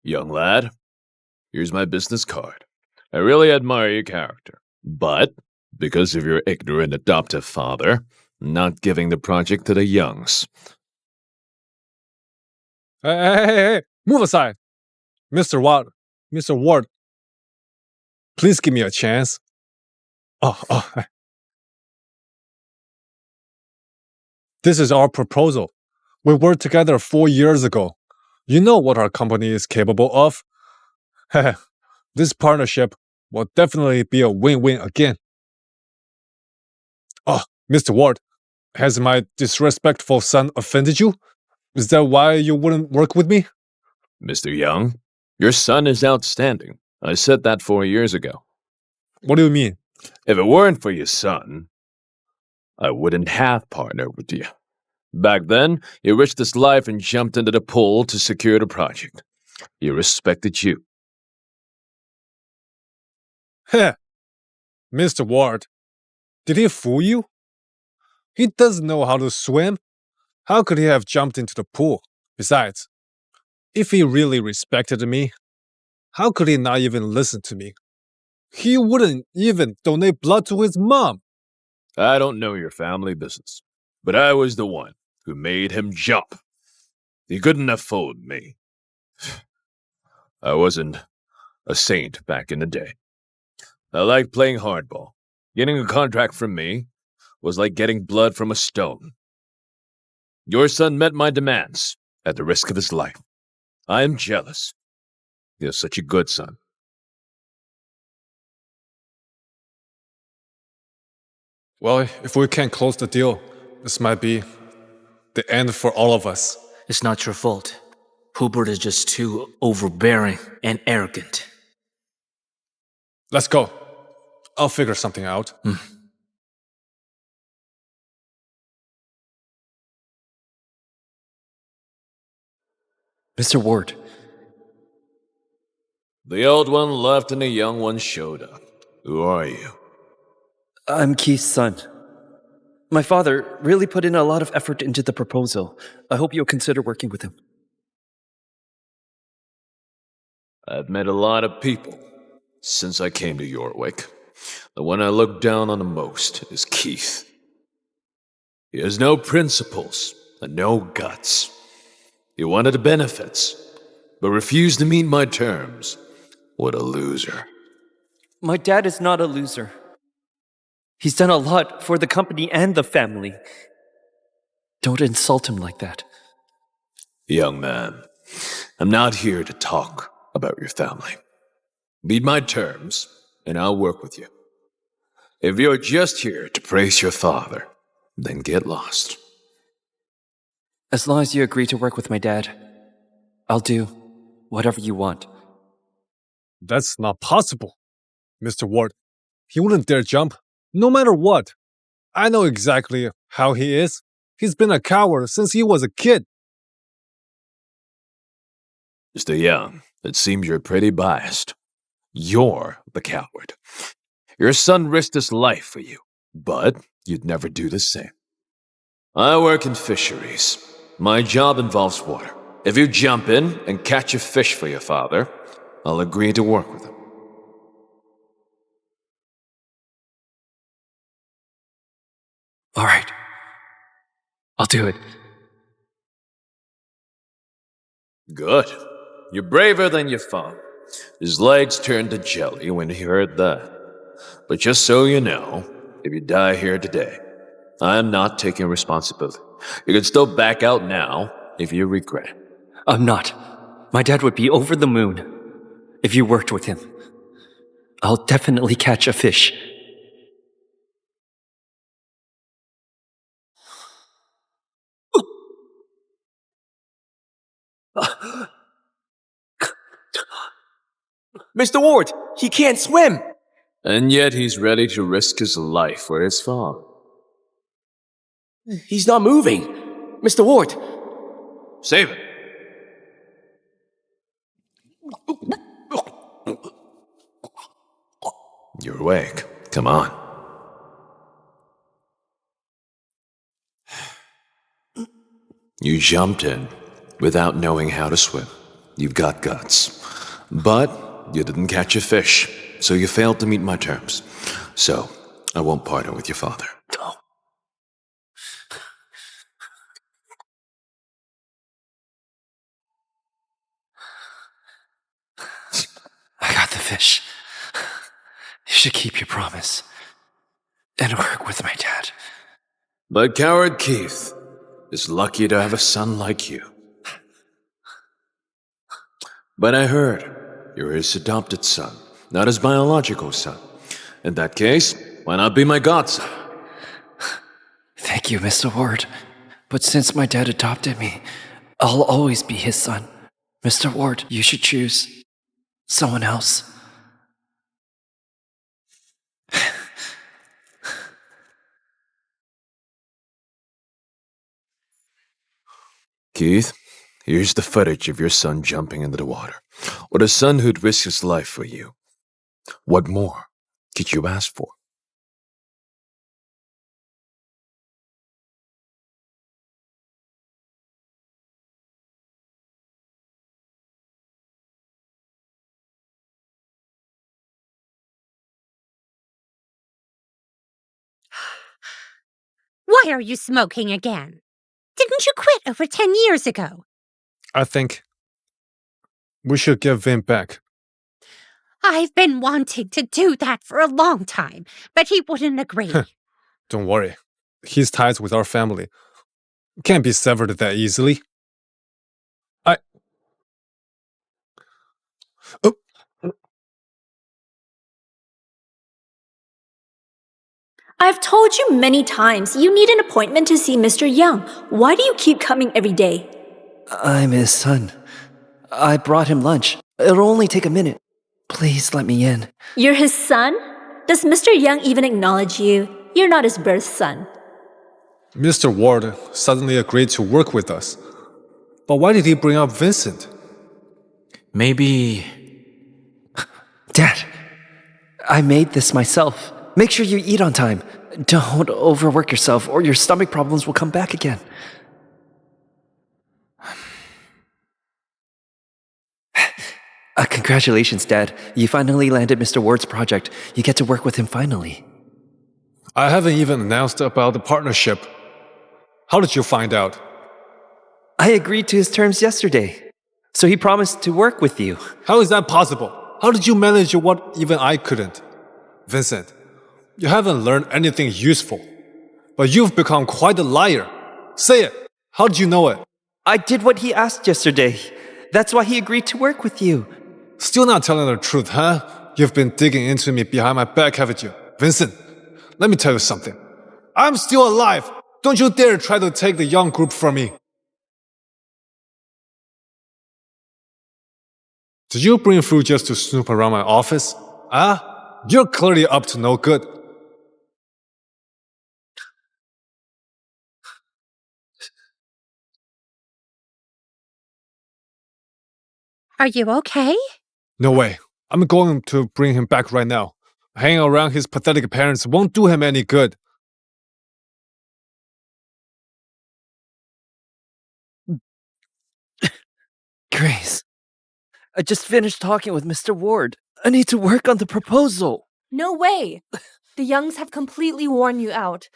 Young lad, here's my business card. I really admire your character, but because of your ignorant adoptive father, I'm not giving the project to the Youngs. Hey, move aside. Mr. Ward, please give me a chance. This is our proposal. We worked together 4 years ago. You know what our company is capable of. This partnership will definitely be a win-win again. Mr. Ward, has my disrespectful son offended you? Is that why you wouldn't work with me? Mr. Young, your son is outstanding. I said that 4 years ago. What do you mean? If it weren't for your son, I wouldn't have partnered with you. Back then, you risked his life and jumped into the pool to secure the project. He respected you. Mr. Ward, did he fool you? He doesn't know how to swim. How could he have jumped into the pool? Besides, if he really respected me, how could he not even listen to me? He wouldn't even donate blood to his mom. I don't know your family business, but I was the one who made him jump. He couldn't have fooled me. I wasn't a saint back in the day. I liked playing hardball. Getting a contract from me was like getting blood from a stone. Your son met my demands at the risk of his life. I am jealous. You're such a good son. Well, if we can't close the deal, this might be the end for all of us. It's not your fault. Hubert is just too overbearing and arrogant. Let's go. I'll figure something out. Mr. Ward. The old one left and the young one showed up. Who are you? I'm Keith's son. My father really put in a lot of effort into the proposal. I hope you'll consider working with him. I've met a lot of people since I came to Yorwick. The one I look down on the most is Keith. He has no principles and no guts. He wanted the benefits, but refused to meet my terms. What a loser. My dad is not a loser. He's done a lot for the company and the family. Don't insult him like that. Young man, I'm not here to talk about your family. Meet my terms, and I'll work with you. If you're just here to praise your father, then get lost. As long as you agree to work with my dad, I'll do whatever you want. That's not possible. Mr. Ward, he wouldn't dare jump No matter what, I know exactly how he is. He's been a coward since he was a kid. Mr. Young, it seems you're pretty biased. You're the coward. Your son risked his life for you, but you'd never do the same. I work in fisheries. My job involves water. If you jump in and catch a fish for your father, I'll agree to work with him. All right. I'll do it. Good. You're braver than your father. His legs turned to jelly when he heard that. But just so you know, if you die here today, I am not taking responsibility. You can still back out now if you regret it. I'm not. My dad would be over the moon if you worked with him. I'll definitely catch a fish. Mr. Ward, he can't swim! And yet he's ready to risk his life for his father. He's not moving. Mr. Ward! Save it. You're awake. Come on. You jumped in without knowing how to swim. You've got guts. But you didn't catch a fish, so you failed to meet my terms. So, I won't partner with your father. I got the fish. You should keep your promise and work with my dad. But coward Keith is lucky to have a son like you. But I heard you're his adopted son, not his biological son. In that case, why not be my godson? Thank you, Mr. Ward. But since my dad adopted me, I'll always be his son. Mr. Ward, you should choose someone else. Keith, here's the footage of your son jumping into the water. What a son who'd risk his life for you. What more could you ask for? Why are you smoking again? Didn't you quit over 10 years ago? I think we should give Vin back. I've been wanting to do that for a long time, but he wouldn't agree. Don't worry. His ties with our family can't be severed that easily. I've told you many times you need an appointment to see Mr. Young. Why do you keep coming every day? I'm his son. I brought him lunch. It'll only take a minute. Please let me in. You're his son? Does Mr. Young even acknowledge you? You're not his birth son. Mr. Ward suddenly agreed to work with us. But why did he bring up Vincent? Maybe... Dad, I made this myself. Make sure you eat on time. Don't overwork yourself or your stomach problems will come back again. Congratulations, Dad. You finally landed Mr. Ward's project. You get to work with him finally. I haven't even announced about the partnership. How did you find out? I agreed to his terms yesterday. So he promised to work with you. How is that possible? How did you manage what even I couldn't? Vincent, you haven't learned anything useful. But you've become quite a liar. Say it. How did you know it? I did what he asked yesterday. That's why he agreed to work with you. Still not telling the truth, huh? You've been digging into me behind my back, haven't you? Vincent, let me tell you something. I'm still alive. Don't you dare try to take the Young group from me. Did you bring food just to snoop around my office? You're clearly up to no good. Are you okay? No way. I'm going to bring him back right now. Hanging around his pathetic parents won't do him any good. Grace, I just finished talking with Mr. Ward. I need to work on the proposal. No way. The Youngs have completely worn you out.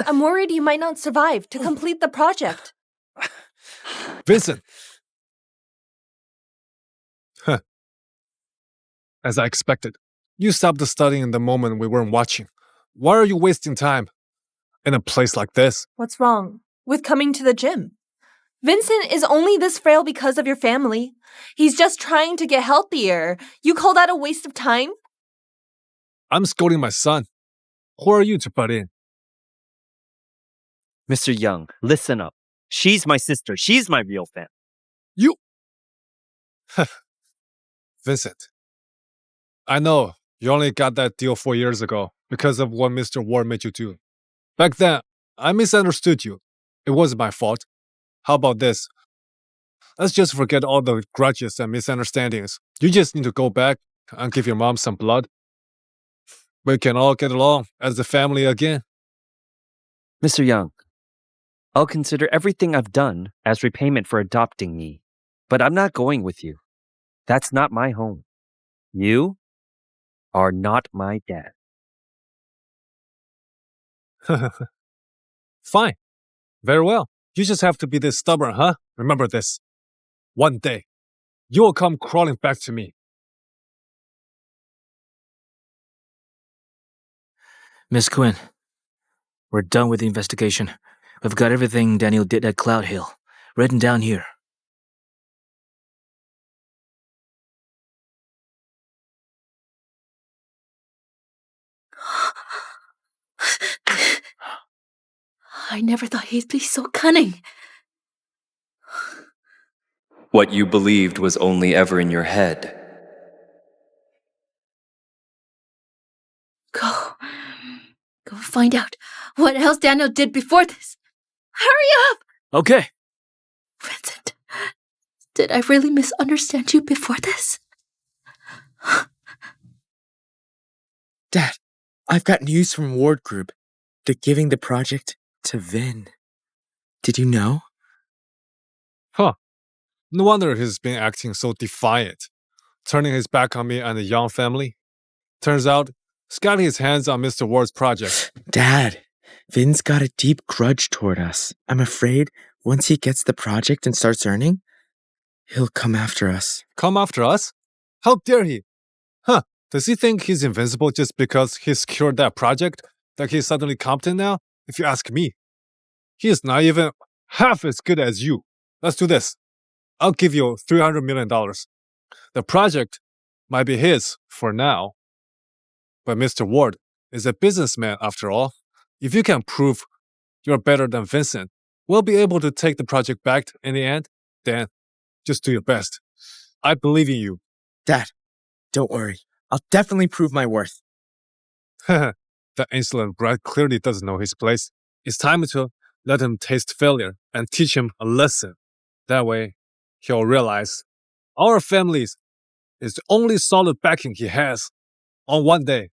I'm worried you might not survive to complete the project. Vincent! Huh. As I expected, you stopped studying the moment we weren't watching. Why are you wasting time in a place like this? What's wrong with coming to the gym? Vincent is only this frail because of your family. He's just trying to get healthier. You call that a waste of time? I'm scolding my son. Who are you to butt in? Mr. Young, listen up. She's my sister. She's my real fan. You... Vincent, I know you only got that deal 4 years ago because of what Mr. Ward made you do. Back then, I misunderstood you. It wasn't my fault. How about this? Let's just forget all the grudges and misunderstandings. You just need to go back and give your mom some blood. We can all get along as a family again. Mr. Young, I'll consider everything I've done as repayment for adopting me. But I'm not going with you. That's not my home. You are not my dad. Fine. Very well. You just have to be this stubborn, huh? Remember this. One day, you will come crawling back to me. Miss Quinn, we're done with the investigation. We've got everything Daniel did at Cloud Hill written down here. I never thought he'd be so cunning. What you believed was only ever in your head. Go find out what else Daniel did before this. Hurry up! Okay. Vincent, did I really misunderstand you before this? Dad, I've got news from Ward Group. They're giving the project to Vin. Did you know? Huh. No wonder he's been acting so defiant, turning his back on me and the Young family. Turns out, he's got his hands on Mr. Ward's project. Dad, Vin's got a deep grudge toward us. I'm afraid once he gets the project and starts earning, he'll come after us. Come after us? How dare he? Huh. Does he think he's invincible just because he secured that project? That he's suddenly competent now? If you ask me. He is not even half as good as you. Let's do this. I'll give you $300 million. The project might be his for now. But Mr. Ward is a businessman after all. If you can prove you're better than Vincent, we'll be able to take the project back in the end. Then, just do your best. I believe in you. Dad, don't worry. I'll definitely prove my worth. That insolent brat clearly doesn't know his place. It's time to let him taste failure and teach him a lesson. That way, he'll realize our family is the only solid backing he has. On one day,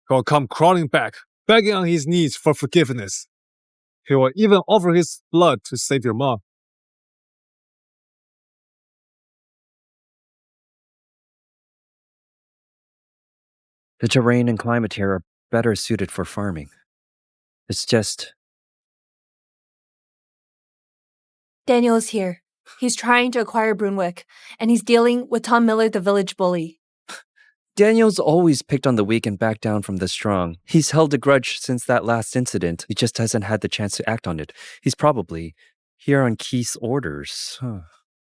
he'll come crawling back, begging on his knees for forgiveness. He will even offer his blood to save your mom. The terrain and climate here are better suited for farming. It's just... Daniel is here. He's trying to acquire Brunwick, and he's dealing with Tom Miller, the village bully. Daniel's always picked on the weak and backed down from the strong. He's held a grudge since that last incident. He just hasn't had the chance to act on it. He's probably here on Keith's orders.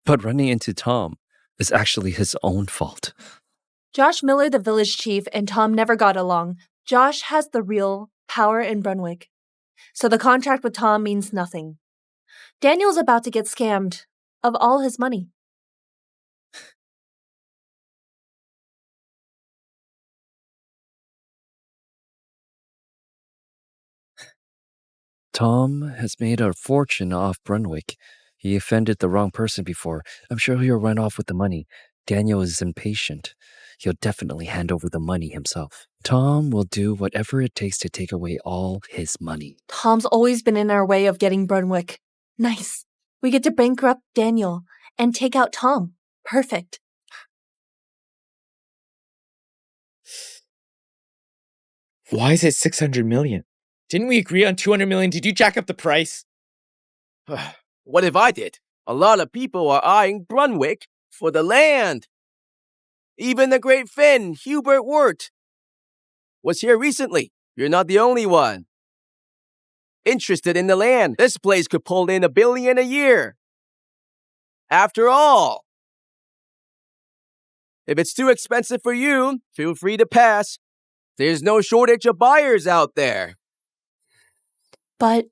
But running into Tom is actually his own fault. Josh Miller, the village chief, and Tom never got along. Josh has the real power in Brunwick. So the contract with Tom means nothing. Daniel's about to get scammed of all his money. Tom has made a fortune off Brunwick. He offended the wrong person before. I'm sure he'll run off with the money. Daniel is impatient. He'll definitely hand over the money himself. Tom will do whatever it takes to take away all his money. Tom's always been in our way of getting Brunswick. Nice. We get to bankrupt Daniel and take out Tom. Perfect. Why is it 600 million? Didn't we agree on 200 million? Did you jack up the price? What if I did? A lot of people are eyeing Brunswick for the land. Even the great Finn, Hubert Wirt, was here recently. You're not the only one. Interested in the land. This place could pull in $1 billion a year. After all, if it's too expensive for you, feel free to pass. There's no shortage of buyers out there. But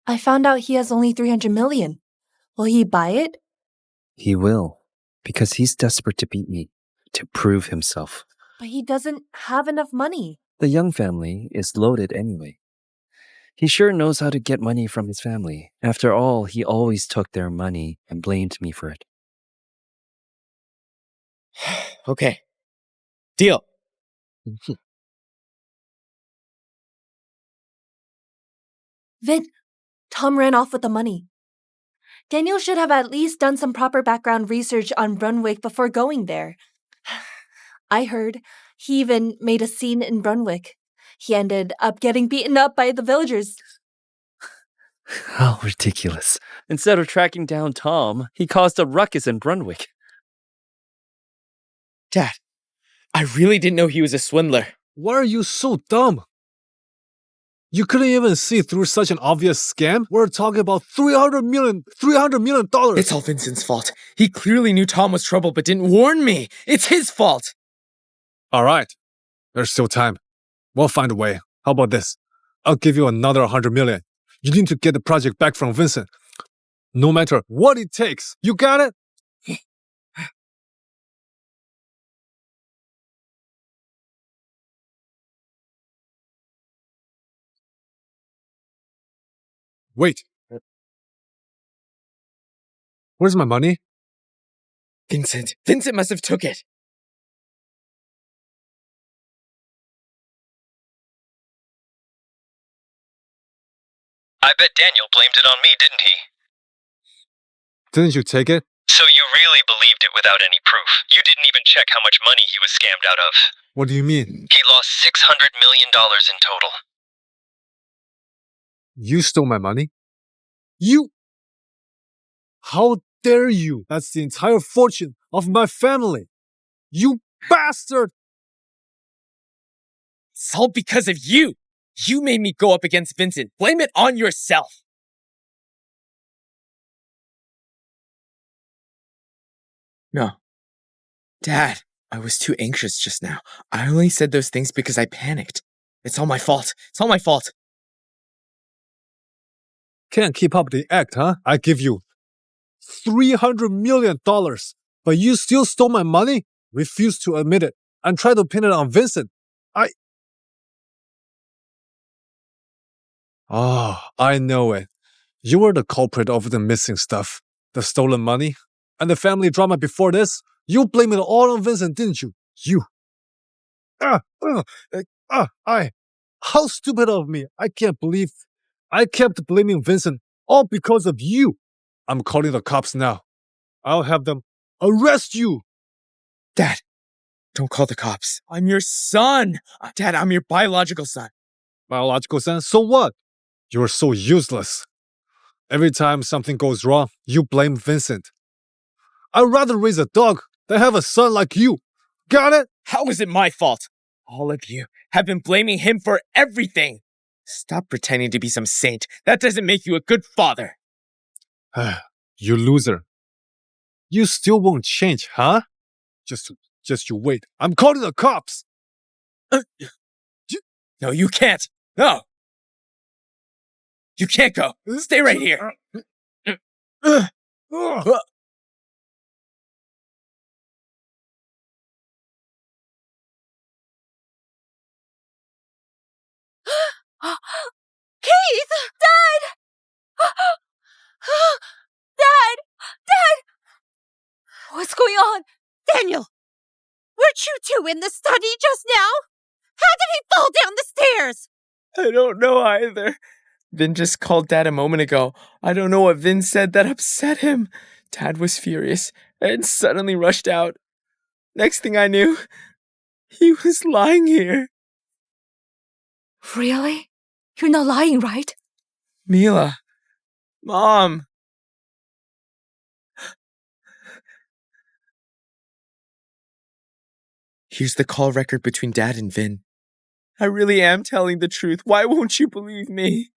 I found out he has only 300 million. Will he buy it? He will, because he's desperate to beat me, to prove himself. But he doesn't have enough money. The Young family is loaded anyway. He sure knows how to get money from his family. After all, he always took their money and blamed me for it. Okay. Deal. Vin, Tom ran off with the money. Daniel should have at least done some proper background research on Brunswick before going there. I heard he even made a scene in Brunswick. He ended up getting beaten up by the villagers. How ridiculous. Instead of tracking down Tom, he caused a ruckus in Brunswick. Dad, I really didn't know he was a swindler. Why are you so dumb? You couldn't even see through such an obvious scam? We're talking about $300 million. It's all Vincent's fault. He clearly knew Tom was trouble but didn't warn me. It's his fault. All right. There's still time. We'll find a way. How about this? I'll give you another $100 million. You need to get the project back from Vincent. No matter what it takes. You got it? Wait. Where's my money? Vincent must have took it. I bet Daniel blamed it on me, didn't he? Didn't you take it? So you really believed it without any proof. You didn't even check how much money he was scammed out of. What do you mean? He lost $600 million in total. You stole my money? You? How dare you? That's the entire fortune of my family. You bastard! It's all because of you. You made me go up against Vincent. Blame it on yourself. No. Dad, I was too anxious just now. I only said those things because I panicked. It's all my fault. It's all my fault. Can't keep up the act, huh? I give you $300 million, but you still stole my money? Refuse to admit it and try to pin it on Vincent. I know it. You were the culprit of the missing stuff, the stolen money, and the family drama before this. You blame it all on Vincent, didn't you? You. How stupid of me. I can't believe I kept blaming Vincent all because of you. I'm calling the cops now. I'll have them arrest you. Dad, don't call the cops. I'm your son. Dad, I'm your biological son. Biological son? So what? You're so useless. Every time something goes wrong, you blame Vincent. I'd rather raise a dog than have a son like you. Got it? How is it my fault? All of you have been blaming him for everything. Stop pretending to be some saint. That doesn't make you a good father. You loser. You still won't change, huh? Just you wait. I'm calling the cops. No, you can't. No. You can't go. Stay right here. Keith! Dad! Dad! Dad! What's going on? Dad! Daniel, weren't you two in the study just now? How did he fall down the stairs? I don't know either. Vin just called Dad a moment ago. I don't know what Vin said that upset him. Dad was furious and suddenly rushed out. Next thing I knew, he was lying here. Really? You're not lying, right? Mila. Mom. Here's the call record between Dad and Vin. I really am telling the truth. Why won't you believe me?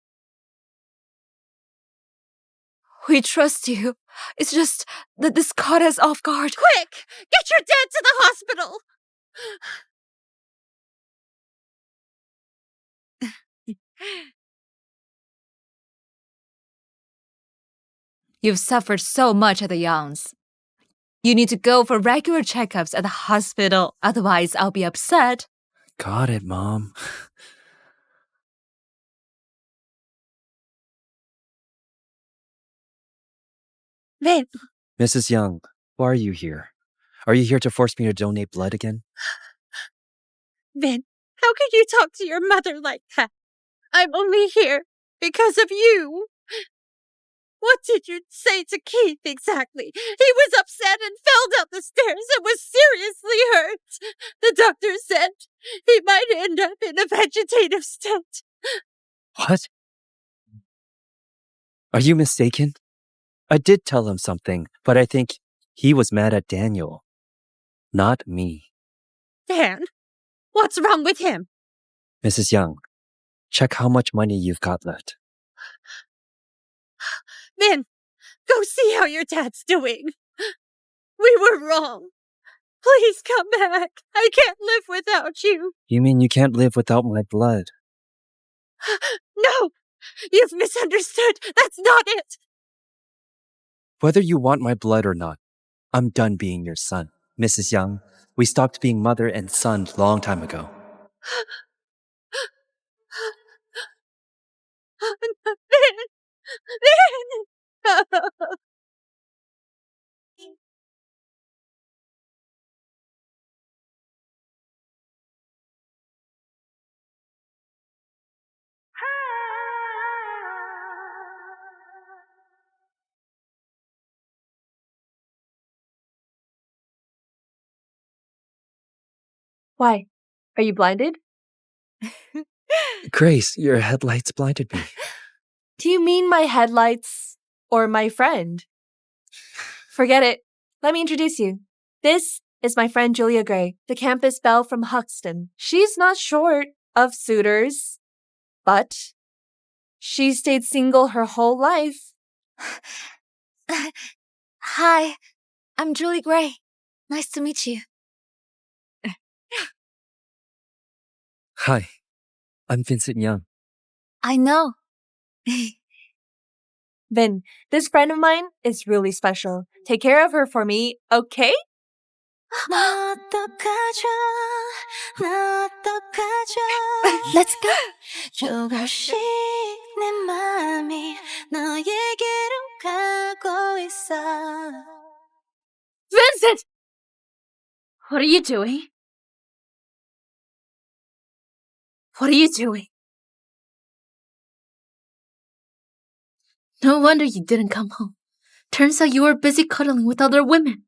We trust you. It's just that this caught us off guard. Quick! Get your dad to the hospital! You've suffered so much at the Youngs. You need to go for regular checkups at the hospital, otherwise I'll be upset. Got it, Mom. Vin. Mrs. Young, why are you here? Are you here to force me to donate blood again? Vin, how could you talk to your mother like that? I'm only here because of you. What did you say to Keith exactly? He was upset and fell down the stairs and was seriously hurt. The doctor said he might end up in a vegetative state. What? Are you mistaken? I did tell him something, but I think he was mad at Daniel, not me. Dan, what's wrong with him? Mrs. Young, check how much money you've got left. Vin, go see how your dad's doing. We were wrong. Please come back. I can't live without you. You mean you can't live without my blood? No, you've misunderstood. That's not it. Whether you want my blood or not, I'm done being your son. Mrs. Young, we stopped being mother and son long time ago. Why? Are you blinded? Grace, your headlights blinded me. Do you mean my headlights or my friend? Forget it. Let me introduce you. This is my friend Julia Gray, the campus belle from Huxton. She's not short of suitors, but she stayed single her whole life. Hi, I'm Julie Gray. Nice to meet you. Hi, I'm Vincent Young. I know. Vin, this friend of mine is really special. Take care of her for me, okay? Let's go. Vincent! What are you doing? What are you doing? No wonder you didn't come home. Turns out you were busy cuddling with other women.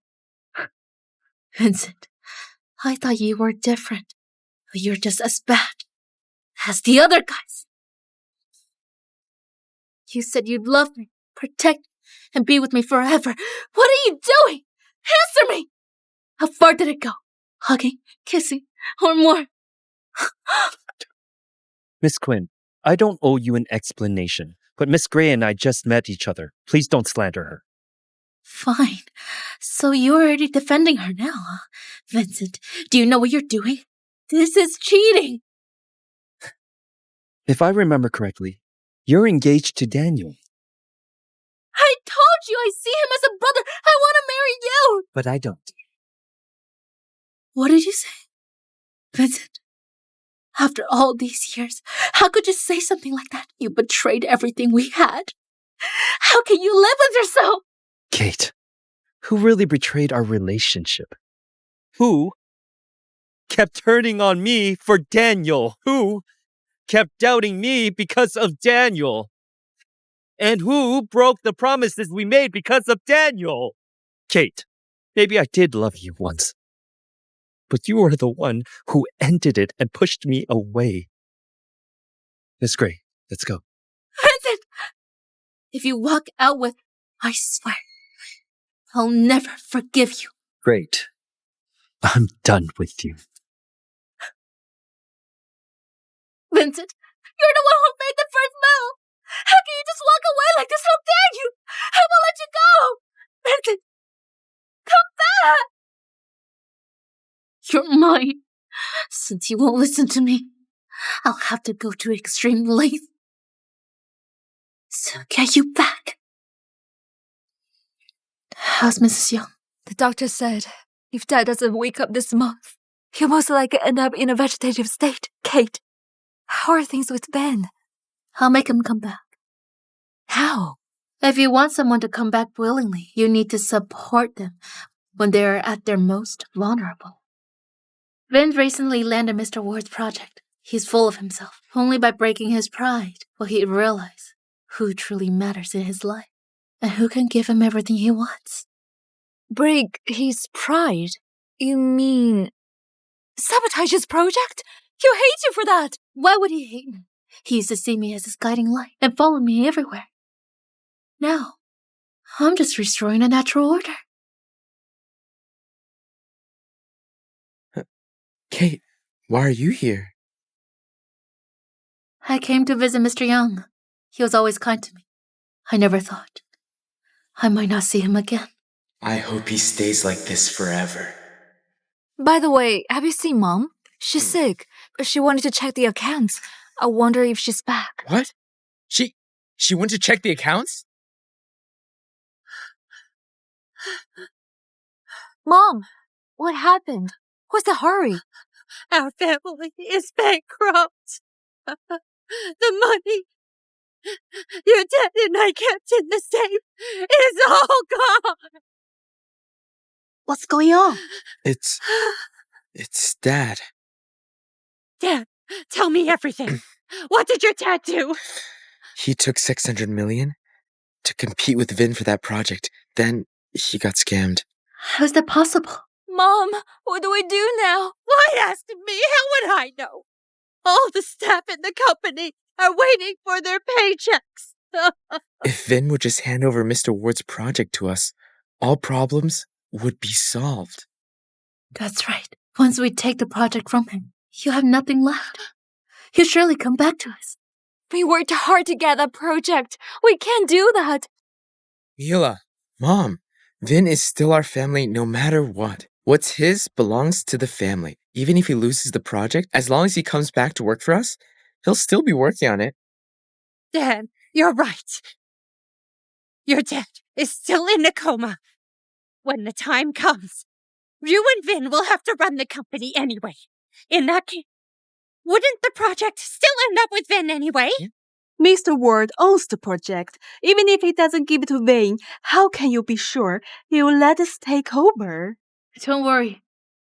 Vincent, I thought you were different, but you're just as bad as the other guys. You said you'd love me, protect me, and be with me forever. What are you doing? Answer me! How far did it go? Hugging, kissing, or more? Miss Quinn, I don't owe you an explanation, but Miss Gray and I just met each other. Please don't slander her. Fine. So you're already defending her now, huh? Vincent, do you know what you're doing? This is cheating. If I remember correctly, you're engaged to Daniel. I told you I see him as a brother. I want to marry you. But I don't. What did you say? Vincent, after all these years, how could you say something like that? You betrayed everything we had. How can you live with yourself? Kate, who really betrayed our relationship? who kept turning on me for Daniel, who kept doubting me because of Daniel, and who broke the promises we made because of Daniel. Kate, maybe I did love you once, but you were the one who ended it and pushed me away. Miss Gray, let's go. Vincent! If you walk out with, I swear, I'll never forgive you. Great. I'm done with you. Vincent, you're the one who made the first move. How can you just walk away like this? How dare you? I won't let you go. Vincent, come back. You're mine. Since you won't listen to me, I'll have to go to extreme lengths to get you back. How's Mrs. Young? The doctor said if Dad doesn't wake up this month, he'll most likely end up in a vegetative state. Kate, how are things with Ben? I'll make him come back. How? If you want someone to come back willingly, you need to support them when they are at their most vulnerable. Vin recently landed Mr. Ward's project. He's full of himself. Only by breaking his pride will he realize who truly matters in his life and who can give him everything he wants. Break his pride? You mean sabotage his project? He'll hate you for that. Why would he hate me? He used to see me as his guiding light and follow me everywhere. Now, I'm just restoring a natural order. Kate, why are you here? I came to visit Mr. Young. He was always kind to me. I never thought I might not see him again. I hope he stays like this forever. By the way, have you seen Mom? She's sick. She wanted to check the accounts. I wonder if she's back. What? She went to check the accounts? Mom, what happened? What's the hurry? Our family is bankrupt. The money your dad and I kept in the safe is all gone. What's going on? It's Dad. Dad, tell me everything. What did your dad do? He took 600 million to compete with Vin for that project. Then he got scammed. How is that possible? Mom, what do we do now? Why ask me? How would I know? All the staff in the company are waiting for their paychecks. If Vin would just hand over Mr. Ward's project to us, all problems would be solved. That's right. Once we take the project from him, he'll have nothing left. He'll surely come back to us. We worked hard to get that project. We can't do that. Mila, Mom, Vin is still our family no matter what. What's his belongs to the family. Even if he loses the project, as long as he comes back to work for us, he'll still be working on it. Dad, you're right. Your dad is still in a coma. When the time comes, you and Vin will have to run the company anyway. In that case, wouldn't the project still end up with Vin anyway? Mr. Ward owns the project. Even if he doesn't give it to Vin, how can you be sure he will let us take over? Don't worry.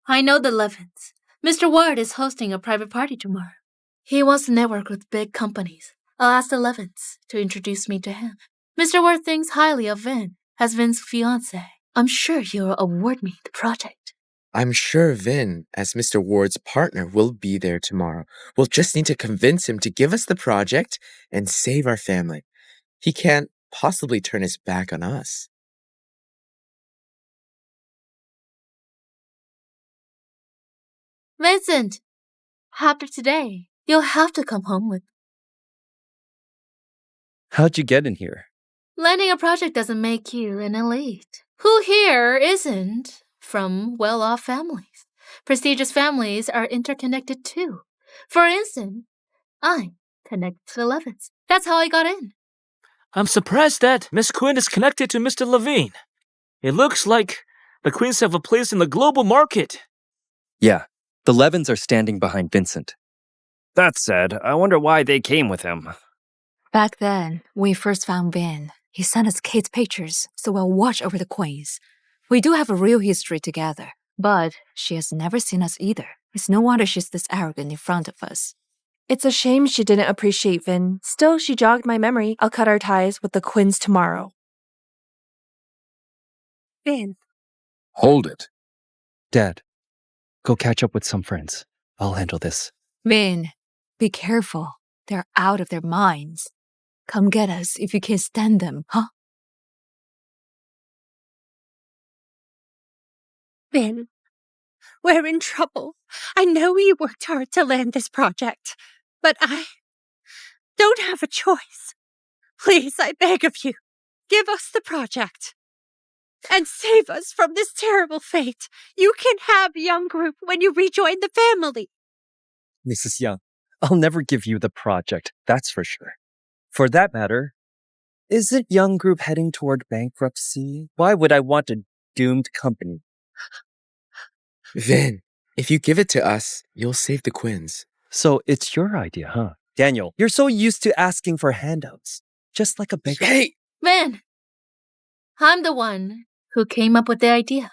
I know the Levins. Mr. Ward is hosting a private party tomorrow. He wants to network with big companies. I'll ask the Levins to introduce me to him. Mr. Ward thinks highly of Vin as Vin's fiancé. I'm sure he'll award me the project. I'm sure Vin, as Mr. Ward's partner, will be there tomorrow. We'll just need to convince him to give us the project and save our family. He can't possibly turn his back on us. Vincent, after today, you'll have to come home with me. How'd you get in here? Landing a project doesn't make you an elite. Who here isn't from well-off families? Prestigious families are interconnected too. For instance, I'm connected to the Levins. That's how I got in. I'm surprised that Miss Quinn is connected to Mr. Levine. It looks like the Queens have a place in the global market. Yeah, the Levins are standing behind Vincent. That said, I wonder why they came with him. Back then, when we first found Ben, he sent us Kate's pictures so we'll watch over the Queens. We do have a real history together. But she has never seen us either. It's no wonder she's this arrogant in front of us. It's a shame she didn't appreciate Vin. Still, she jogged my memory. I'll cut our ties with the Quinns tomorrow. Vin. Hold it. Dad, go catch up with some friends. I'll handle this. Vin, be careful. They're out of their minds. Come get us if you can't stand them, huh? Vin, we're in trouble. I know you worked hard to land this project, but I don't have a choice. Please, I beg of you, give us the project and save us from this terrible fate. You can have Young Group when you rejoin the family. Mrs. Young, I'll never give you the project, that's for sure. For that matter, isn't Young Group heading toward bankruptcy? Why would I want a doomed company? Vin, if you give it to us, you'll save the Quinns. So it's your idea, huh? Daniel, you're so used to asking for handouts. Just like a big... Hey! Vin, I'm the one who came up with the idea.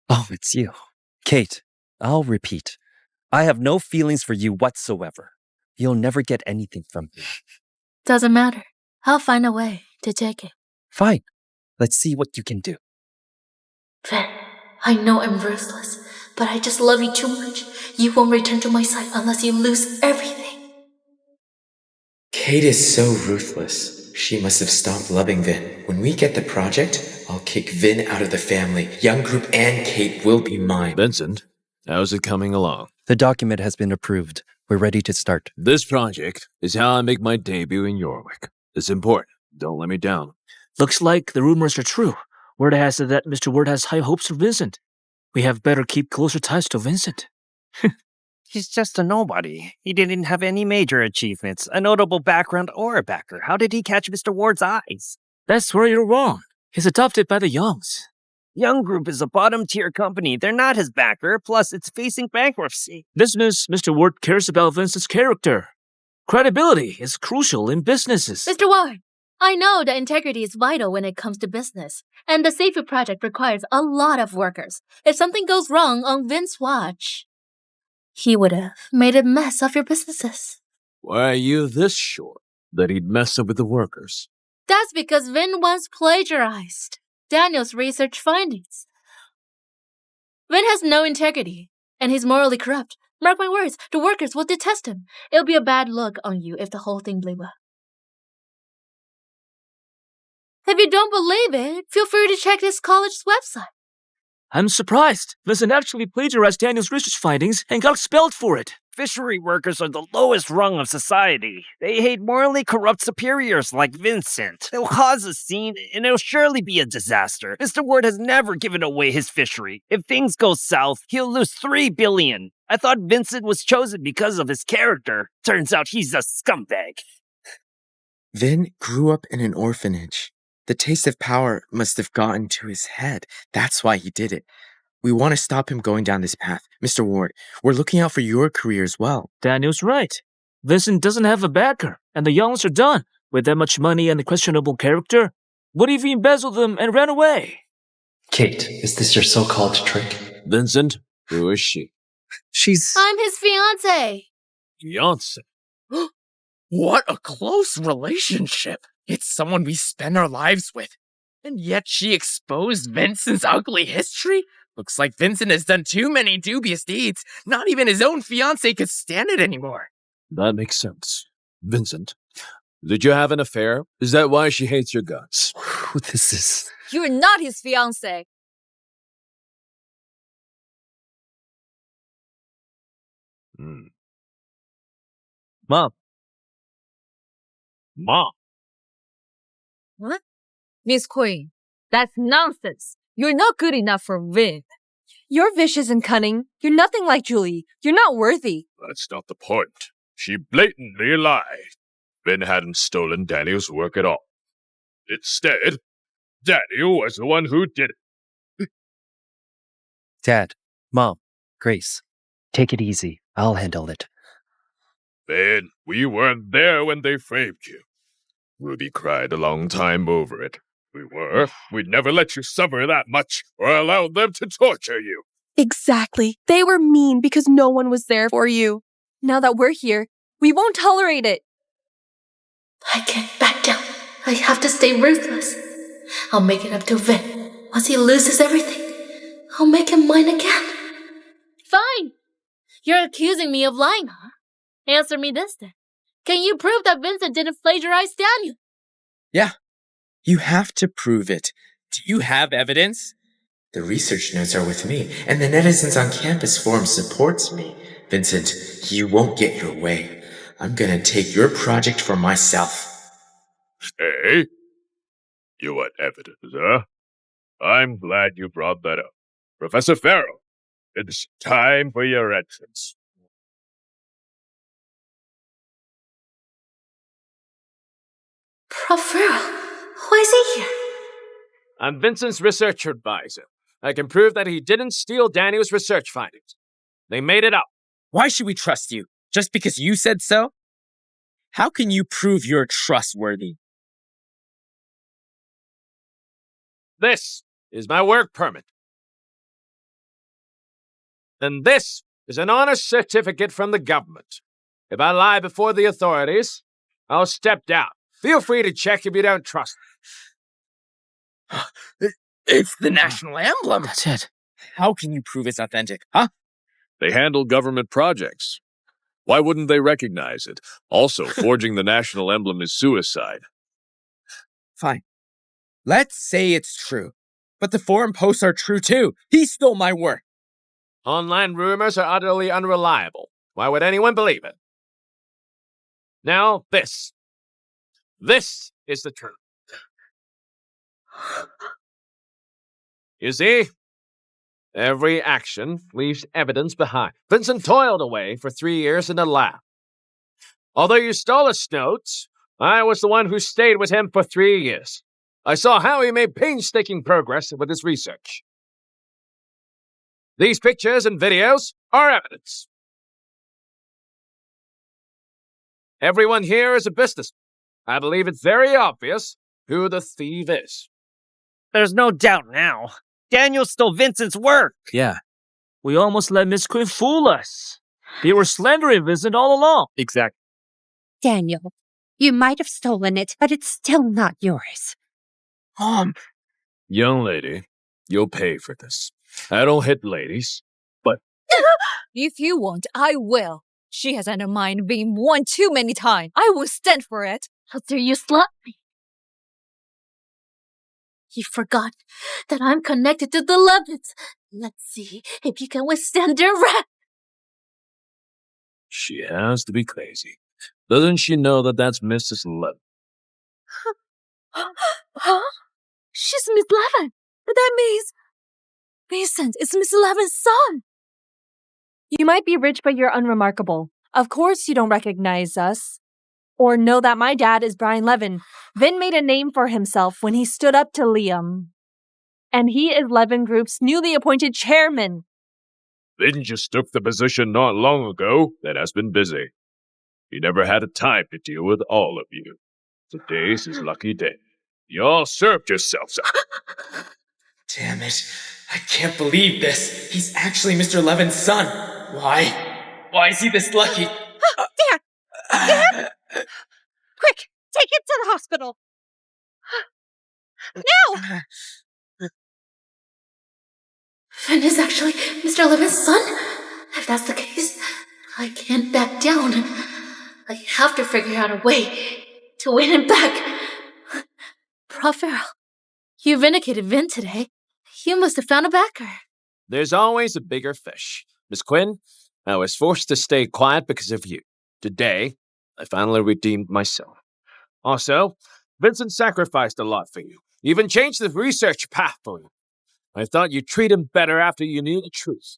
Oh, it's you. Kate, I'll repeat. I have no feelings for you whatsoever. You'll never get anything from me. Doesn't matter. I'll find a way to take it. Fine. Let's see what you can do. Vin, I know I'm ruthless, but I just love you too much. You won't return to my side unless you lose everything. Kate is so ruthless. She must have stopped loving Vin. When we get the project, I'll kick Vin out of the family. Young Group and Kate will be mine. Vincent, how's it coming along? The document has been approved. We're ready to start. This project is how I make my debut in Yorwick. It's important. Don't let me down. Looks like the rumors are true. Word has it that Mr. Ward has high hopes for Vincent. We have better keep closer ties to Vincent. He's just a nobody. He didn't have any major achievements, a notable background, or a backer. How did he catch Mr. Ward's eyes? That's where you're wrong. He's adopted by the Youngs. Young Group is a bottom-tier company. They're not his backer, plus it's facing bankruptcy. Business, Mr. Ward cares about Vincent's character. Credibility is crucial in businesses. Mr. Ward, I know that integrity is vital when it comes to business, and the Seafood Project requires a lot of workers. If something goes wrong on Vince's watch, he would have made a mess of your businesses. Why are you this sure that he'd mess up with the workers? That's because Vin once plagiarized Daniel's research findings. Vin has no integrity, and he's morally corrupt. Mark my words, the workers will detest him. It'll be a bad look on you if the whole thing blew up. If you don't believe it, feel free to check this college's website. I'm surprised. Vincent actually plagiarized Daniel's research findings and got expelled for it. Fishery workers are the lowest rung of society. They hate morally corrupt superiors like Vincent. They'll cause a scene, and it'll surely be a disaster. Mr. Ward has never given away his fishery. If things go south, he'll lose $3 billion. I thought Vincent was chosen because of his character. Turns out he's a scumbag. Vin grew up in an orphanage. The taste of power must have gotten to his head. That's why he did it. We want to stop him going down this path. Mr. Ward, we're looking out for your career as well. Daniel's right. Vincent doesn't have a backer, and the Youngs are done. With that much money and a questionable character, what if he embezzled them and ran away? Kate, is this your so-called trick? Vincent, who is she? I'm his fiancée. Fiancée? What a close relationship. It's someone we spend our lives with. And yet she exposed Vincent's ugly history? Looks like Vincent has done too many dubious deeds. Not even his own fiancée could stand it anymore. That makes sense. Vincent, did you have an affair? Is that why she hates your guts? This is... You're not his fiancé. Mom. What? Miss Queen, that's nonsense. You're not good enough for Vin. You're vicious and cunning. You're nothing like Julie. You're not worthy. That's not the point. She blatantly lied. Vin hadn't stolen Daniel's work at all. Instead, Daniel was the one who did it. Dad, Mom, Grace, take it easy. I'll handle it. Vin, we weren't there when they framed you. Ruby cried a long time over it. We were. We'd never let you suffer that much or allow them to torture you. Exactly. They were mean because no one was there for you. Now that we're here, we won't tolerate it. I can't back down. I have to stay ruthless. I'll make it up to Vin. Once he loses everything, I'll make him mine again. Fine. You're accusing me of lying, huh? Answer me this then. Can you prove that Vincent didn't plagiarize Daniel? Yeah. You have to prove it. Do you have evidence? The research notes are with me, and the netizens on campus forum supports me. Vincent, you won't get your way. I'm gonna take your project for myself. Hey? You want evidence, huh? I'm glad you brought that up. Professor Farrell, it's time for your entrance. Prof. Farrell, why is he here? I'm Vincent's research advisor. I can prove that he didn't steal Daniel's research findings. They made it up. Why should we trust you? Just because you said so? How can you prove you're trustworthy? This is my work permit. And this is an honor certificate from the government. If I lie before the authorities, I'll step down. Feel free to check if you don't trust me. It's the national emblem. That's it. How can you prove it's authentic, huh? They handle government projects. Why wouldn't they recognize it? Also, forging the national emblem is suicide. Fine. Let's say it's true. But the forum posts are true too. He stole my work. Online rumors are utterly unreliable. Why would anyone believe it? Now, this. This is the truth. You see? Every action leaves evidence behind. Vincent toiled away for 3 years in a lab. Although you stole his notes, I was the one who stayed with him for 3 years. I saw how he made painstaking progress with his research. These pictures and videos are evidence. Everyone here is a businessman. I believe it's very obvious who the thief is. There's no doubt now. Daniel stole Vincent's work. Yeah. We almost let Miss Quinn fool us. They were slandering Vincent all along. Exactly. Daniel, you might have stolen it, but it's still not yours. Young lady, you'll pay for this. I don't hit ladies, but... If you won't, I will. She has undermined being won too many times. I will stand for it. How dare you slap me? You forgot that I'm connected to the Levins. Let's see if you can withstand their wrath. She has to be crazy. Doesn't she know that that's Mrs. Levin? Huh? She's Miss Levin. That means Vincent is Miss Levin's son. You might be rich, but you're unremarkable. Of course you don't recognize us. Or know that my dad is Brian Levin. Vin made a name for himself when he stood up to Liam. And he is Levin Group's newly appointed chairman. Vin just took the position not long ago and has been busy. He never had a time to deal with all of you. Today's his lucky day. You all served yourselves up. Damn it. I can't believe this. He's actually Mr. Levin's son. Why? Why is he this lucky? Dad! Dad! Quick! Take him to the hospital! Now! Finn is actually Mr. Levin's son? If that's the case, I can't back down. I have to figure out a way to win him back. Prof. Farrell, you vindicated Vin today. You must have found a backer. There's always a bigger fish. Miss Quinn, I was forced to stay quiet because of you. Today, I finally redeemed myself. Also, Vincent sacrificed a lot for you. Even changed the research path for you. I thought you'd treat him better after you knew the truth.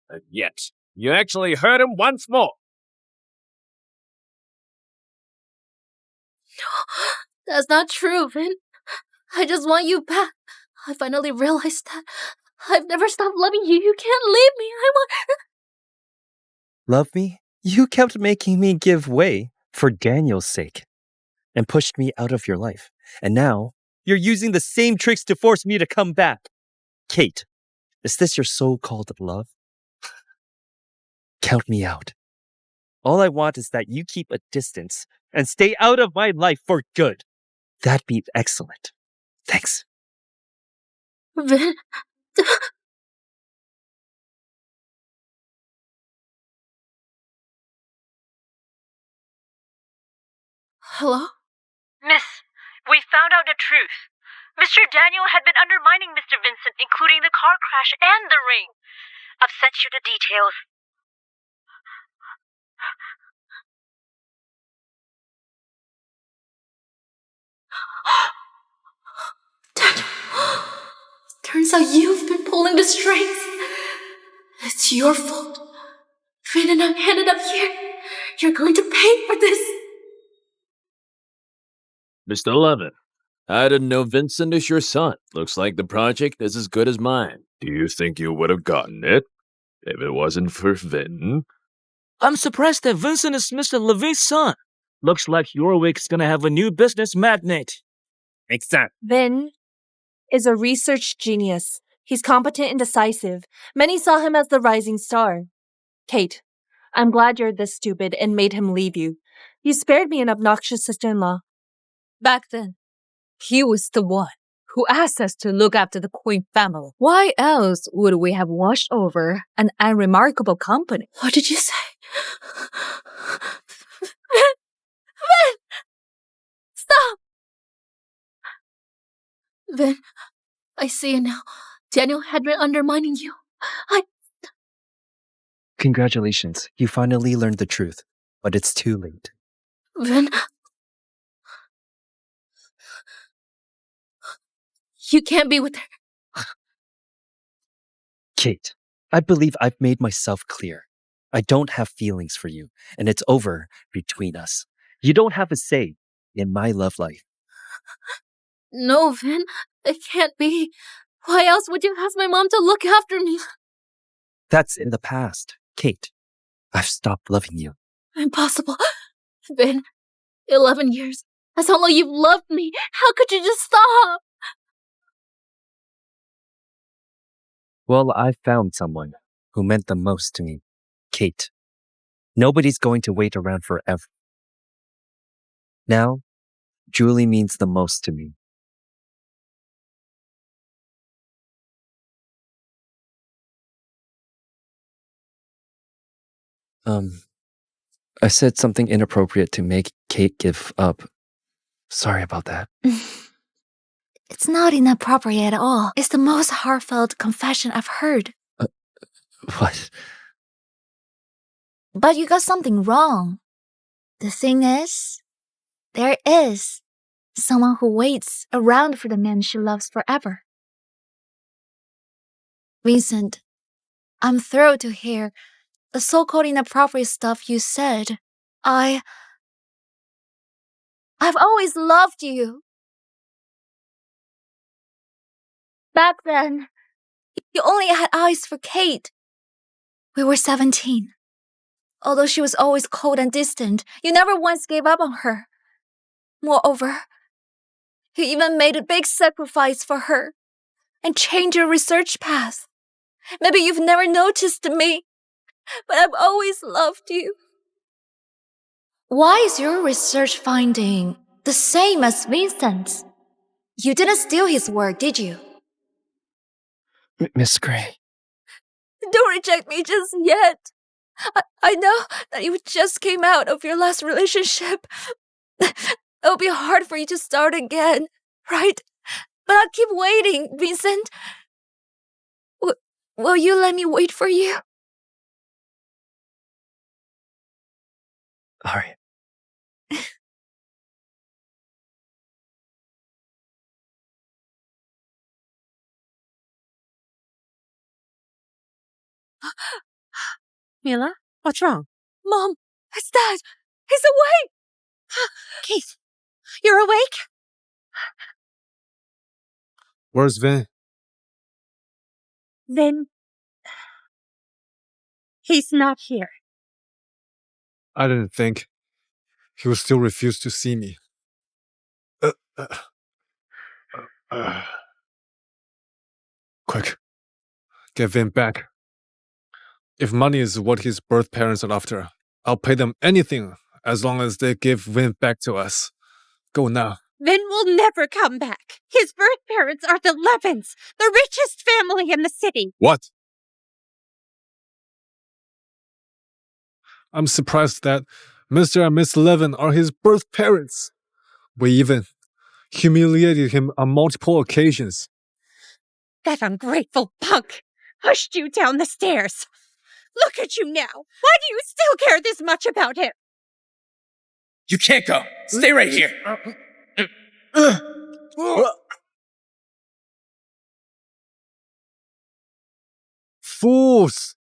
And yet, you actually hurt him once more. No, that's not true, Vin. I just want you back. I finally realized that I've never stopped loving you. You can't leave me. I want... Love me? You kept making me give way for Daniel's sake and pushed me out of your life. And now You're using the same tricks to force me to come back. Kate, is this your so-called love? Count me out. All I want is that you keep a distance and stay out of my life for good. That'd be excellent. Thanks. Vin. Hello? Miss, we found out the truth. Mr. Daniel had been undermining Mr. Vincent, including the car crash and the ring. I've sent you the details. Turns out you've been pulling the strings. It's your fault. Vin and I ended up here. You're going to pay for this. Mr. Levin, I didn't know Vincent is your son. Looks like the project is as good as mine. Do you think you would have gotten it if it wasn't for Vin? I'm surprised that Vincent is Mr. Levine's son. Looks like Yorwick's gonna have a new business magnate. Makes sense. Vin is a research genius. He's competent and decisive. Many saw him as the rising star. Kate, I'm glad you're this stupid and made him leave you. You spared me an obnoxious sister-in-law. Back then, he was the one who asked us to look after the Queen family. Why else would we have watched over an unremarkable company? What did you say? Vin! Stop! Vin, I see it now. Daniel had been undermining you. Congratulations, you finally learned the truth, but it's too late. Vin... You can't be with her. Kate, I believe I've made myself clear. I don't have feelings for you, and it's over between us. You don't have a say in my love life. No, Vin, it can't be. Why else would you ask my mom to look after me? That's in the past, Kate. I've stopped loving you. Impossible. Vin, 11 years. That's how long you've loved me. How could you just stop? Well, I found someone who meant the most to me. Kate. Nobody's going to wait around forever. Now, Julie means the most to me. I said something inappropriate to make Kate give up. Sorry about that. It's not inappropriate at all. It's the most heartfelt confession I've heard. What? But you got something wrong. The thing is, there is someone who waits around for the man she loves forever. Vincent, I'm thrilled to hear the so-called inappropriate stuff you said. I've always loved you. Back then, you only had eyes for Kate. We were 17. Although she was always cold and distant, you never once gave up on her. Moreover, you even made a big sacrifice for her and changed your research path. Maybe you've never noticed me, but I've always loved you. Why is your research finding the same as Vincent's? You didn't steal his work, did you? Miss Gray. Don't reject me just yet. I know that you just came out of your last relationship. It'll be hard for you to start again, right? But I'll keep waiting, Vincent. Will you let me wait for you? All right. Mila, what's wrong? Mom, it's Dad. He's awake. Keith, you're awake? Where's Vin? Then he's not here. I didn't think. He would still refuse to see me. Quick, get Vin back. If money is what his birth parents are after, I'll pay them anything as long as they give Vin back to us. Go now. Vin will never come back. His birth parents are the Levins, the richest family in the city. What? I'm surprised that Mr. and Miss Levin are his birth parents. We even humiliated him on multiple occasions. That ungrateful punk pushed you down the stairs. Look at you now. Why do you still care this much about him? You can't go. Stay right here. Fools!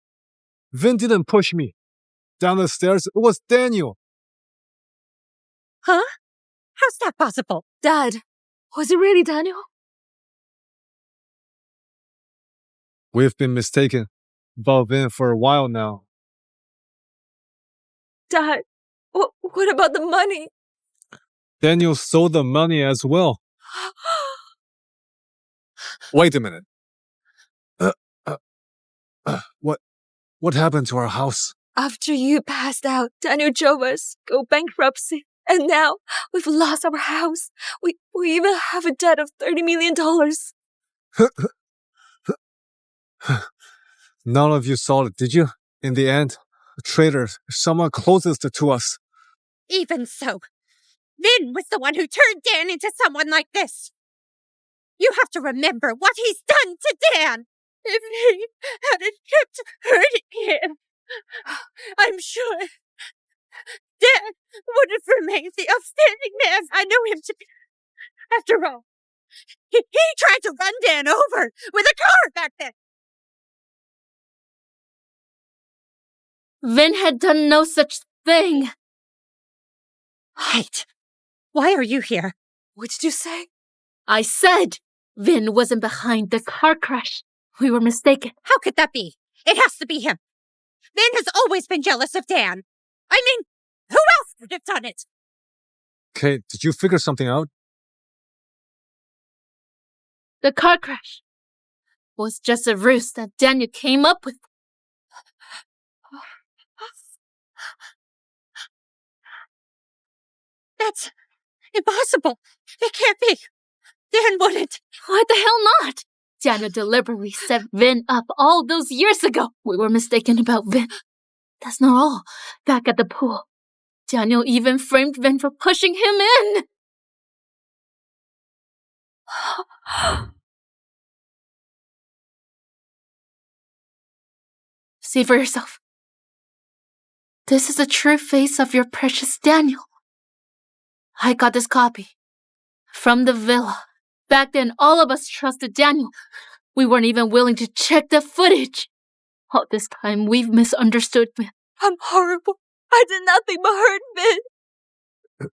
Vin didn't push me. Down the stairs, it was Daniel. Huh? How's that possible? Dad, was it really Daniel? We've been mistaken about Vin for a while now. Dad, what about the money? Daniel stole the money as well. Wait a minute. What happened to our house? After you passed out, Daniel drove us go bankruptcy. And now we've lost our house. We even have a debt of $30 million. None of you saw it, did you? In the end, a traitor, someone closest to us. Even so, Vin was the one who turned Dan into someone like this. You have to remember what he's done to Dan. If he hadn't kept hurting him, I'm sure Dan would have remained the upstanding man I know him to be. After all, he tried to run Dan over with a car back then. Vin had done no such thing. Wait, why are you here? What did you say? I said Vin wasn't behind the car crash. We were mistaken. How could that be? It has to be him. Vin has always been jealous of Dan. I mean, who else would have done it? Kate, did you figure something out? The car crash was just a ruse that Daniel came up with. That's impossible. It can't be. Dan wouldn't. Why the hell not? Daniel deliberately set Vin up all those years ago. We were mistaken about Vin. That's not all. Back at the pool, Daniel even framed Vin for pushing him in. See for yourself. This is the true face of your precious Daniel. I got this copy from the villa. Back then, all of us trusted Daniel. We weren't even willing to check the footage. All this time, we've misunderstood Vin. I'm horrible. I did nothing but hurt Vin.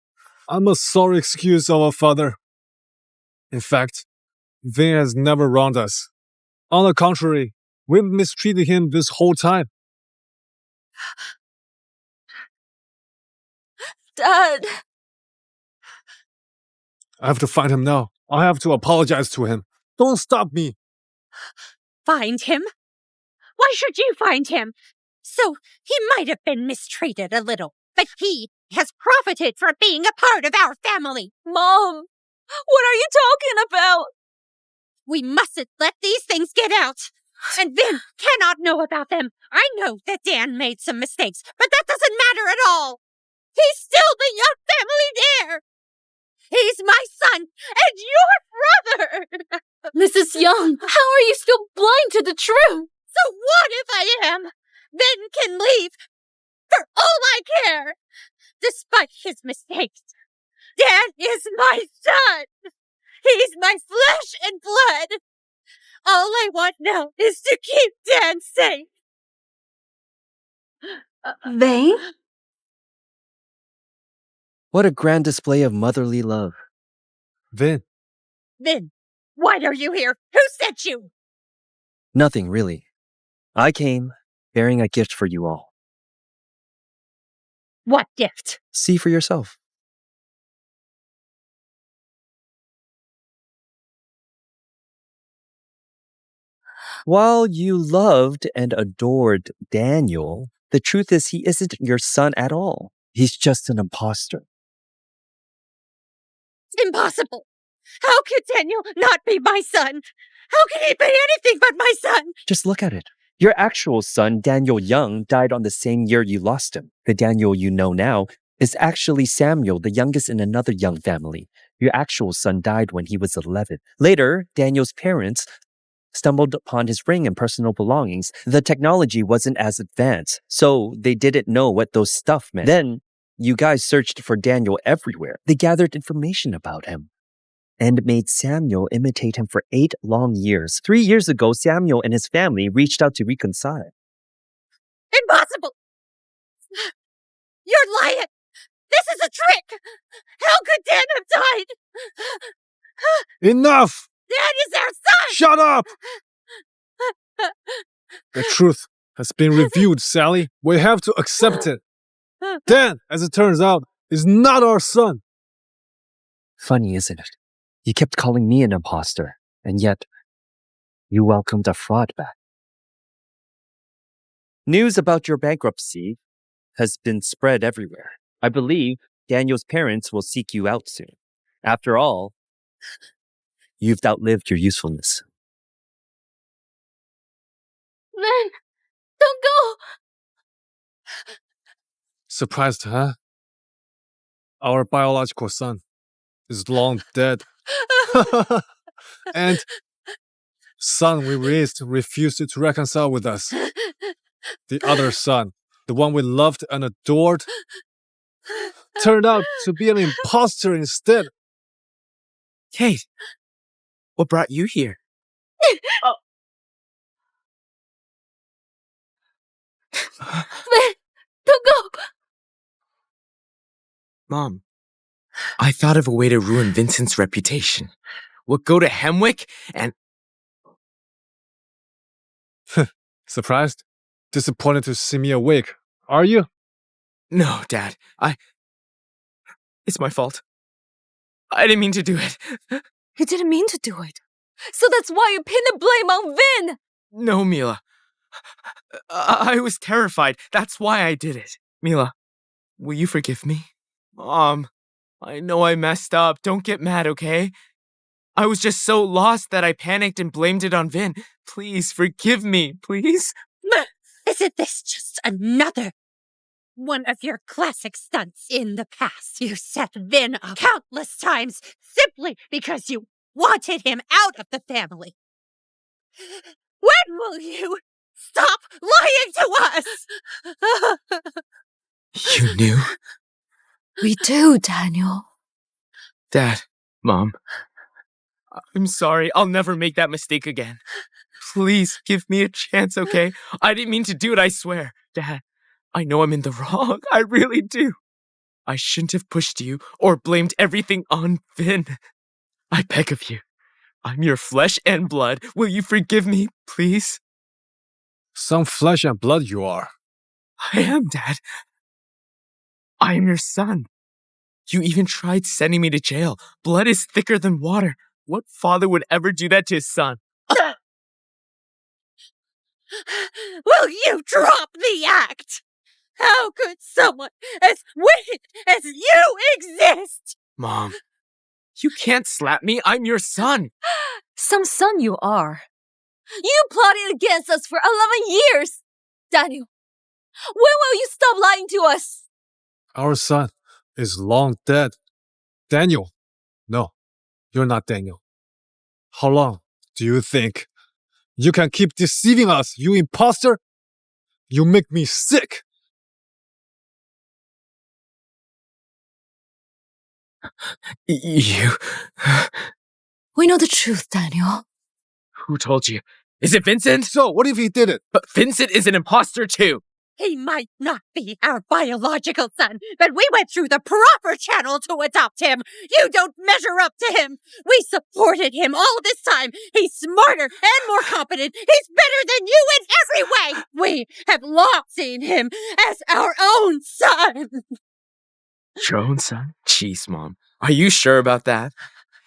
I'm a sorry excuse of our father. In fact, Vin has never wronged us. On the contrary, we've mistreated him this whole time. Dad. I have to find him now. I have to apologize to him. Don't stop me. Find him? Why should you find him? So, he might have been mistreated a little, but he has profited from being a part of our family. Mom, what are you talking about? We mustn't let these things get out. And Vin cannot know about them. I know that Dan made some mistakes, but that doesn't matter at all. He's still the young family heir. He's my son and your brother. Mrs. Young, how are you still blind to the truth? So what if I am? Vin can leave. For all I care. Despite his mistakes, Dan is my son. He's my flesh and blood. All I want now is to keep Dan safe. Vane? What a grand display of motherly love. Vin. Vin, why are you here? Who sent you? Nothing, really. I came bearing a gift for you all. What gift? See for yourself. While you loved and adored Daniel, the truth is he isn't your son at all. He's just an impostor. It's impossible. How could Daniel not be my son? How could he be anything but my son? Just look at it. Your actual son, Daniel Young, died on the same year you lost him. The Daniel you know now is actually Samuel, the youngest in another Young family. Your actual son died when he was 11. Later, Daniel's parents stumbled upon his ring and personal belongings. The technology wasn't as advanced, so they didn't know what those stuff meant. Then, you guys searched for Daniel everywhere. They gathered information about him and made Samuel imitate him for 8 long years. 3 years ago, Samuel and his family reached out to reconcile. Impossible! You're lying! This is a trick! How could Dan have died? Enough! Dan is our son! Shut up! The truth has been revealed, Sally. We have to accept it. Dan, as it turns out, is not our son. Funny, isn't it? You kept calling me an imposter, and yet you welcomed a fraud back. News about your bankruptcy has been spread everywhere. I believe Daniel's parents will seek you out soon. After all, you've outlived your usefulness. Vin, don't go! Surprised, huh? Our biological son is long dead. And son we raised refused to reconcile with us. The other son, the one we loved and adored, turned out to be an imposter instead. Kate, what brought you here? Vin, don't go! Mom, I thought of a way to ruin Vincent's reputation. We'll go to Hemwick and... Surprised? Disappointed to see me awake, are you? No, Dad. It's my fault. I didn't mean to do it. You didn't mean to do it. So that's why you pinned the blame on Vin! No, Mila. I was terrified. That's why I did it. Mila, will you forgive me? Mom, I know I messed up. Don't get mad, okay? I was just so lost that I panicked and blamed it on Vin. Please, forgive me, please? Isn't this just another one of your classic stunts in the past? You set Vin up countless times simply because you wanted him out of the family. When will you stop lying to us? You knew? We do, Daniel. Dad, Mom, I'm sorry. I'll never make that mistake again. Please give me a chance, okay? I didn't mean to do it, I swear. Dad, I know I'm in the wrong. I really do. I shouldn't have pushed you or blamed everything on Vin. I beg of you. I'm your flesh and blood. Will you forgive me, please? Some flesh and blood you are. I am, Dad. I am your son. You even tried sending me to jail. Blood is thicker than water. What father would ever do that to his son? Will you drop the act? How could someone as wicked as you exist? Mom, you can't slap me. I'm your son. Some son you are. You plotted against us for 11 years! Daniel, when will you stop lying to us? Our son is long dead. Daniel. No, you're not Daniel. How long do you think you can keep deceiving us, you imposter? You make me sick. You... We know the truth, Daniel. Who told you? Is it Vincent? So, what if he did it? But Vincent is an imposter too. He might not be our biological son, but we went through the proper channel to adopt him. You don't measure up to him. We supported him all this time. He's smarter and more competent. He's better than you in every way. We have long seen him as our own son. Your own son? Jeez, Mom. Are you sure about that?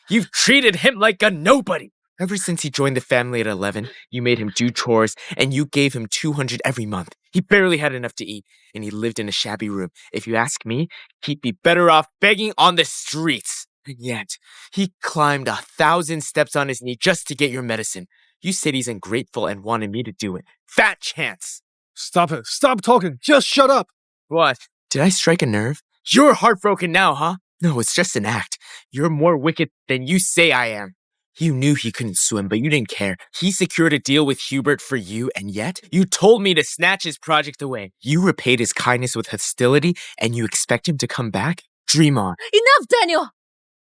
You've treated him like a nobody. Ever since he joined the family at 11, you made him do chores and you gave him $200 every month. He barely had enough to eat and he lived in a shabby room. If you ask me, he'd be better off begging on the streets. And yet, he climbed 1,000 steps on his knee just to get your medicine. You said he's ungrateful and wanted me to do it. Fat chance! Stop it. Stop talking. Just shut up. What? Did I strike a nerve? You're heartbroken now, huh? No, it's just an act. You're more wicked than you say I am. You knew he couldn't swim, but you didn't care. He secured a deal with Hubert for you, and yet you told me to snatch his project away. You repaid his kindness with hostility, and you expect him to come back? Dream on. Enough, Daniel!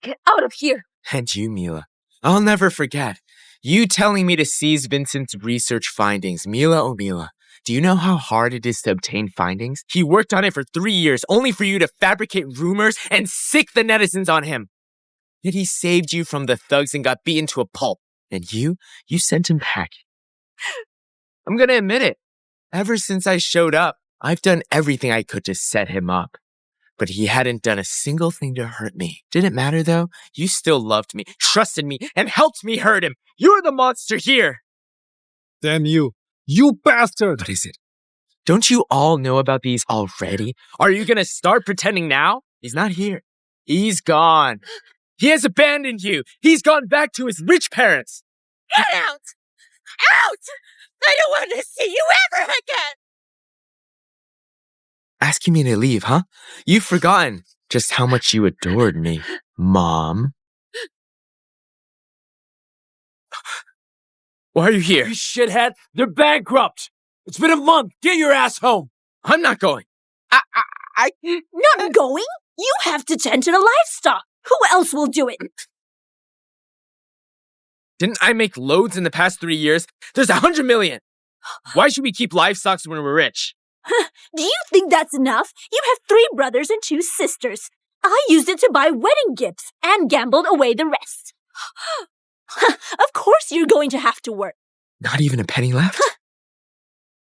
Get out of here! And you, Mila. I'll never forget. You telling me to seize Vincent's research findings. Mila, oh Mila. Do you know how hard it is to obtain findings? He worked on it for 3 years, only for you to fabricate rumors and sick the netizens on him. Yet he saved you from the thugs and got beaten to a pulp. And you sent him back. I'm gonna admit it. Ever since I showed up, I've done everything I could to set him up. But he hadn't done a single thing to hurt me. Didn't matter though. You still loved me, trusted me, and helped me hurt him. You're the monster here. Damn you. You bastard! What is it? Don't you all know about these already? Are you gonna start pretending now? He's not here. He's gone. He has abandoned you. He's gone back to his rich parents. Get out! Out! I don't want to see you ever again! Asking me to leave, huh? You've forgotten just how much you adored me, Mom. Why are you here? You shithead! They're bankrupt! It's been a month! Get your ass home! I'm not going. Not going? You have to tend to the livestock. Who else will do it? Didn't I make loads in the past 3 years? There's 100 million. Why should we keep livestock when we're rich? Do you think that's enough? You have 3 brothers and 2 sisters. I used it to buy wedding gifts and gambled away the rest. Of course you're going to have to work. Not even a penny left?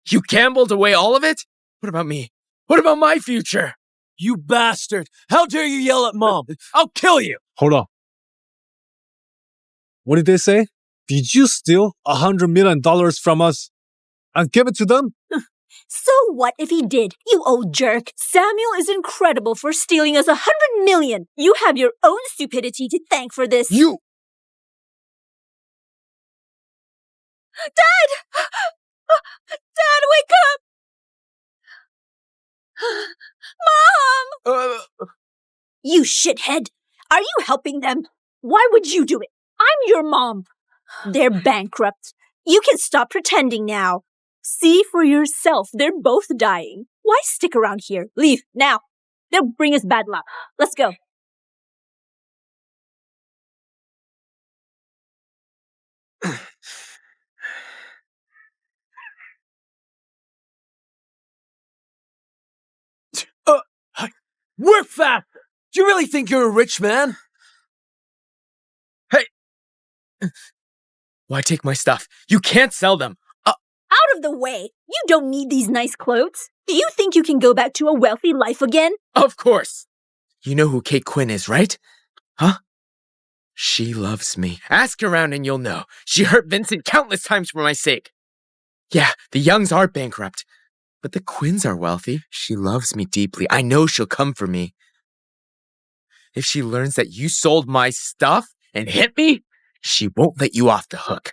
You gambled away all of it? What about me? What about my future? You bastard! How dare you yell at Mom? I'll kill you! Hold on. What did they say? Did you steal $100 million from us and give it to them? So what if he did, you old jerk? Samuel is incredible for stealing us 100 million. You have your own stupidity to thank for this. You! Dad! Dad, wake up! Mom! You shithead! Are you helping them? Why would you do it? I'm your mom. They're bankrupt. You can stop pretending now. See for yourself, they're both dying. Why stick around here? Leave, now. They'll bring us bad luck. Let's go. Work fast! Do you really think you're a rich man? Hey! Why take my stuff? You can't sell them. Out of the way! You don't need these nice clothes. Do you think you can go back to a wealthy life again? Of course! You know who Kate Quinn is, right? Huh? She loves me. Ask around and you'll know. She hurt Vincent countless times for my sake. Yeah, the Youngs are bankrupt. But the Quinns are wealthy. She loves me deeply. I know she'll come for me. If she learns that you sold my stuff and hit me, she won't let you off the hook.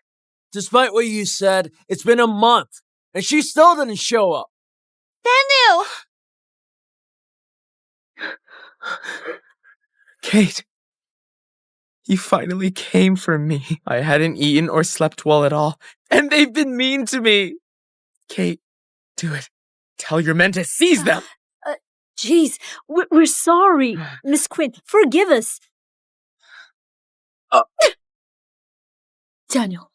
Despite what you said, it's been a month, and she still didn't show up. Daniel! Kate, you finally came for me. I hadn't eaten or slept well at all, and they've been mean to me. Kate, do it. Tell your men to seize them. Jeez, we're sorry. Miss Quinn, forgive us. Daniel,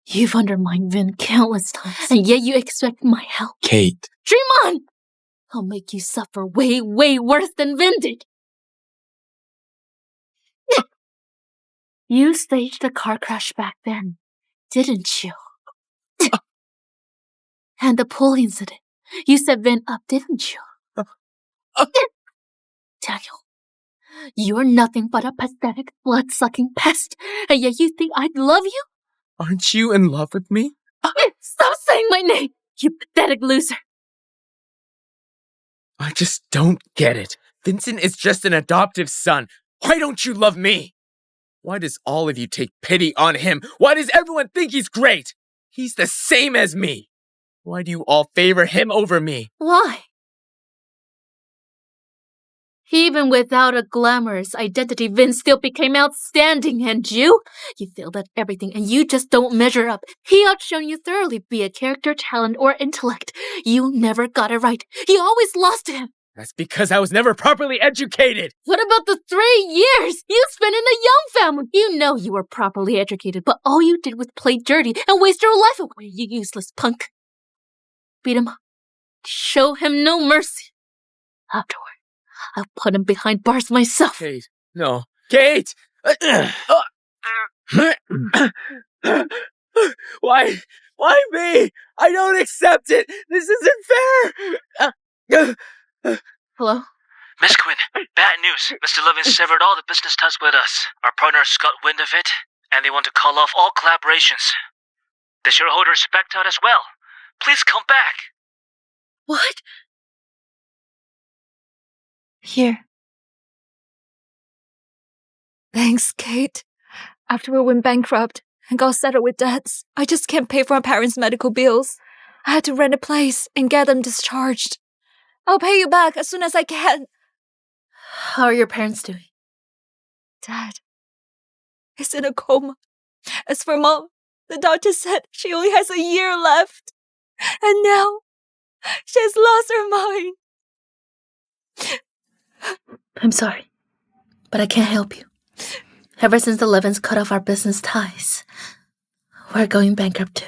you've undermined Vin countless times, and yet you expect my help. Kate. Dream on! I'll make you suffer way, way worse than Vin did. You staged a car crash back then, didn't you? And the pool incident. You set Vin up, didn't you? Daniel, You're nothing but a pathetic, blood-sucking pest, and yet you think I'd love you? Aren't you in love with me? Stop saying my name, you pathetic loser. I just don't get it. Vincent is just an adoptive son. Why don't you love me? Why does all of you take pity on him? Why does everyone think he's great? He's the same as me. Why do you all favor him over me? Why? Even without a glamorous identity, Vince still became outstanding, and you failed at everything, and you just don't measure up. He outshone you thoroughly, be it character, talent, or intellect. You never got it right. You always lost to him. That's because I was never properly educated. What about the 3 years you spent in the Young family? You know you were properly educated, but all you did was play dirty and waste your life away, you useless punk. Beat him up. Show him no mercy. Afterward, I'll put him behind bars myself. Kate, no. Kate! Why? Why me? I don't accept it. This isn't fair. Hello? Miss Quinn, bad news. Mr. Levin severed all the business ties with us. Our partners got wind of it, and they want to call off all collaborations. The shareholders backed out as well. Please come back. What? Here. Thanks, Kate. After we went bankrupt and got settled with debts, I just can't pay for my parents' medical bills. I had to rent a place and get them discharged. I'll pay you back as soon as I can. How are your parents doing? Dad is in a coma. As for Mom, the doctor said she only has a year left. And now, she has lost her mind. I'm sorry, but I can't help you. Ever since the Levins cut off our business ties, we're going bankrupt too.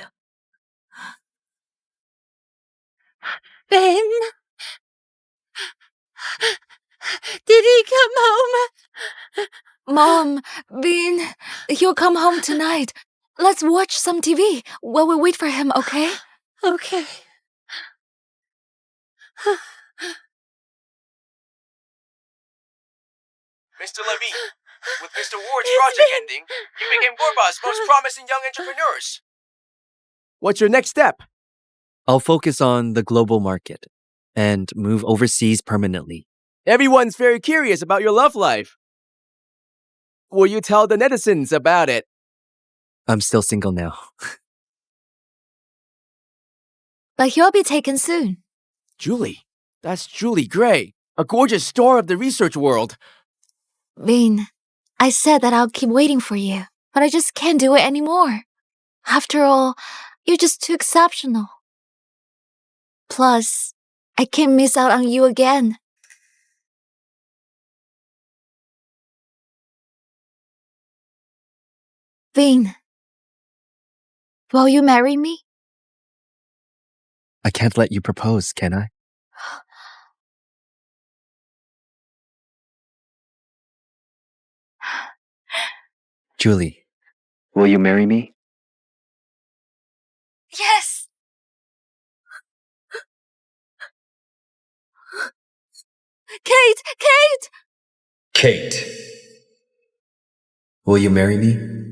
Ben? Did he come home? Mom, Ben, he'll come home tonight. Let's watch some TV while we wait for him, okay? Okay. Mr. Levy, with Mr. Ward's project ending, you became Gorba's most promising young entrepreneurs. What's your next step? I'll focus on the global market and move overseas permanently. Everyone's very curious about your love life. Will you tell the netizens about it? I'm still single now. But he'll be taken soon. Julie, that's Julie Gray, a gorgeous star of the research world. Ben, I said that I'll keep waiting for you, but I just can't do it anymore. After all, you're just too exceptional. Plus, I can't miss out on you again. Ben, will you marry me? I can't let you propose, can I? Julie, will you marry me? Yes. Kate! Kate! Kate, will you marry me?